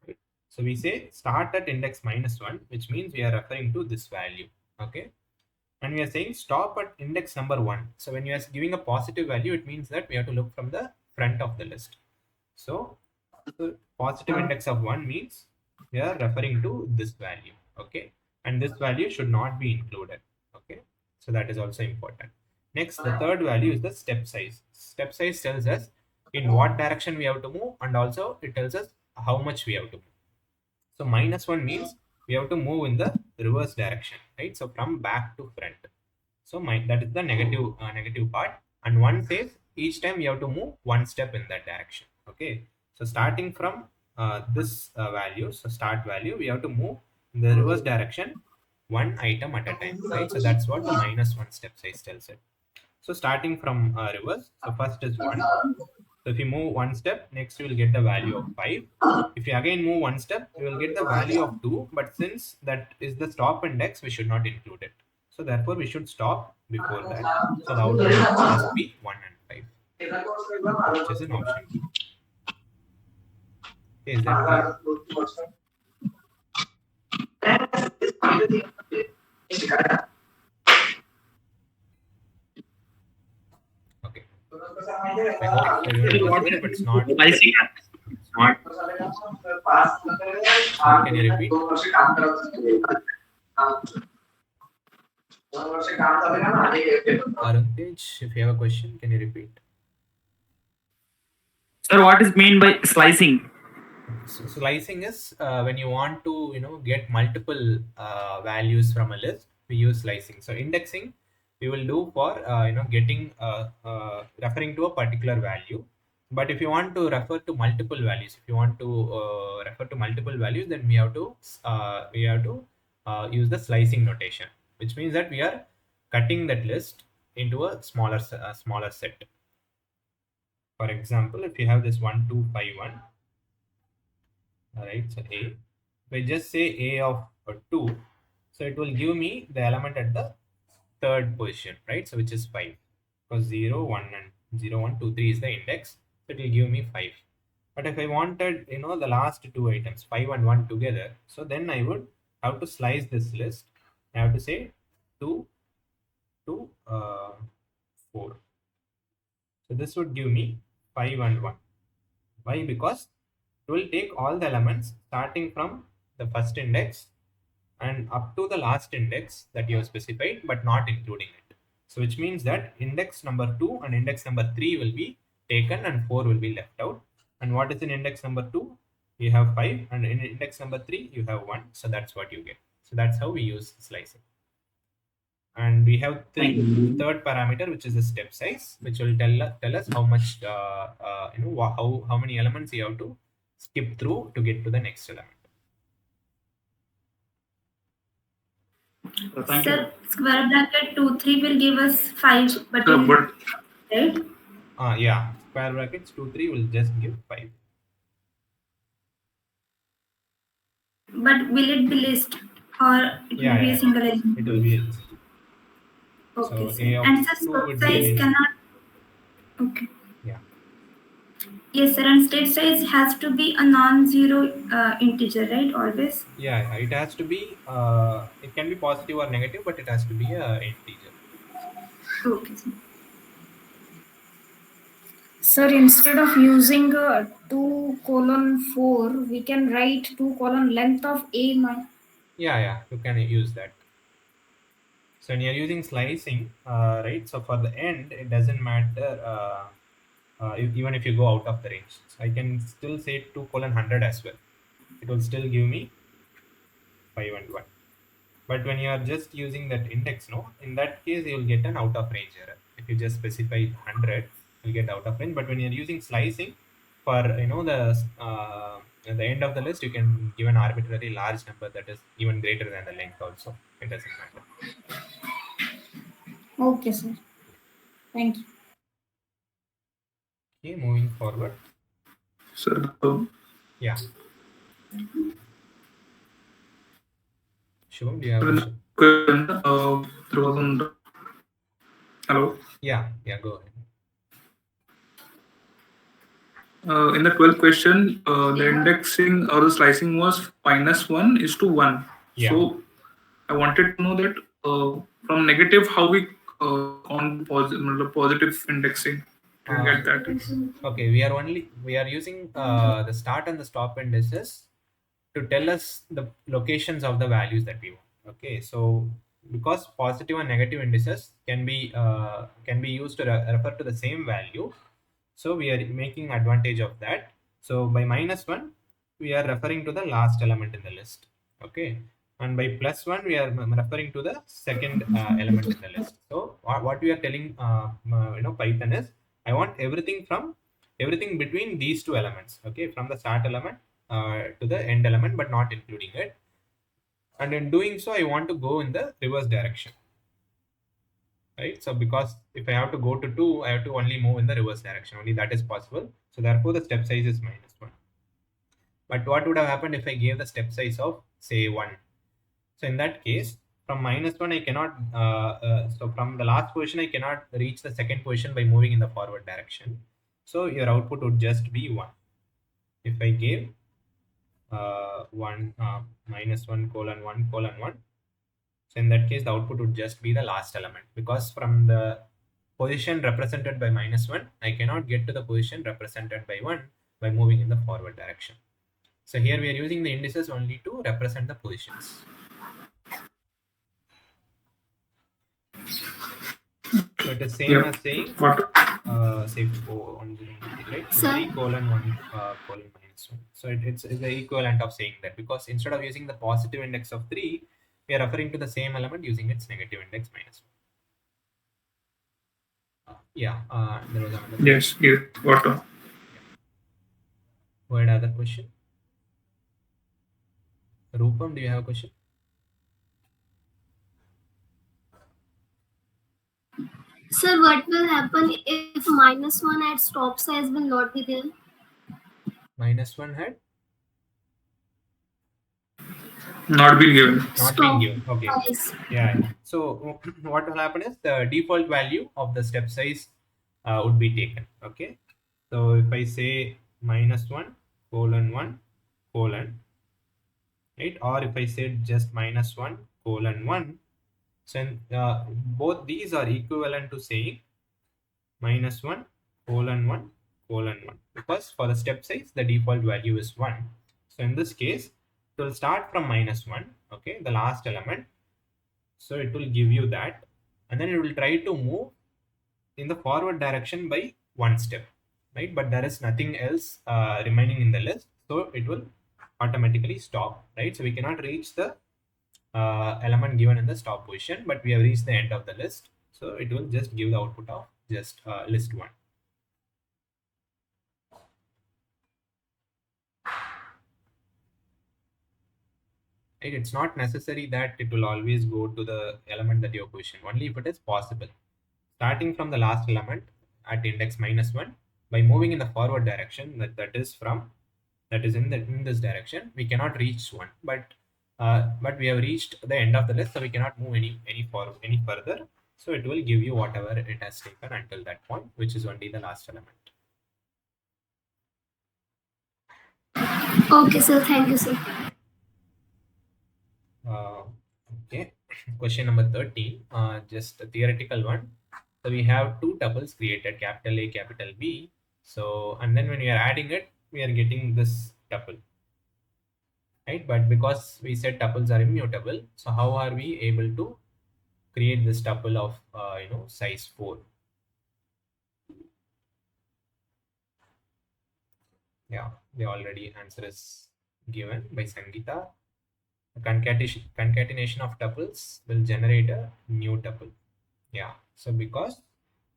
Right? So we say start at index -1, which means we are referring to this value. Okay. And we are saying stop at index number 1. So when you are giving a positive value, it means that we have to look from the front of the list. So the positive index of 1 means we are referring to this value. Okay. And this value should not be included. Okay. So that is also important. Next, the third value is the step size. Step size tells us in what direction we have to move, and also it tells us how much we have to move. So -1 means we have to move in the reverse direction, right? So from back to front. So that is the negative part. And 1 says each time we have to move 1 step in that direction. Okay. So starting from this value, so start value, we have to move in the reverse direction 1 item at a time, right? So that's what the -1 step size tells it. So starting from reverse, so first is 1, So if you move one step, next you will get the value of 5. If you again move one step, you will get the value of 2. But since that is the stop index, we should not include it. So therefore, we should stop before that. So the output will just be 1 and 5, which is an option B. Okay, is that clear? Okay. I hope everyone understood it, but it's not. Can you repeat? Arunkej, if you have a question, can you repeat? Sir, what is mean by slicing? So slicing is when you want to get multiple values from a list, we use slicing. So indexing we will do for getting referring to a particular value. But if you want to refer to multiple values, then we have to use the slicing notation, which means that we are cutting that list into a smaller set. For example, if you have this 1 2 5 1. Alright, so A. If I just say A of 2, so it will give me the element at the third position, right? So which is 5, because 0 1 and 0 1 2 3 is the index, so it will give me 5. But if I wanted the last two items 5 and 1 together, so then I would have to slice this list. I have to say 2 to 4. So this would give me 5 and 1. Why? Because it will take all the elements starting from the first index and up to the last index that you have specified, but not including it. So which means that index number 2 and index number 3 will be taken and 4 will be left out. And what is in index number 2? You have 5, and in index number 3 you have 1. So that's what you get. So that's how we use slicing. And we have third parameter, which is the step size, which will tell us how much how many elements you have to skip through to get to the next element. Sir, square bracket 2 3 will give us 5, but right? Yeah, square brackets 2 3 will just give 5. But will it be list or it will be a single element? It will be a list. Okay, so sir. A of And 2 sir, would size be cannot. Okay. Yeah. Yes, sir. And state size has to be a non-zero integer, right? Always. Yeah, it has to be. It can be positive or negative, but it has to be a integer. Okay, sir. Sir, instead of using 2:4, we can write 2 length of A. Yeah, you can use that. So when you're using slicing, right? So for the end, it doesn't matter even if you go out of the range. So I can still say 2:100 as well. It will still give me 5 and 1. But when you are just using that index, in that case you will get an out of range error. If you just specify 100, you'll get out of range. But when you're using slicing, for the end of the list, you can give an arbitrary large number that is even greater than the length also. It doesn't matter. Okay, sir. Thank you. Okay, moving forward. Sir. Yeah. Shubham, do you have a question? Hello? Yeah, go ahead. In the 12th question, the indexing or the slicing was -1:1. Yeah. So I wanted to know that from negative, how we on positive indexing to get that. Okay, we are using the start and the stop indices to tell us the locations of the values that we want. Okay, so because positive and negative indices can be used to refer to the same value, so we are making advantage of that. So by -1, we are referring to the last element in the list. Okay, and by +1, we are referring to the second element in the list. So what we are telling Python is, I want everything between these two elements. Okay, from the start element to the end element, but not including it. And in doing so, I want to go in the reverse direction. right? So because if I have to go to 2, I have to only move in the reverse direction. Only that is possible. So therefore the step size is -1. But what would have happened if I gave the step size of say 1? So in that case, from -1, I cannot, so from the last position, I cannot reach the second position by moving in the forward direction. So your output would just be 1. If I gave 1, -1 colon 1 colon 1, so in that case, the output would just be the last element, because from the position represented by -1, I cannot get to the position represented by 1 by moving in the forward direction. So here we are using the indices only to represent the positions. So it is same as saying, say 410, right? So 3 colon 1 colon -1. So it's the equivalent of saying that, because instead of using the positive index of 3, we are referring to the same element using its negative index -1. Yeah, there was another. Yes, yes, got it. What other question? Rupam, do you have a question? Sir, what will happen if -1 at stop size will not be there? -1 had not been given. Not been given. Okay. Yeah. So what will happen is the default value of the step size would be taken. Okay. So if I say -1 colon 1 colon, right, or if I say just -1 colon 1, so both these are equivalent to saying -1 colon 1 colon 1, because for the step size the default value is 1. So in this case it will start from -1, okay, the last element. So it will give you that, and then it will try to move in the forward direction by 1 step, right? But there is nothing else remaining in the list, so it will automatically stop, right? So we cannot reach the element given in the stop position, but we have reached the end of the list, so it will just give the output of just list 1. Right? It's not necessary that it will always go to the element that you have positioned, only if it is possible. Starting from the last element at index -1, by moving in the forward direction, that is in this direction, we cannot reach 1, but we have reached the end of the list, so we cannot move any further. So it will give you whatever it has taken until that point, which is only the last element. Okay, sir. Thank you, sir. Okay. Question number 13, just a theoretical one. So we have two tuples created, capital A, capital B. So, and then when we are adding it, we are getting this tuple, right? But because we said tuples are immutable, so how are we able to create this tuple of size 4? Yeah, the already answer is given by Sangeeta. The concatenation of tuples will generate a new tuple. Yeah, so because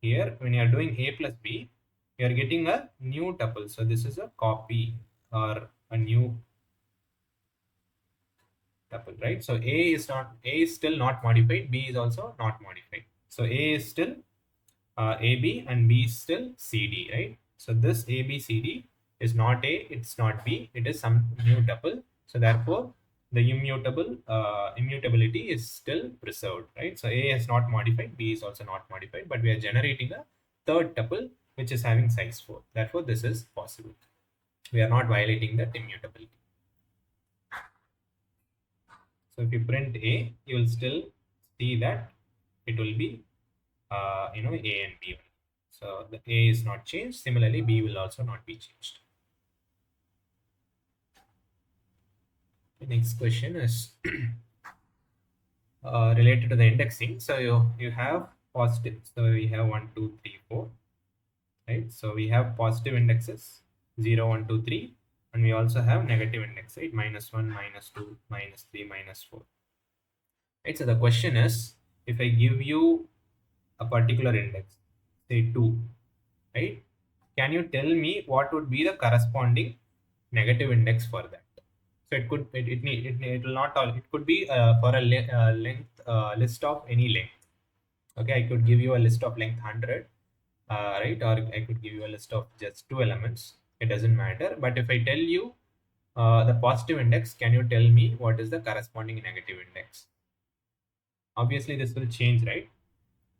here when you are doing A plus B, you are getting a new tuple. So this is a copy or a new tuple, right? So A is still not modified, B is also not modified. So A is still AB and B is still CD, right? So this ABCD is not A, it's not B, it is some new tuple. So therefore the immutability is still preserved, right? So A is not modified, B is also not modified, but we are generating a third tuple which is having size 4. Therefore this is possible. We are not violating that immutability. So if you print A, you will still see that it will be A and B. So the A is not changed. Similarly, B will also not be changed. The next question is related to the indexing. So you have positive. So we have 1, 2, 3, 4. Right. So we have positive indexes 0, 1, 2, 3. And we also have negative index, right? -1, -2, -3, -4. Right. So the question is, if I give you a particular index, say 2, right? Can you tell me what would be the corresponding negative index for that? So it could it will not all, it could be for a length list of any length. Okay, I could give you a list of length 100, right? Or I could give you a list of just 2 elements. It doesn't matter. But if I tell you the positive index, can you tell me what is the corresponding negative index? Obviously, this will change, right?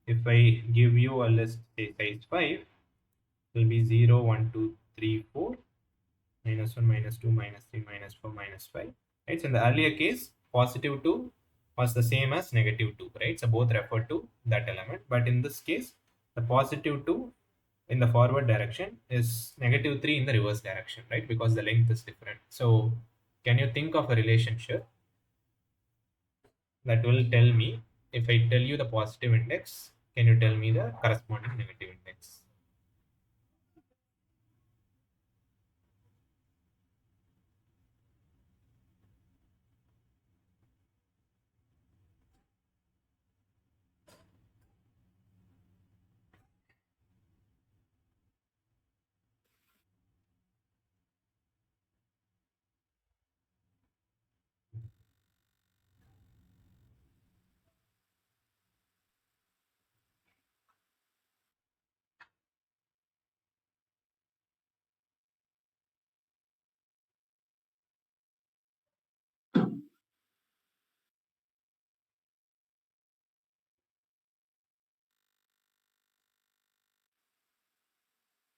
If I give you a list, say size 5, it will be 0, 1, 2, 3, 4, minus 1, minus 2, minus 3, minus 4, minus 5. Right? So in the earlier case, positive 2 was the same as negative 2, right? So both refer to that element. But in this case, the positive 2 in the forward direction is negative 3 in the reverse direction, right? Because the length is different. So can you think of a relationship that will tell me, if I tell you the positive index, can you tell me the corresponding negative index?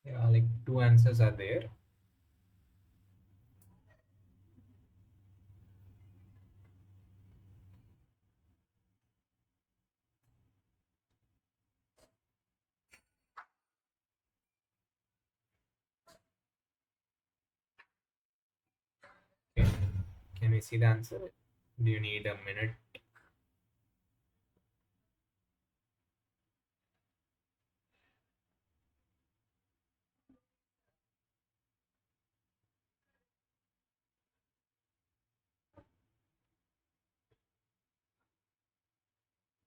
Yeah, like 2 answers are there. Okay. Can we see the answer? Do you need a minute?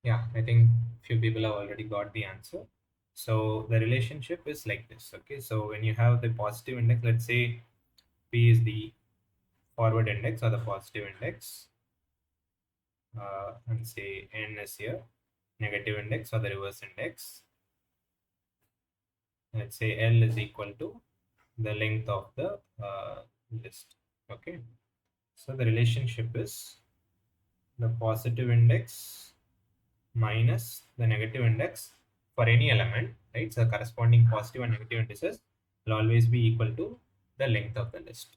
Yeah, I think few people have already got the answer. So the relationship is like this. Okay, so when you have the positive index, let's say P is the forward index or the positive index, and say N is here, negative index or the reverse index. Let's say L is equal to the length of the list. Okay, so the relationship is the positive index minus the negative index for any element, right? So corresponding positive and negative indices will always be equal to the length of the list.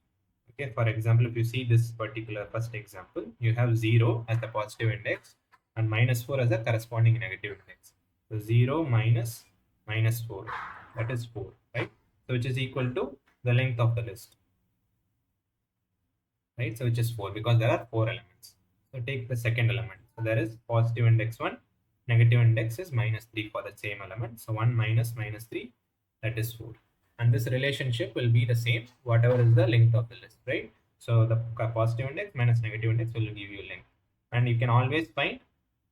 Okay, for example, if you see this particular first example, you have 0 as the positive index and minus 4 as the corresponding negative index. So 0 minus minus 4, that is 4, right? So which is equal to the length of the list, right? So which is 4 because there are 4 elements. So take the second element. So there is positive index 1, negative index is minus 3 for the same element. So 1 minus minus 3, that is 4. And this relationship will be the same, whatever is the length of the list, right? So the positive index minus negative index will give you length. And you can always find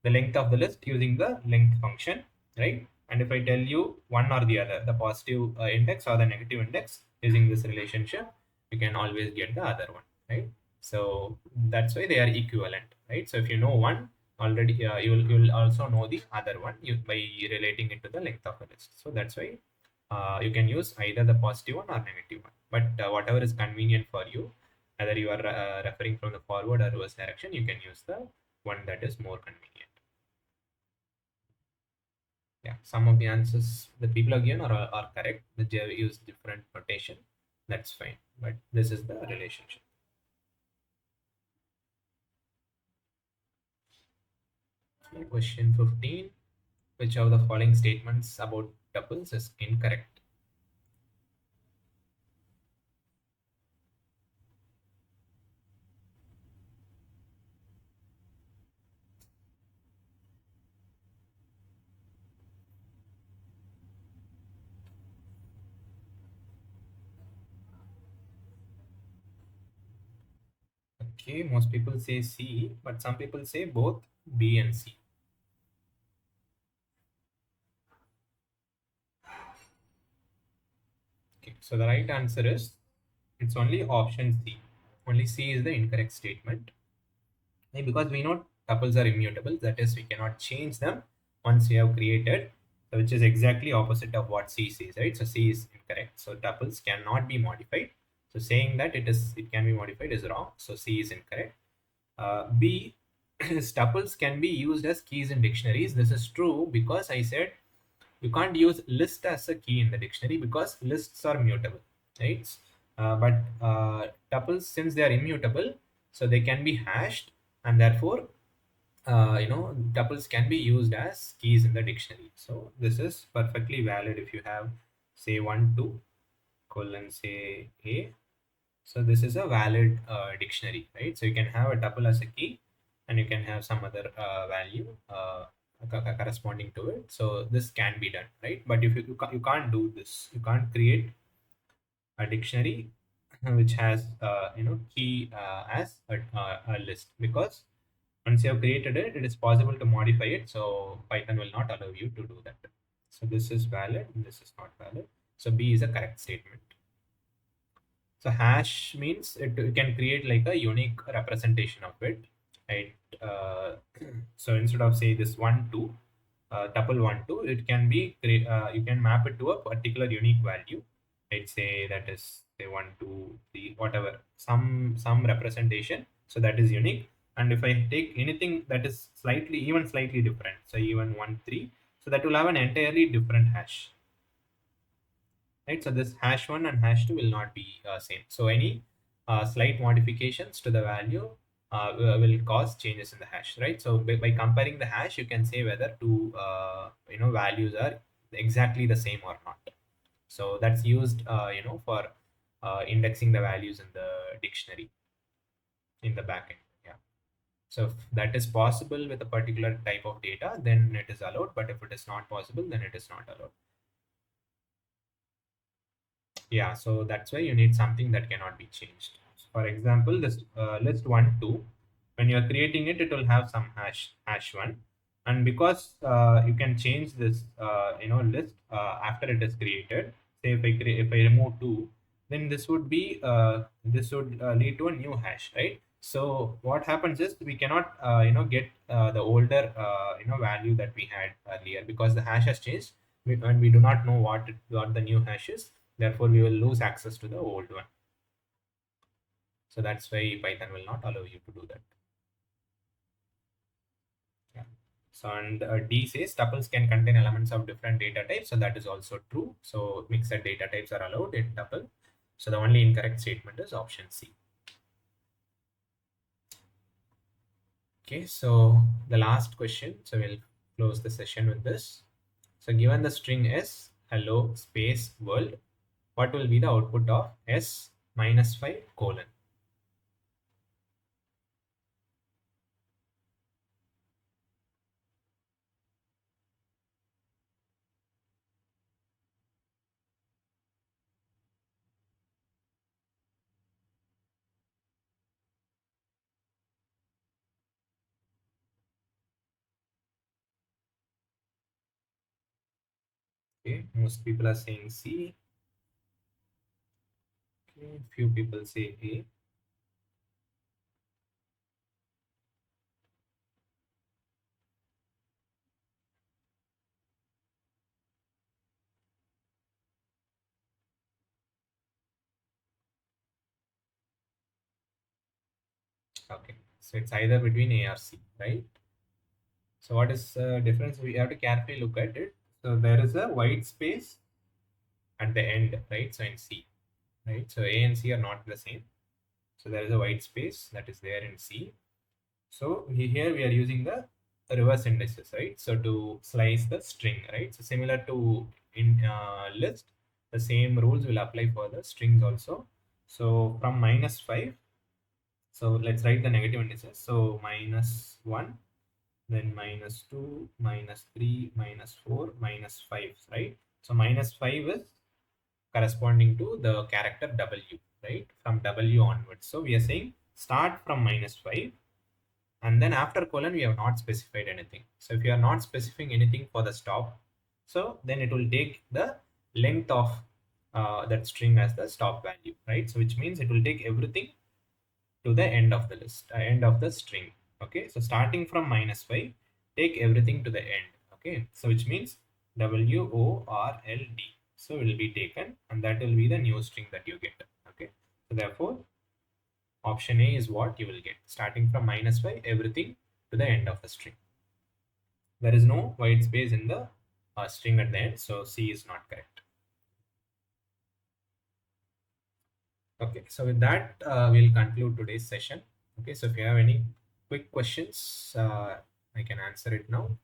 the length of the list using the length function, right? And if I tell you one or the other, the positive index or the negative index using this relationship, you can always get the other one, right? So that's why they are equivalent, right? So if you know one already, you will also know the other one by relating it to the length of the list. So that's why you can use either the positive one or negative one, but whatever is convenient for you, whether you are referring from the forward or reverse direction, you can use the one that is more convenient. Yeah, some of the answers that people have given are correct. They use different notation. That's fine, but this is the relationship. Question 15. Which of the following statements about tuples is incorrect? Okay, most people say C, but some people say both B and C. Okay, so the right answer is it's only option C. Only C is the incorrect statement. Because we know tuples are immutable, that is, we cannot change them once you have created, which is exactly opposite of what C says, right? So C is incorrect. So tuples cannot be modified. So saying that it can be modified is wrong. So C is incorrect. B is tuples can be used as keys in dictionaries. This is true because I said you can't use list as a key in the dictionary because lists are mutable, right? But tuples, since they are immutable, so they can be hashed, and therefore tuples can be used as keys in the dictionary. So this is perfectly valid if you have say 1 2 colon say A. So this is a valid dictionary, right? So you can have a tuple as a key and you can have some other value corresponding to it. So this can be done, right? But if you can't do this, you can't create a dictionary which has key as a list, because once you have created it, it is possible to modify it. So Python will not allow you to do that. So this is valid, this is not valid. So B is a correct statement. So hash means it can create like a unique representation of it, right? So instead of say this 1 2 tuple 1 2, it can be you can map it to a particular unique value. I'd say that is say 1 2 3 whatever, some representation, so that is unique. And if I take anything that is even slightly different, so even 1 3, so that will have an entirely different hash, right? So this hash 1 and hash 2 will not be same. So any slight modifications to the value will cause changes in the hash, right? So by comparing the hash, you can say whether two values are exactly the same or not. So that's used for indexing the values in the dictionary in the backend. Yeah. So if that is possible with a particular type of data, then it is allowed. But if it is not possible, then it is not allowed. Yeah, so that's why you need something that cannot be changed. So for example, this list 1 2, when you're creating it, it will have some hash 1, and because you can change this list after it is created. Say if I remove 2, then this would be lead to a new hash, right? So what happens is we cannot get the older value that we had earlier, because the hash has changed, and we do not know what the new hash is. Therefore, we will lose access to the old one. So that's why Python will not allow you to do that. Yeah. So and D says tuples can contain elements of different data types. So that is also true. So mixed data types are allowed in tuple. So the only incorrect statement is option C. Okay, so the last question. So we'll close the session with this. So given the string S, hello space world, what will be the output of S minus 5 colon? Okay, most people are saying C. Okay, few people say A. Okay, so it's either between A or C, right? So what is the difference? We have to carefully look at it. So there is a white space at the end, right? So in C, right? So A and C are not the same. So there is a white space that is there in C. So here we are using the reverse indices, right? So to slice the string, right? So similar to in list, the same rules will apply for the strings also. So from -5, so let's write the negative indices. So -1, then -2, -3, -4, -5, right? So -5 is corresponding to the character W, right? From W onwards. So we are saying start from -5, and then after colon we have not specified anything. So if you are not specifying anything for the stop, so then it will take the length of that string as the stop value, right? So which means it will take everything to the end of the list, end of the string. Okay, so starting from -5, take everything to the end. Okay, so which means WORLD. So it will be taken, and that will be the new string that you get. Okay, so therefore option A is what you will get, starting from -5, everything to the end of the string. There is no white space in the string at the end, so C is not correct. Okay, so with that, we'll conclude today's session. Okay, so if you have any quick questions, I can answer it now.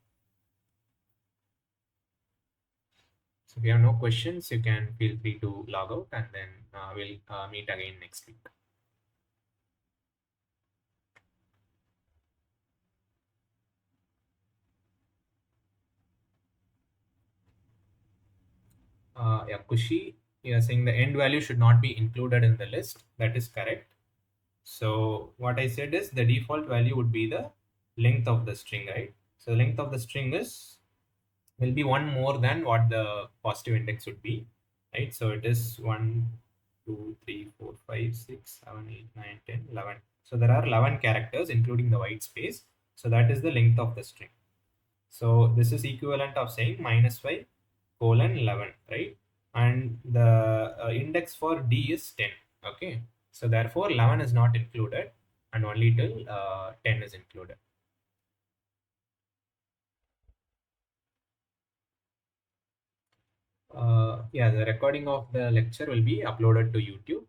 So if you have no questions, you can feel free to log out, and then we'll meet again next week. Yeah, Kushi, you are saying the end value should not be included in the list. That is correct. So what I said is the default value would be the length of the string, right? So the length of the string will be one more than what the positive index would be, right? So it is 1, 2, 3, 4, 5, 6, 7, 8, 9, 10, 11. So there are 11 characters, including the white space. So that is the length of the string. So this is equivalent of saying -5 colon 11, right? And the index for D is 10. Okay, so therefore 11 is not included, and only till 10 is included. Yeah, the recording of the lecture will be uploaded to YouTube.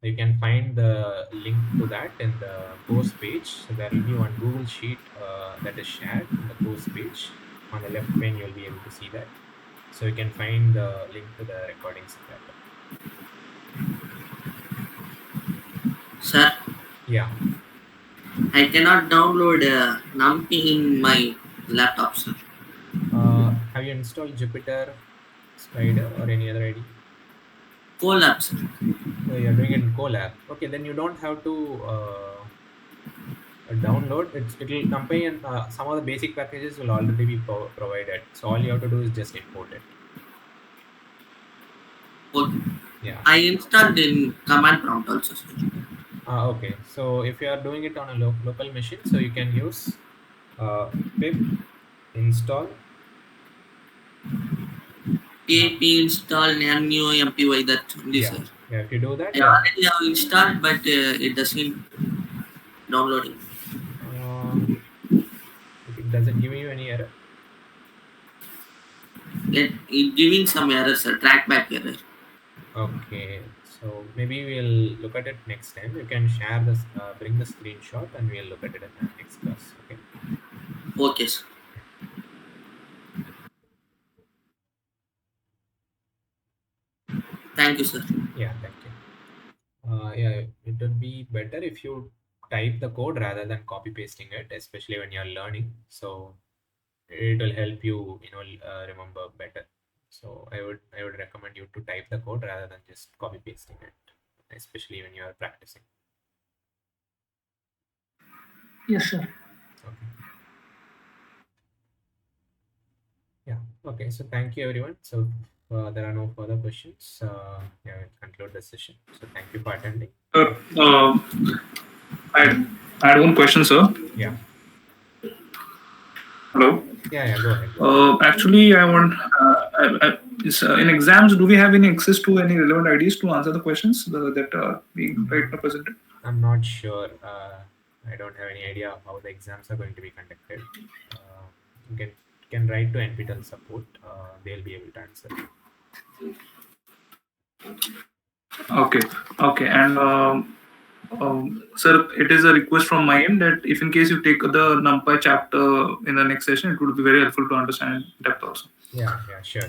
You can find the link to that in the course page. So there will be one Google Sheet that is shared in the course page. On the left pane, you'll be able to see that. So you can find the link to the recordings of that. Sir? Yeah. I cannot download NumPy in my laptop, sir. Have you installed Jupyter Spider or any other IDE? Colab, sir. So you're doing it in Colab. Okay, then you don't have to download. It'll contain some of the basic packages will already be provided. So all you have to do is just import it. Okay. Yeah. I installed in command prompt also, sir. Okay, so if you are doing it on a local machine, so you can use pip install pip install new mpy, that only, yeah. sir. Yeah, if you do that, I already have installed, but it doesn't downloading. It doesn't give you any error. It giving some error, sir. Trackback error. Okay, so maybe we'll look at it next time. You can share this, bring the screenshot, and we'll look at it in the next class. Okay. Okay, sir. Thank you, sir. Yeah, thank you. Yeah, it would be better if you type the code rather than copy pasting it, especially when you're learning. So it will help you, remember better. So I would recommend you to type the code rather than just copy pasting it, especially when you are practicing. Yes, sir. Okay. Yeah. Okay. So thank you, everyone. So there are no further questions. Yeah, we'll conclude the session. So thank you for attending. I had one question, sir. Yeah. Hello. Yeah. Go ahead. Actually, I want in exams, do we have any access to any relevant IDs to answer the questions that are being right now presented? I'm not sure. I don't have any idea of how the exams are going to be conducted. You can write to NPTEL support. They'll be able to answer. Okay. And sir, it is a request from my end that if in case you take the NumPy chapter in the next session, it would be very helpful to understand depth also. Yeah, sure.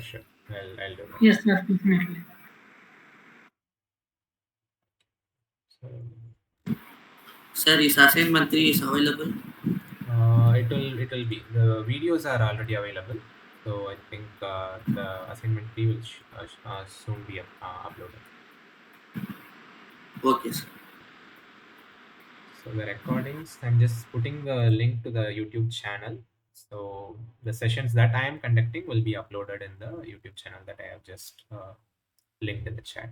I'll do that. Yes, sir, definitely. Sir, is assignment 3 is available? It will be, the videos are already available, so I think the assignment 3 will soon be uploaded. Okay, sir. So the recordings, I'm just putting the link to the YouTube channel. So the sessions that I am conducting will be uploaded in the YouTube channel that I have just linked in the chat.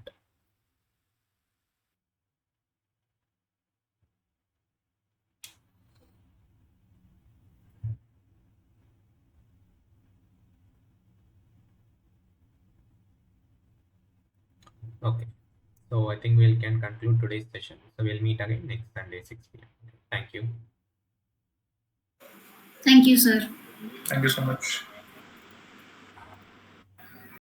Okay. So I think we can conclude today's session. So we'll meet again next Sunday, 6 p.m. Thank you. Thank you, sir. Thank you so much.